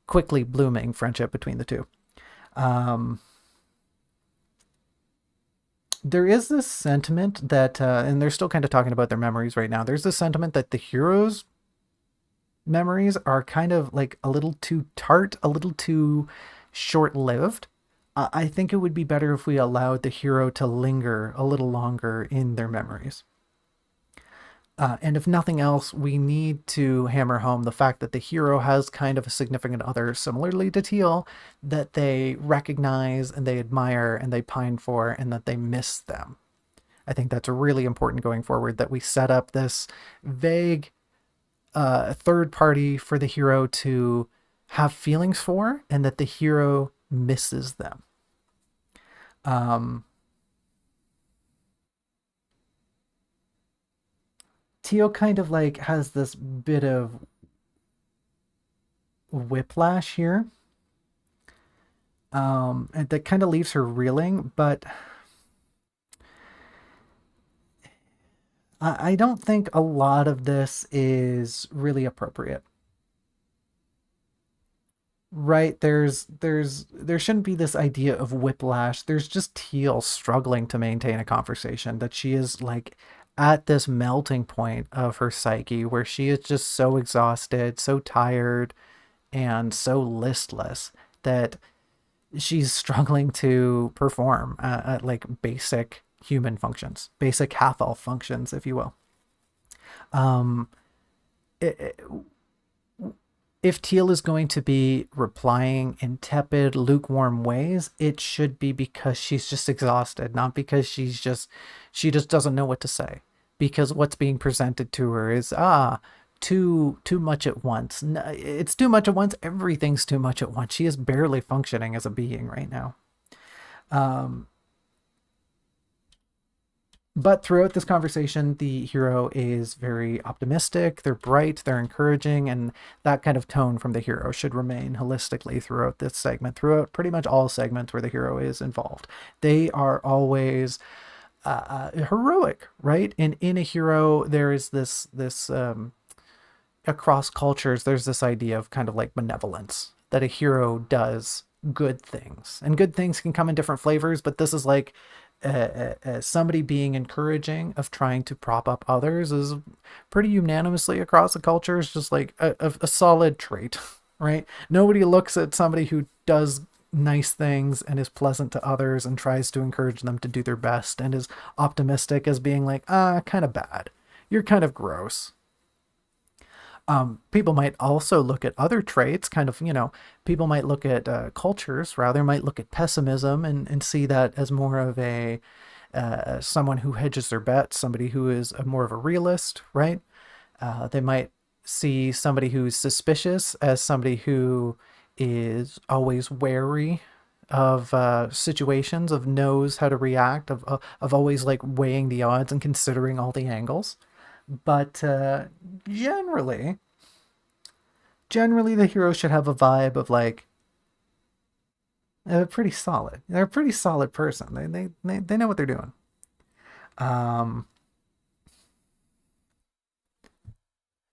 quickly blooming friendship between the two. Um, there is this sentiment that, and they're still kind of talking about their memories right now. There's this sentiment that the hero's memories are kind of like a little too tart, a little too short lived. I think it would be better if we allowed the hero to linger a little longer in their memories. And if nothing else, we need to hammer home the fact that the hero has kind of a significant other, similarly to Teal, that they recognize and they admire and they pine for, and that they miss them. I think that's really important going forward, that we set up this vague third party for the hero to have feelings for, and that the hero misses them. Um, Teal kind of like has this bit of whiplash here, and that kind of leaves her reeling. But I don't think a lot of this is really appropriate. Right, there shouldn't be this idea of whiplash. There's just Teal struggling to maintain a conversation, that she is like at this melting point of her psyche where she is just so exhausted, so tired, and so listless that she's struggling to perform at like basic human functions, basic half elf functions, if you will. Um, it, if Teal is going to be replying in tepid, lukewarm ways, it should be because she's just exhausted, not because she just doesn't know what to say. Because what's being presented to her is too much at once. It's too much at once. Everything's too much at once. She is barely functioning as a being right now. Um, But throughout this conversation, the hero is very optimistic, they're bright, they're encouraging, and that kind of tone from the hero should remain holistically throughout this segment, throughout pretty much all segments where the hero is involved. They are always heroic, right? And in a hero, there is this across cultures, there's this idea of kind of like benevolence, that a hero does good things, and good things can come in different flavors, but this is like somebody being encouraging of trying to prop up others is pretty unanimously across the cultures just like a solid trait. Right, nobody looks at somebody who does nice things and is pleasant to others and tries to encourage them to do their best and is optimistic as being like, kind of bad, you're kind of gross. People might also look at other traits, kind of, people might look at cultures, rather, might look at pessimism and see that as more of a someone who hedges their bets, somebody who is more of a realist, right? They might see somebody who's suspicious as somebody who is always wary of situations, of knows how to react, of always like weighing the odds and considering all the angles. But generally, generally the hero should have a vibe of like pretty solid. They're a pretty solid person. They know what they're doing. Um,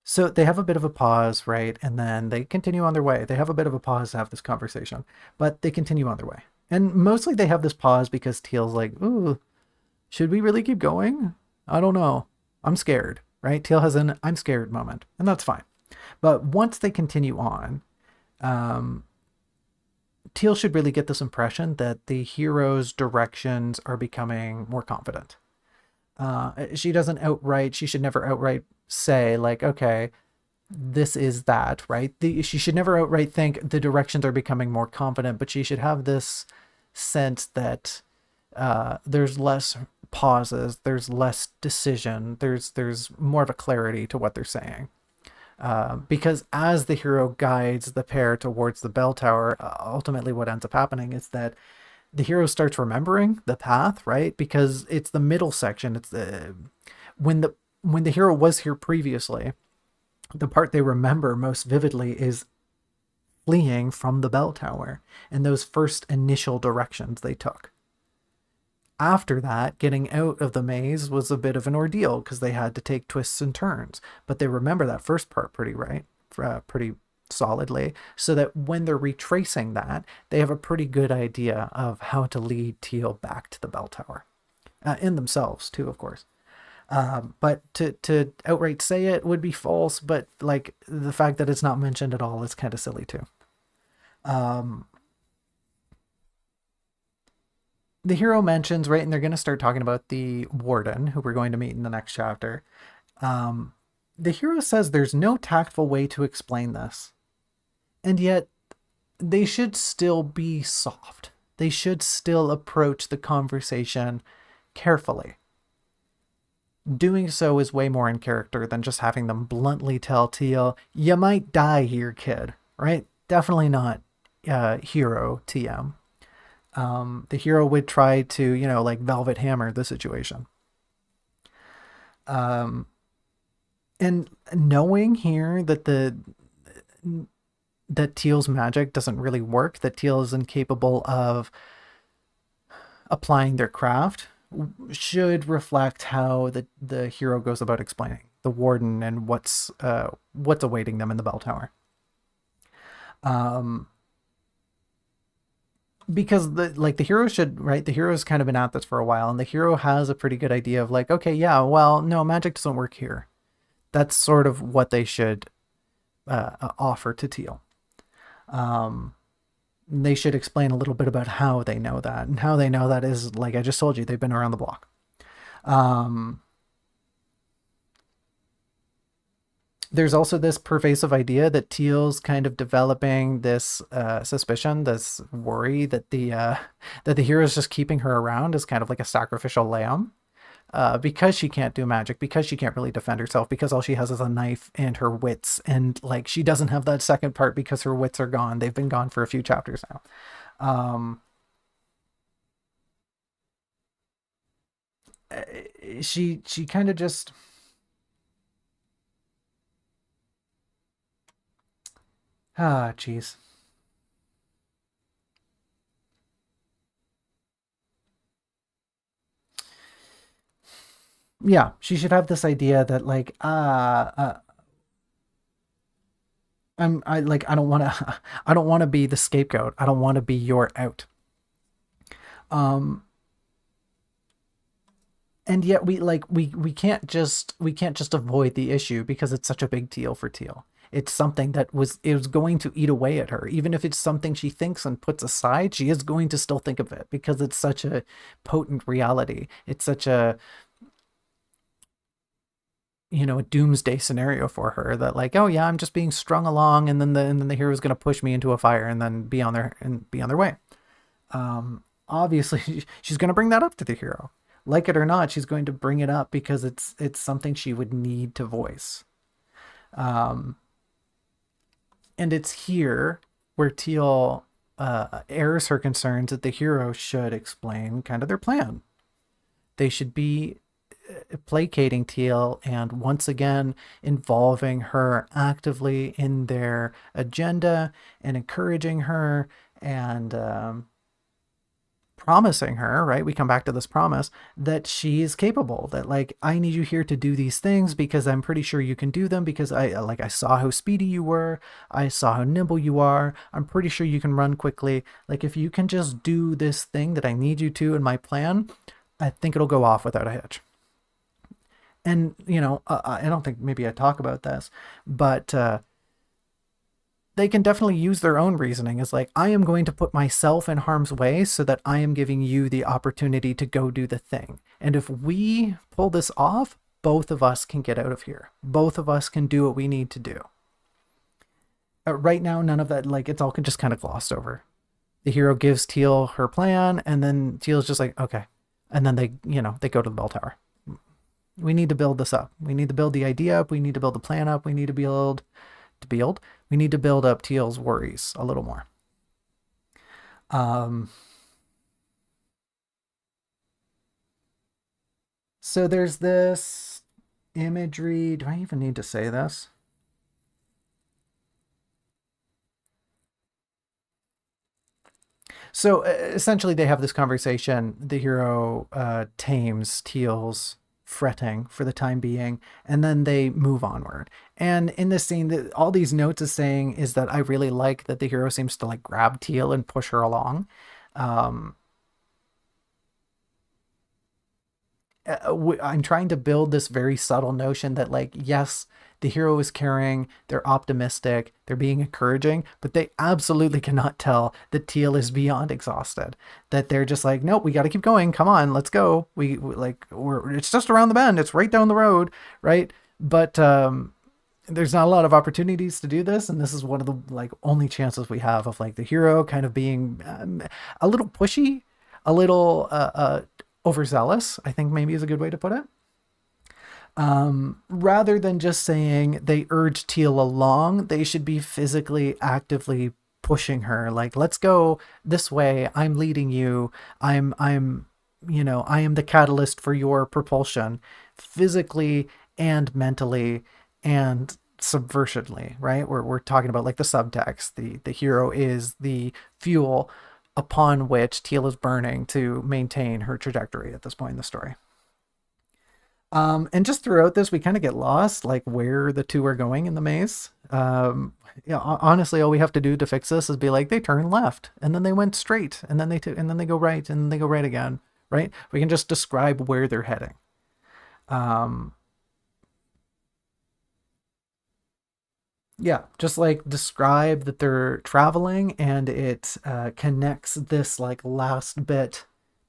so they have a bit of a pause, right? And then they continue on their way. They have a bit of a pause to have this conversation, but they continue on their way. And mostly they have this pause because Teal's like, ooh, should we really keep going? I don't know. I'm scared, right? Teal has an I'm scared moment, and that's fine. But once they continue on, um, Teal should really get this impression that the hero's directions are becoming more confident. She doesn't outright, she should never outright say, like, okay, this is that, right? She should never outright think the directions are becoming more confident, but she should have this sense that there's less pauses, there's less decision, there's more of a clarity to what they're saying. Because as the hero guides the pair towards the bell tower, ultimately what ends up happening is that the hero starts remembering the path, right? Because it's the middle section. It's the when the hero was here previously, the part they remember most vividly is fleeing from the bell tower and those first initial directions they took. After that, getting out of the maze was a bit of an ordeal because they had to take twists and turns. But they remember that first part pretty solidly, so that when they're retracing that, they have a pretty good idea of how to lead Teal back to the bell tower, in themselves too, of course. But to outright say it would be false. But like the fact that it's not mentioned at all is kind of silly too. Um, the hero mentions, right, and they're going to start talking about the warden who we're going to meet in the next chapter. Um, the hero says there's no tactful way to explain this, and yet they should still be soft. They should still approach the conversation carefully. Doing so is way more in character than just having them bluntly tell Teal, you might die here, kid, right? Definitely not hero TM. The hero would try to, like velvet hammer the situation. Um, and knowing here that Teal's magic doesn't really work, that Teal is incapable of applying their craft, should reflect how the hero goes about explaining the warden and what's awaiting them in the bell tower. Um, because the hero should, right, the hero's kind of been at this for a while, and the hero has a pretty good idea of like, okay, yeah, well, no, magic doesn't work here. That's sort of what they should offer to Teal. Um, they should explain a little bit about how they know that, and how they know that is, like I just told you, they've been around the block. Um, there's also this pervasive idea that Teal's kind of developing this suspicion, this worry that the hero is just keeping her around as kind of like a sacrificial lamb, because she can't do magic, because she can't really defend herself, because all she has is a knife and her wits, and like she doesn't have that second part because her wits are gone. They've been gone for a few chapters now. Um, she kind of just, jeez. Yeah, she should have this idea that like I don't want to I don't want to be the scapegoat. I don't want to be your out. Um and yet we can't just avoid the issue because it's such a big deal for Teal. It's something that it was going to eat away at her. Even if it's something she thinks and puts aside, she is going to still think of it because it's such a potent reality. It's such a, a doomsday scenario for her that like, oh yeah, I'm just being strung along, and then the hero's going to push me into a fire and then be on their way. Obviously she's going to bring that up to the hero. Like it or not, she's going to bring it up because it's something she would need to voice. Um, and it's here where Teal airs her concerns that the hero should explain kind of their plan. They should be placating Teal and once again involving her actively in their agenda and encouraging her and promising her, right? We come back to this promise that she's capable, that like, I need you here to do these things because I'm pretty sure you can do them because I saw how speedy you were. I saw how nimble you are. I'm pretty sure you can run quickly. Like, if you can just do this thing that I need you to in my plan, I think it'll go off without a hitch. And, I don't think maybe I talk about this, but they can definitely use their own reasoning as like, I am going to put myself in harm's way so that I am giving you the opportunity to go do the thing. And if we pull this off, both of us can get out of here. Both of us can do what we need to do. Right now, none of that, like, it's all just kind of glossed over. The hero gives Teal her plan, and then Teal's just like, okay. And then they go to the bell tower. We need to build this up. We need to build the idea up. We need to build the plan up. We need to we need to build up Teal's worries a little more. So there's this imagery. Do I even need to say this? So essentially, they have this conversation. The hero tames Teal's fretting for the time being, and then they move onward. And in this scene, all these notes is saying is that I really like that the hero seems to like grab Teal and push her along. Um, I'm trying to build this very subtle notion that, like, yes, the hero is caring, they're optimistic, they're being encouraging, but they absolutely cannot tell that Teal is beyond exhausted. That they're just like, nope, we got to keep going. Come on, let's go. It's just around the bend. It's right down the road, right? But there's not a lot of opportunities to do this, and this is one of the like only chances we have of like the hero kind of being a little pushy, a little overzealous, I think maybe is a good way to put it. Rather than just saying they urge Teal along, they should be physically actively pushing her. Like, let's go this way. I'm leading you. I am the catalyst for your propulsion physically and mentally and subversively, right? We're talking about like the subtext. The hero is the fuel upon which Teal is burning to maintain her trajectory at this point in the story. And just throughout this, we kind of get lost, like where the two are going in the maze. Honestly, all we have to do to fix this is be like, they turn left, and then they went straight, and then and then they go right, and then they go right again, right? We can just describe where they're heading. Um, yeah, just like describe that they're traveling, and it connects this like last bit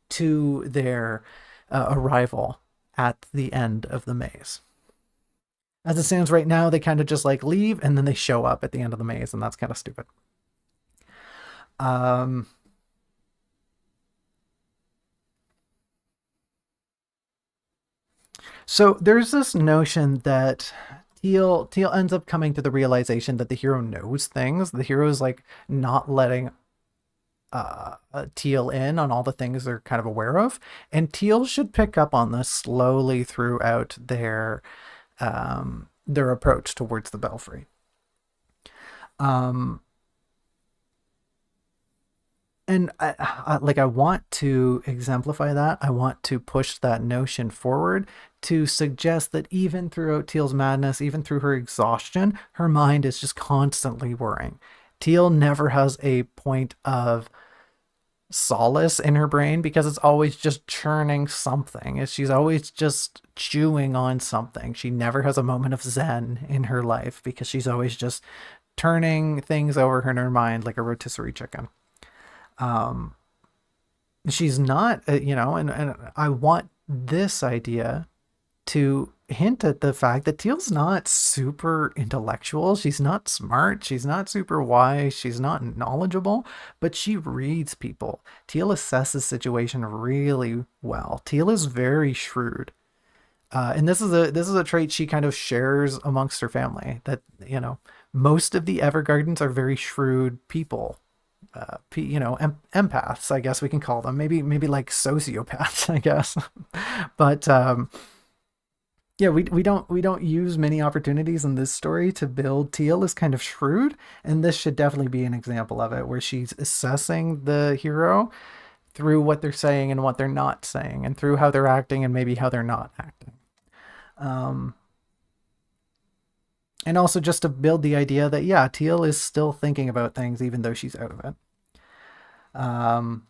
to their arrival at the end of the maze. As it stands right now, they kind of just like leave and then they show up at the end of the maze, and that's kind of stupid. Um, so there's this notion that Teal ends up coming to the realization that the hero knows things. The hero is like not letting Teal in on all the things they're kind of aware of, and Teal should pick up on this slowly throughout their approach towards the belfry. Um, and I want to exemplify that. I want to push that notion forward to suggest that even throughout Teal's madness, even through her exhaustion, her mind is just constantly worrying. Teal never has a point of solace in her brain because it's always just churning something. She's always just chewing on something. She never has a moment of zen in her life because she's always just turning things over in her mind like a rotisserie chicken. Um, she's not, and I want this idea to hint at the fact that Teal's not super intellectual. She's not smart. She's not super wise. She's not knowledgeable, but she reads people. Teal assesses situation really well. Teal is very shrewd. And this is a trait she kind of shares amongst her family, that, most of the Evergardens are very shrewd people. Empaths, I guess we can call them. Maybe like sociopaths, I guess. But Yeah, we don't use many opportunities in this story to build Teal as kind of shrewd, and this should definitely be an example of it, where she's assessing the hero through what they're saying and what they're not saying, and through how they're acting and maybe how they're not acting. Um, and also just to build the idea that yeah, Teal is still thinking about things even though she's out of it. Um,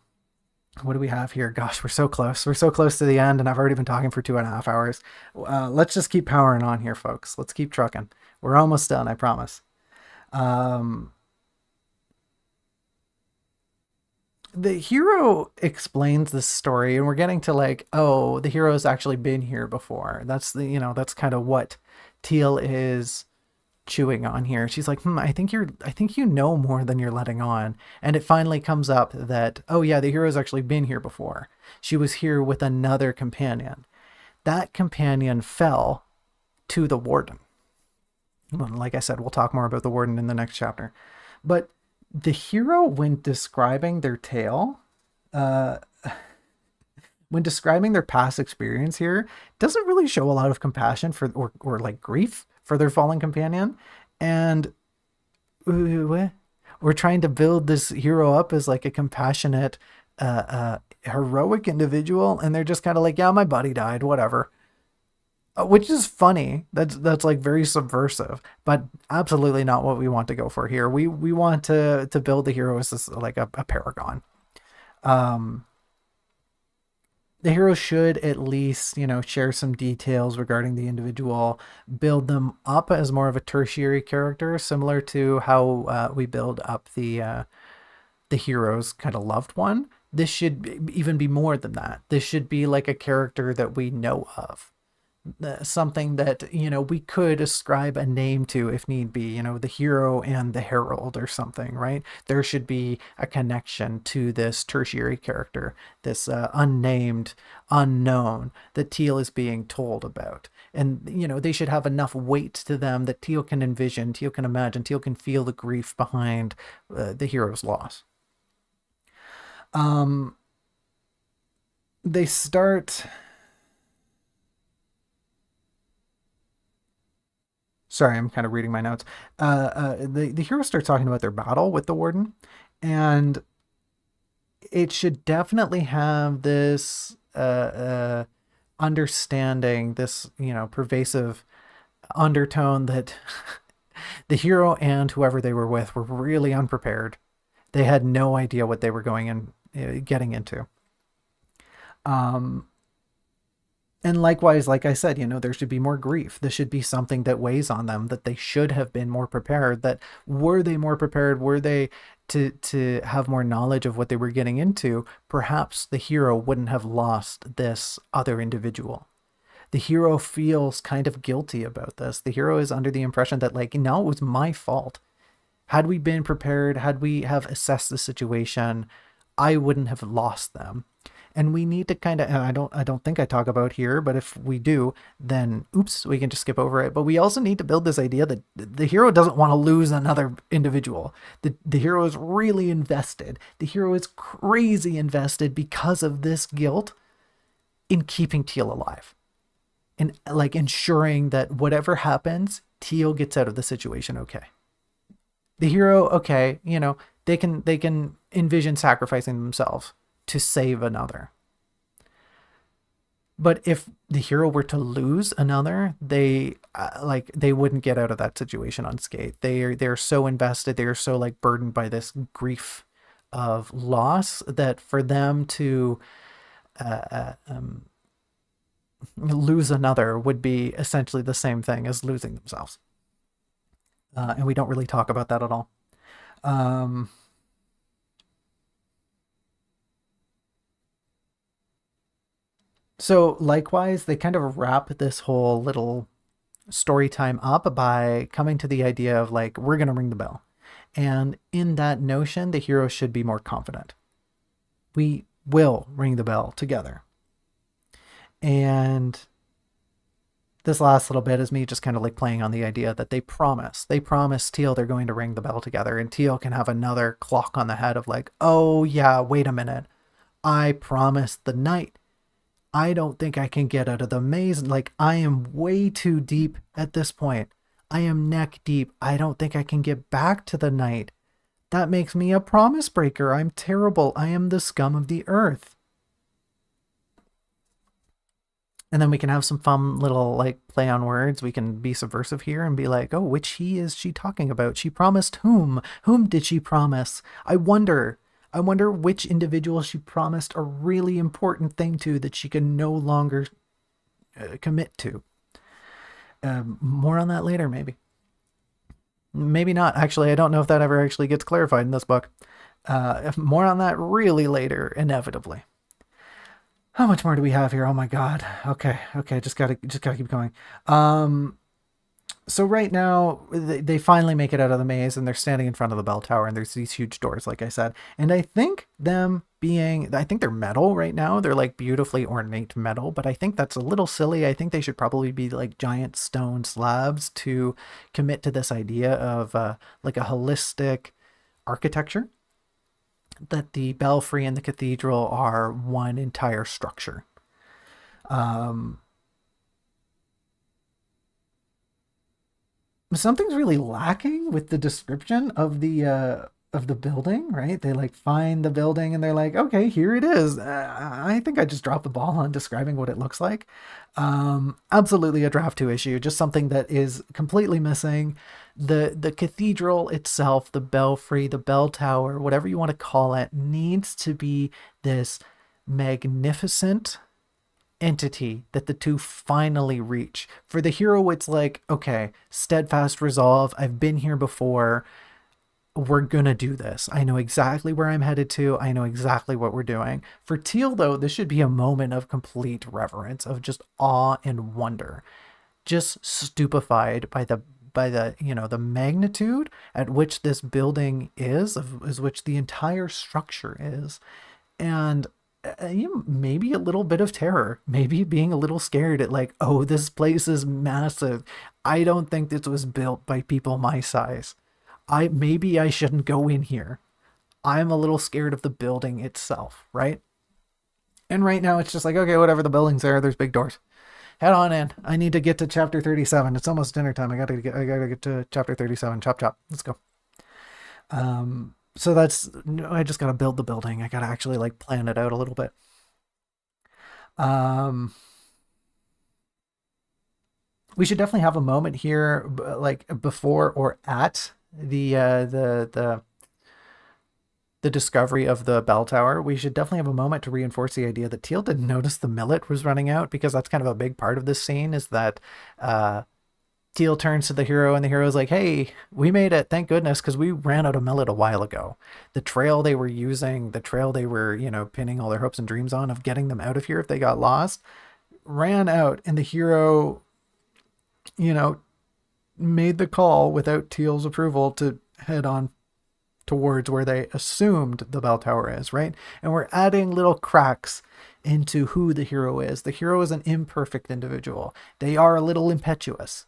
what do we have here? Gosh, we're so close. We're so close to the end, and I've already been talking for 2.5 hours. Let's just keep powering on here, folks. Let's keep trucking. We're almost done, I promise. Um, the hero explains this story, and we're getting to like, oh, the hero's actually been here before. That's kind of what Teal is chewing on here. She's like, I think you know more than you're letting on. And it finally comes up that, oh yeah, the hero's actually been here before. She was here with another companion. That companion fell to the warden. Well, like I said, we'll talk more about the warden in the next chapter. But the hero, uh, when describing their past experience here, doesn't really show a lot of compassion for or like grief for their fallen companion. And we're trying to build this hero up as like a compassionate, heroic individual, and they're just kind of like, yeah, my buddy died, whatever. Which is funny. That's like very subversive, but absolutely not what we want to go for here. We want to build the hero as this, like a paragon. Um, the hero should at least, share some details regarding the individual, build them up as more of a tertiary character, similar to how we build up the hero's kind of loved one. This should even be more than that. This should be like a character that we know of, something that we could ascribe a name to if need be, the hero and the herald or something, right? There should be a connection to this tertiary character, this unnamed unknown that Teal is being told about. And they should have enough weight to them that Teal can envision, Teal can imagine, Teal can feel the grief behind the hero's loss. um they start Sorry, I'm kind of reading my notes. The hero starts talking about their battle with the warden, and it should definitely have this understanding, this pervasive undertone that the hero and whoever they were with were really unprepared. They had no idea what they were going and getting into. Um, and likewise, like I said, there should be more grief. This should be something that weighs on them, that they should have been more prepared, that were they more prepared, were they to have more knowledge of what they were getting into, perhaps the hero wouldn't have lost this other individual. The hero feels kind of guilty about this. The hero is under the impression that, like, no, it was my fault. Had we been prepared, had we have assessed the situation, I wouldn't have lost them. And we need to kind of, I don't think I talk about here, but if we do, then oops, we can just skip over it. But we also need to build this idea that the hero doesn't want to lose another individual. The hero is really invested. The hero is crazy invested because of this guilt in keeping Teal alive, and like ensuring that whatever happens, Teal gets out of the situation okay. The hero, okay, they can envision sacrificing themselves to save another. But if the hero were to lose another, they wouldn't get out of that situation unscathed. They're so invested, they're so like burdened by this grief of loss that for them to uh, uh, um, lose another would be essentially the same thing as losing themselves. And we don't really talk about that at all. Um, so likewise, they kind of wrap this whole little story time up by coming to the idea of like, we're going to ring the bell. And in that notion, the hero should be more confident. We will ring the bell together. And this last little bit is me just kind of like playing on the idea that they promise Teal they're going to ring the bell together, and Teal can have another clock on the head of like, oh yeah, wait a minute, I promised the knight I don't think I can get out of the maze. Like, I am way too deep at this point. I am neck deep. I don't think I can get back to the knight. That makes me a promise breaker. I'm terrible. I am the scum of the earth. And then we can have some fun little like play on words. We can be subversive here and be like, oh, which he is she talking about? She promised whom? Whom did she promise? I wonder which individual she promised a really important thing to that she can no longer commit to. More on that later, maybe. Maybe not. Actually, I don't know if that ever actually gets clarified in this book. More on that really later, inevitably. How much more do we have here? Oh my god. Okay. Just gotta keep going. Um, so right now they finally make it out of the maze and they're standing in front of the bell tower and there's these huge doors, like I said. And I think they're metal right now. They're like beautifully ornate metal, but I think that's a little silly. I think they should probably be like giant stone slabs to commit to this idea of like a holistic architecture, that the belfry and the cathedral are one entire structure. Um, Something's really lacking with the description of the building, right? They like find the building and they're like, okay, here it is. I think I just dropped the ball on describing what it looks like. Absolutely a draft two issue, just something that is completely missing. The cathedral itself, the belfry, the bell tower, whatever you want to call it, needs to be this magnificent entity that the two finally reach. For the hero, it's like, okay, steadfast resolve. I've been here before. We're gonna do this. I know exactly where I'm headed to. I know exactly what we're doing. For Teal, though, this should be a moment of complete reverence, of just awe and wonder, just stupefied by the the magnitude at which this building is, of as which the entire structure is, and maybe a little bit of terror, maybe being a little scared at like, oh, this place is massive. I don't think this was built by people my size. I shouldn't go in here. I'm a little scared of the building itself, right? And right now it's just like, okay, whatever, the building's there, there's big doors. Head on in. I need to get to chapter 37. It's almost dinner time. I gotta get to chapter 37. Chop chop. Let's go. So that's I just gotta build the building. I gotta actually like plan it out a little bit. Um, we should definitely have a moment here, like before or at the discovery of the bell tower. We should definitely have a moment to reinforce the idea that Teal didn't notice the millet was running out, because that's kind of a big part of this scene. Is that uh, Teal turns to the hero and the hero's like, "Hey, we made it! Thank goodness, because we ran out of millet a while ago. The trail they were using, the trail they were, pinning all their hopes and dreams on of getting them out of here if they got lost, ran out, and the hero, you know, made the call without Teal's approval to head on towards where they assumed the bell tower is, right? And we're adding little cracks into who the hero is. The hero is an imperfect individual. They are a little impetuous.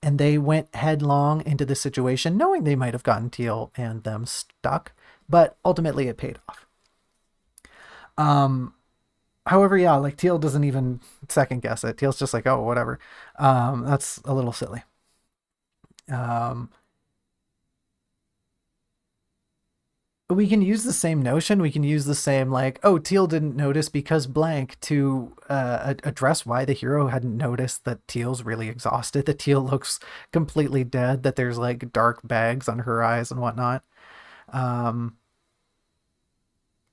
And they went headlong into the situation, knowing they might have gotten Teal and them stuck, but ultimately it paid off. Um, However, yeah, like Teal doesn't even second guess it. Teal's just like, oh, whatever. That's a little silly. Um, we can use the same notion. We can use the same, like, oh, Teal didn't notice because blank, to address why the hero hadn't noticed that Teal's really exhausted, that Teal looks completely dead, that there's like dark bags on her eyes and whatnot. Um,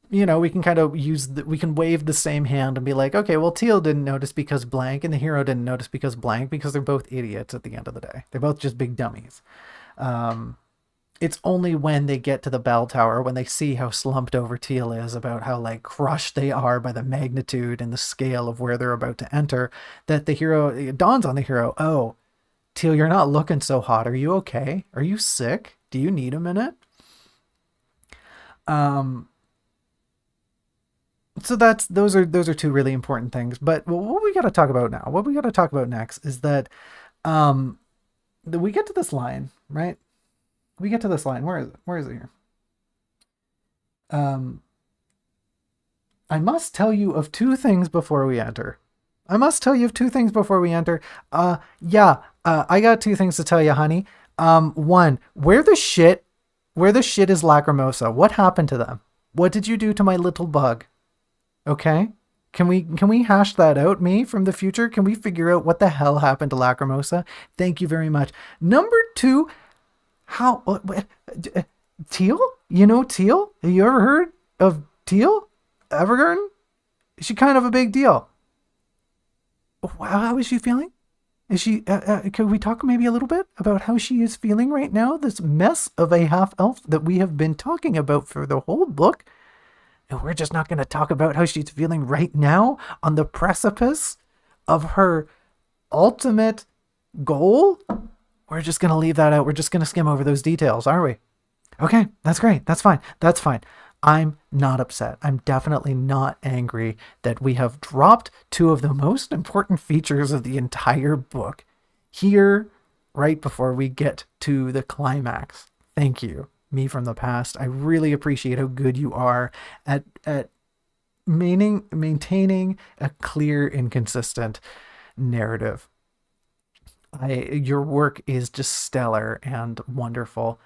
we can kind of we can wave the same hand and be like, okay, well, Teal didn't notice because blank, and the hero didn't notice because blank, because they're both idiots at the end of the day. They're both just big dummies. Um, it's only when they get to the bell tower, when they see how slumped over Teal is, about how like crushed they are by the magnitude and the scale of where they're about to enter, that the hero, it dawns on the hero, oh, Teal, you're not looking so hot. Are you okay? Are you sick? Do you need a minute? Um, so those are two really important things. But what we got to talk about now, what we got to talk about next, is that um, we get to this line, right? We get to this line. Where is it? Where is it here? Um, I must tell you of two things before we enter. I must tell you of two things before we enter. Yeah, I got two things to tell you, honey. One, where the shit is Lacrimosa? What happened to them? What did you do to my little bug? Okay? Can we hash that out, me from the future? Can we figure out what the hell happened to Lacrimosa? Thank you very much. Number two, how Teal? You know Teal? Have you ever heard of Teal? Evergarden? Is she kind of a big deal? How is she feeling? Is she? Can we talk maybe a little bit about how she is feeling right now? This mess of a half elf that we have been talking about for the whole book, and we're just not going to talk about how she's feeling right now on the precipice of her ultimate goal. We're just going to leave that out. We're just going to skim over those details, aren't we? Okay, that's great. That's fine. That's fine. I'm not upset. I'm definitely not angry that we have dropped two of the most important features of the entire book here right before we get to the climax. Thank you, me from the past. I really appreciate how good you are at maintaining a clear and consistent narrative. Your work is just stellar and wonderful.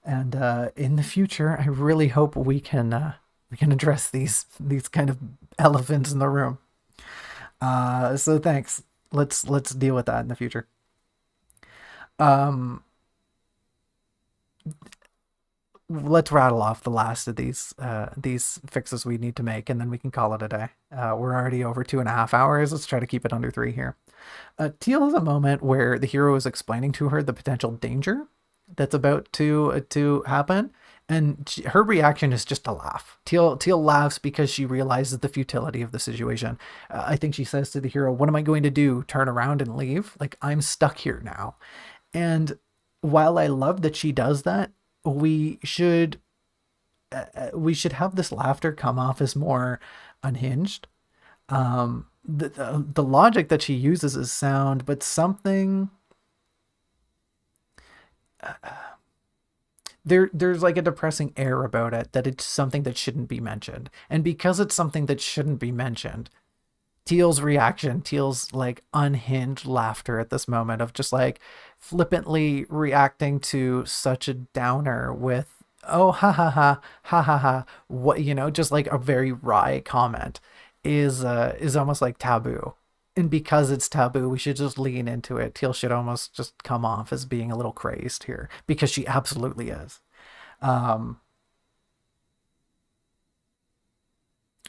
And in the future, I really hope we can address these kind of elephants in the room. So thanks. Let's deal with that in the future. Um, let's rattle off the last of these fixes we need to make, and then we can call it a day. We're already over 2.5 hours. Let's try to keep it under three here. Teal has a moment where the hero is explaining to her the potential danger that's about to happen, and her reaction is just to laugh. Teal laughs because she realizes the futility of the situation. I think she says to the hero, "What am I going to do? Turn around and leave? Like, I'm stuck here now." And while I love that she does that, we should we should have this laughter come off as more unhinged. The logic that she uses is sound, but something there's like a depressing air about it, that it's something that shouldn't be mentioned. And because it's something that shouldn't be mentioned, Teal's like unhinged laughter at this moment of just like flippantly reacting to such a downer with, "Oh, ha ha ha, what, just like a very wry comment is almost like taboo. And because it's taboo, we should just lean into it. Teal should almost just come off as being a little crazed here, because she absolutely is. Um,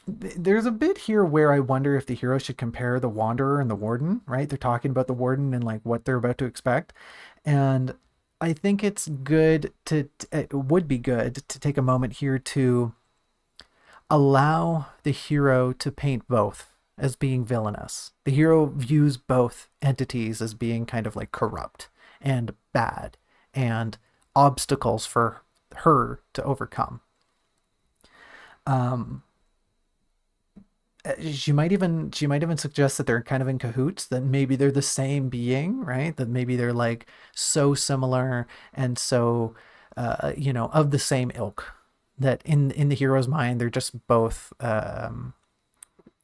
there's a bit here where I wonder if the hero should compare the Wanderer and the Warden, right? They're talking about the Warden and like what they're about to expect. And I think it's good it would be good to take a moment here to allow the hero to paint both as being villainous. The hero views both entities as being kind of like corrupt and bad and obstacles for her to overcome. Um, she might even suggest that they're kind of in cahoots, that maybe they're the same being, right? That maybe they're like so similar and so of the same ilk, that in the hero's mind they're just both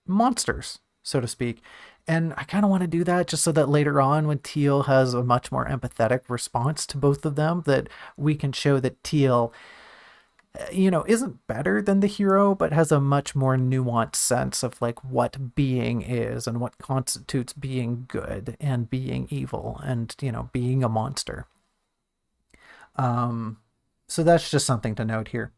monsters, so to speak. And I kind of want to do that just so that later on, when Teal has a much more empathetic response to both of them, that we can show that Teal, isn't better than the hero, but has a much more nuanced sense of like what being is and what constitutes being good and being evil and, being a monster. Um, so that's just something to note here.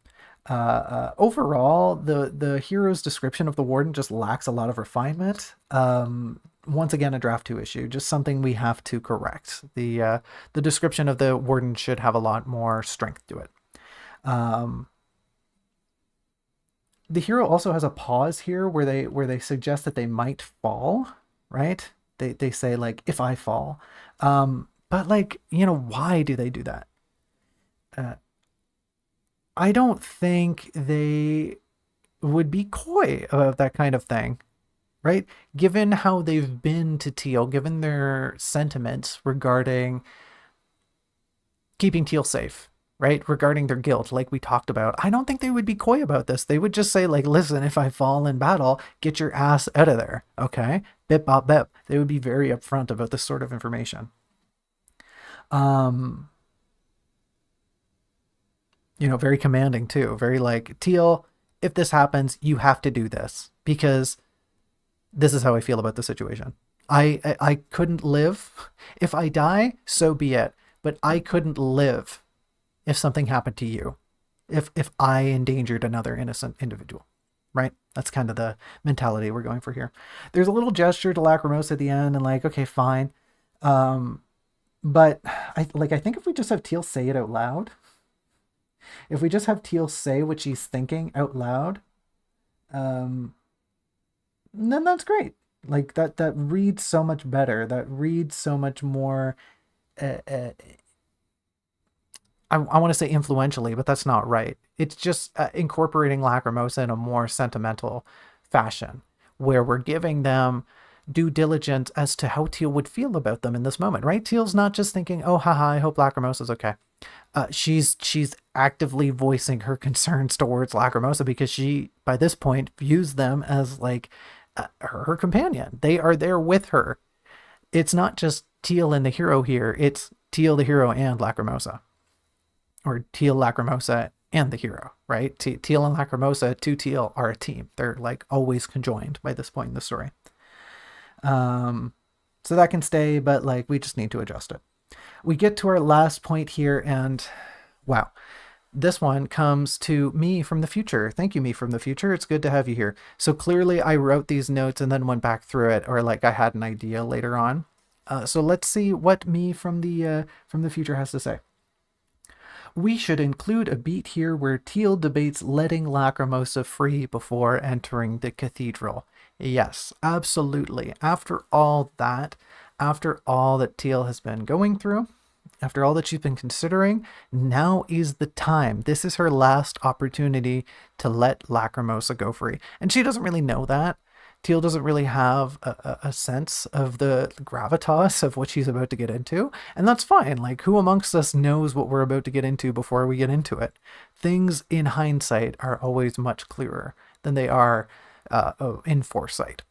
Overall, the hero's description of the warden just lacks a lot of refinement. Once again, a draft 2 issue, just something we have to correct. The description of the warden should have a lot more strength to it. Um, the hero also has a pause here where they suggest that they might fall, right? They say like, "If I fall," but like, why do they do that? Uh, I don't think they would be coy about that kind of thing, right? Given how they've been to Teal, given their sentiments regarding keeping Teal safe, right? Regarding their guilt, like we talked about. I don't think they would be coy about this. They would just say, like, listen, if I fall in battle, get your ass out of there, okay? Bip, bop, bip. They would be very upfront about this sort of information. Um, very commanding too. Very like, Teal, if this happens, you have to do this because this is how I feel about the situation. I couldn't live. If I die, so be it. But I couldn't live if something happened to you. If I endangered another innocent individual. Right? That's kind of the mentality we're going for here. There's a little gesture to Lacrimosa at the end and like, okay, fine. Um, but I think if we just have Teal say it out loud, if we just have Teal say what she's thinking out loud, um, then that's great. Like that reads so much better. That reads so much more. Uh, uh, I want to say influentially, but that's not right. It's just incorporating Lacrimosa in a more sentimental fashion, where we're giving them due diligence as to how Teal would feel about them in this moment. Right? Teal's not just thinking, "Oh, haha, I hope Lacrimosa's okay." She's actively voicing her concerns towards Lacrimosa because she, by this point, views them as like her companion. They are there with her. It's not just Teal and the hero here. It's Teal, the hero, and Lacrimosa, or Teal, Lacrimosa, and the hero. Right? Teal and Lacrimosa, two Teal, are a team. They're like always conjoined by this point in the story. So that can stay, but like we just need to adjust it. We get to our last point here, and wow, this one comes to me from the future. Thank you, me from the future. It's good to have you here. So clearly I wrote these notes and then went back through it, or like I had an idea later on. So let's see what me from the future has to say. We should include a beat here where Teal debates letting Lacrimosa free before entering the cathedral. Yes, absolutely. After all that Teal has been going through, after all that she's been considering, now is the time. This is her last opportunity to let Lacrimosa go free. And she doesn't really know that. Teal doesn't really have a sense of the gravitas of what she's about to get into. And that's fine. Like, who amongst us knows what we're about to get into before we get into it? Things in hindsight are always much clearer than they are in foresight.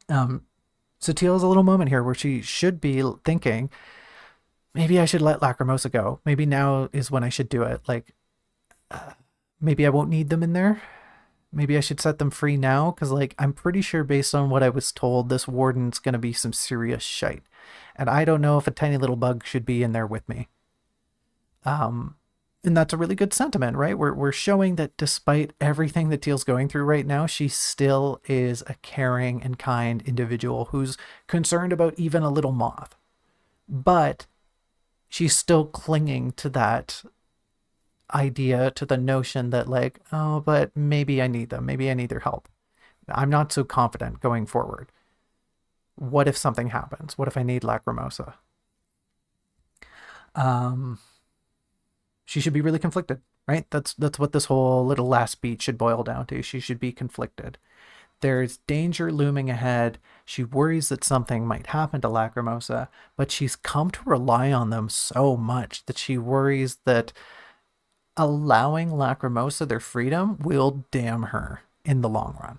So Teal has a little moment here where she should be thinking, maybe I should let Lacrimosa go. Maybe now is when I should do it. Like, maybe I won't need them in there. Maybe I should set them free now, because like I'm pretty sure based on what I was told, this warden's going to be some serious shite. And I don't know if a tiny little bug should be in there with me. And that's a really good sentiment, right? We're showing that despite everything that Teal's going through right now, she still is a caring and kind individual who's concerned about even a little moth. But she's still clinging to that idea, to the notion that like, oh, but maybe I need them. Maybe I need their help. I'm not so confident going forward. What if something happens? What if I need Lacrimosa? She should be really conflicted, right? That's what this whole little last speech should boil down to. She should be conflicted. There's danger looming ahead. She worries that something might happen to Lacrimosa, but she's come to rely on them so much that she worries that allowing Lacrimosa their freedom will damn her in the long run.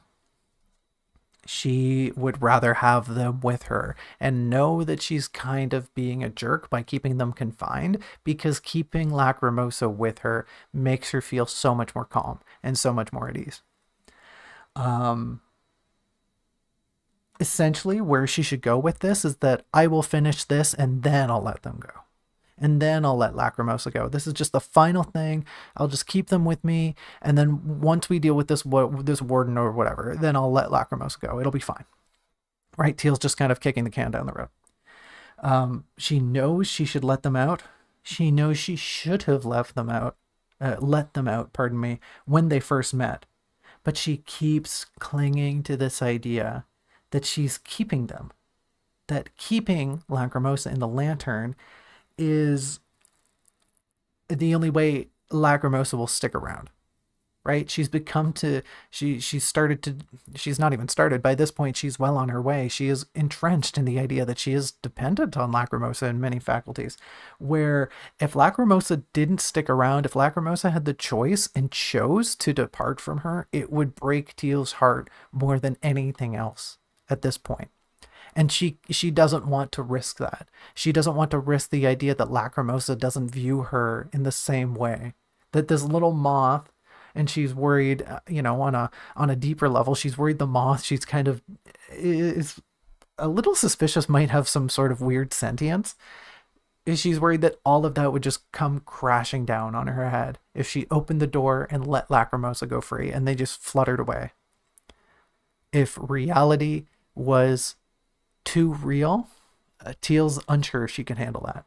She would rather have them with her and know that she's kind of being a jerk by keeping them confined, because keeping Lacrimosa with her makes her feel so much more calm and so much more at ease. Essentially, where she should go with this is that I will finish this and then I'll let them go. And then I'll let Lacrimosa go. This is just the final thing. I'll just keep them with me. And then once we deal with this warden or whatever, then I'll let Lacrimosa go. It'll be fine. Right? Teal's just kind of kicking the can down the road. She knows she should let them out. She knows she should have let them out, when they first met. But she keeps clinging to this idea that she's keeping them. That keeping Lacrimosa in the lantern is the only way Lacrimosa will stick around, right? She's not even started. By this point, she's well on her way. She is entrenched in the idea that she is dependent on Lacrimosa in many faculties, where if Lacrimosa didn't stick around, if Lacrimosa had the choice and chose to depart from her, it would break Teal's heart more than anything else at this point. And she doesn't want to risk that. She doesn't want to risk the idea that Lacrimosa doesn't view her in the same way. That this little moth, and she's worried, on a deeper level, she's worried the moth, she's kind of is a little suspicious, might have some sort of weird sentience. She's worried that all of that would just come crashing down on her head if she opened the door and let Lacrimosa go free and they just fluttered away. If reality was too real, Teal's unsure she can handle that.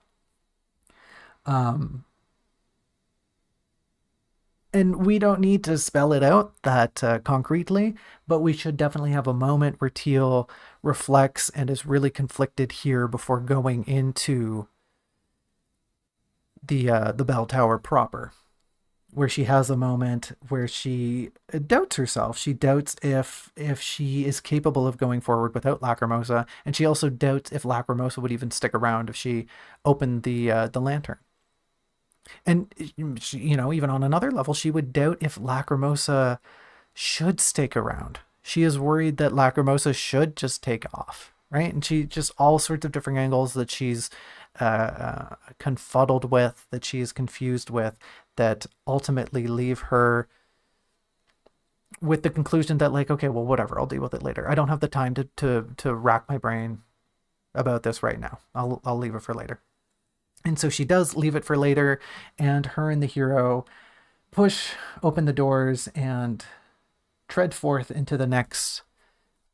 And we don't need to spell it out that concretely, but we should definitely have a moment where Teal reflects and is really conflicted here before going into the bell tower proper, where she has a moment where she doubts herself. She doubts if she is capable of going forward without Lacrimosa, and she also doubts if Lacrimosa would even stick around if she opened the lantern. And she, even on another level, she would doubt if Lacrimosa should stick around. She is worried that Lacrimosa should just take off, right? And she just all sorts of different angles that she's confuddled with, that she is confused with, that ultimately leave her with the conclusion that, like, okay, well, whatever, I'll deal with it later. I don't have the time to rack my brain about this right now. I'll leave it for later. And so she does leave it for later, and her and the hero push open the doors and tread forth into the next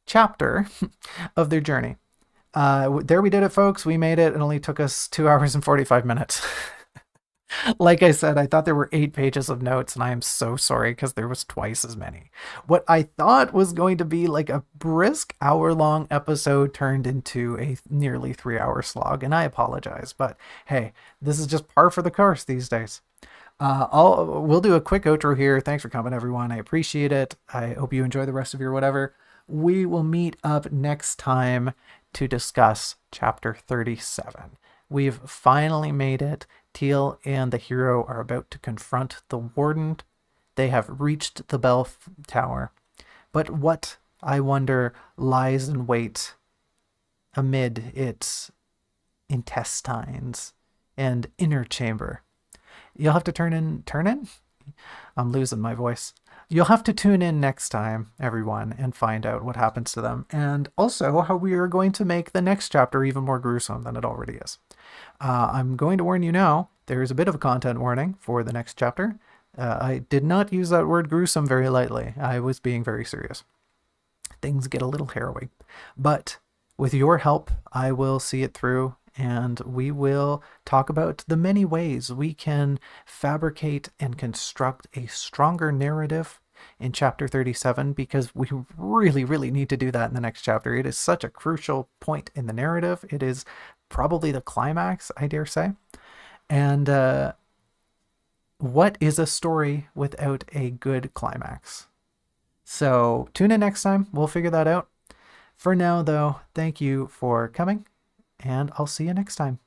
chapter of their journey. There we did it, folks. We made it. It only took us 2 hours and 45 minutes. Like I said, I thought there were 8 pages of notes, and I am so sorry because there was twice as many. What I thought was going to be like a brisk hour-long episode turned into a nearly 3-hour slog, and I apologize. But hey, this is just par for the course these days. We'll do a quick outro here. Thanks for coming, everyone. I appreciate it. I hope you enjoy the rest of your whatever. We will meet up next time to discuss chapter 37. We've finally made it. Teal and the hero are about to confront the warden. They have reached the bell tower. But what, I wonder, lies in wait amid its intestines and inner chamber? You'll have to turn in? I'm losing my voice. You'll have to tune in next time, everyone, and find out what happens to them. And also how we are going to make the next chapter even more gruesome than it already is. I'm going to warn you now, there is a bit of a content warning for the next chapter. I did not use that word gruesome very lightly. I was being very serious. Things get a little harrowing. But with your help, I will see it through, and we will talk about the many ways we can fabricate and construct a stronger narrative in chapter 37, because we really, really need to do that in the next chapter. It is such a crucial point in the narrative. It is probably the climax, I dare say. And what is a story without a good climax? So tune in next time. We'll figure that out. For now, though, thank you for coming, and I'll see you next time.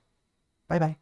Bye-bye.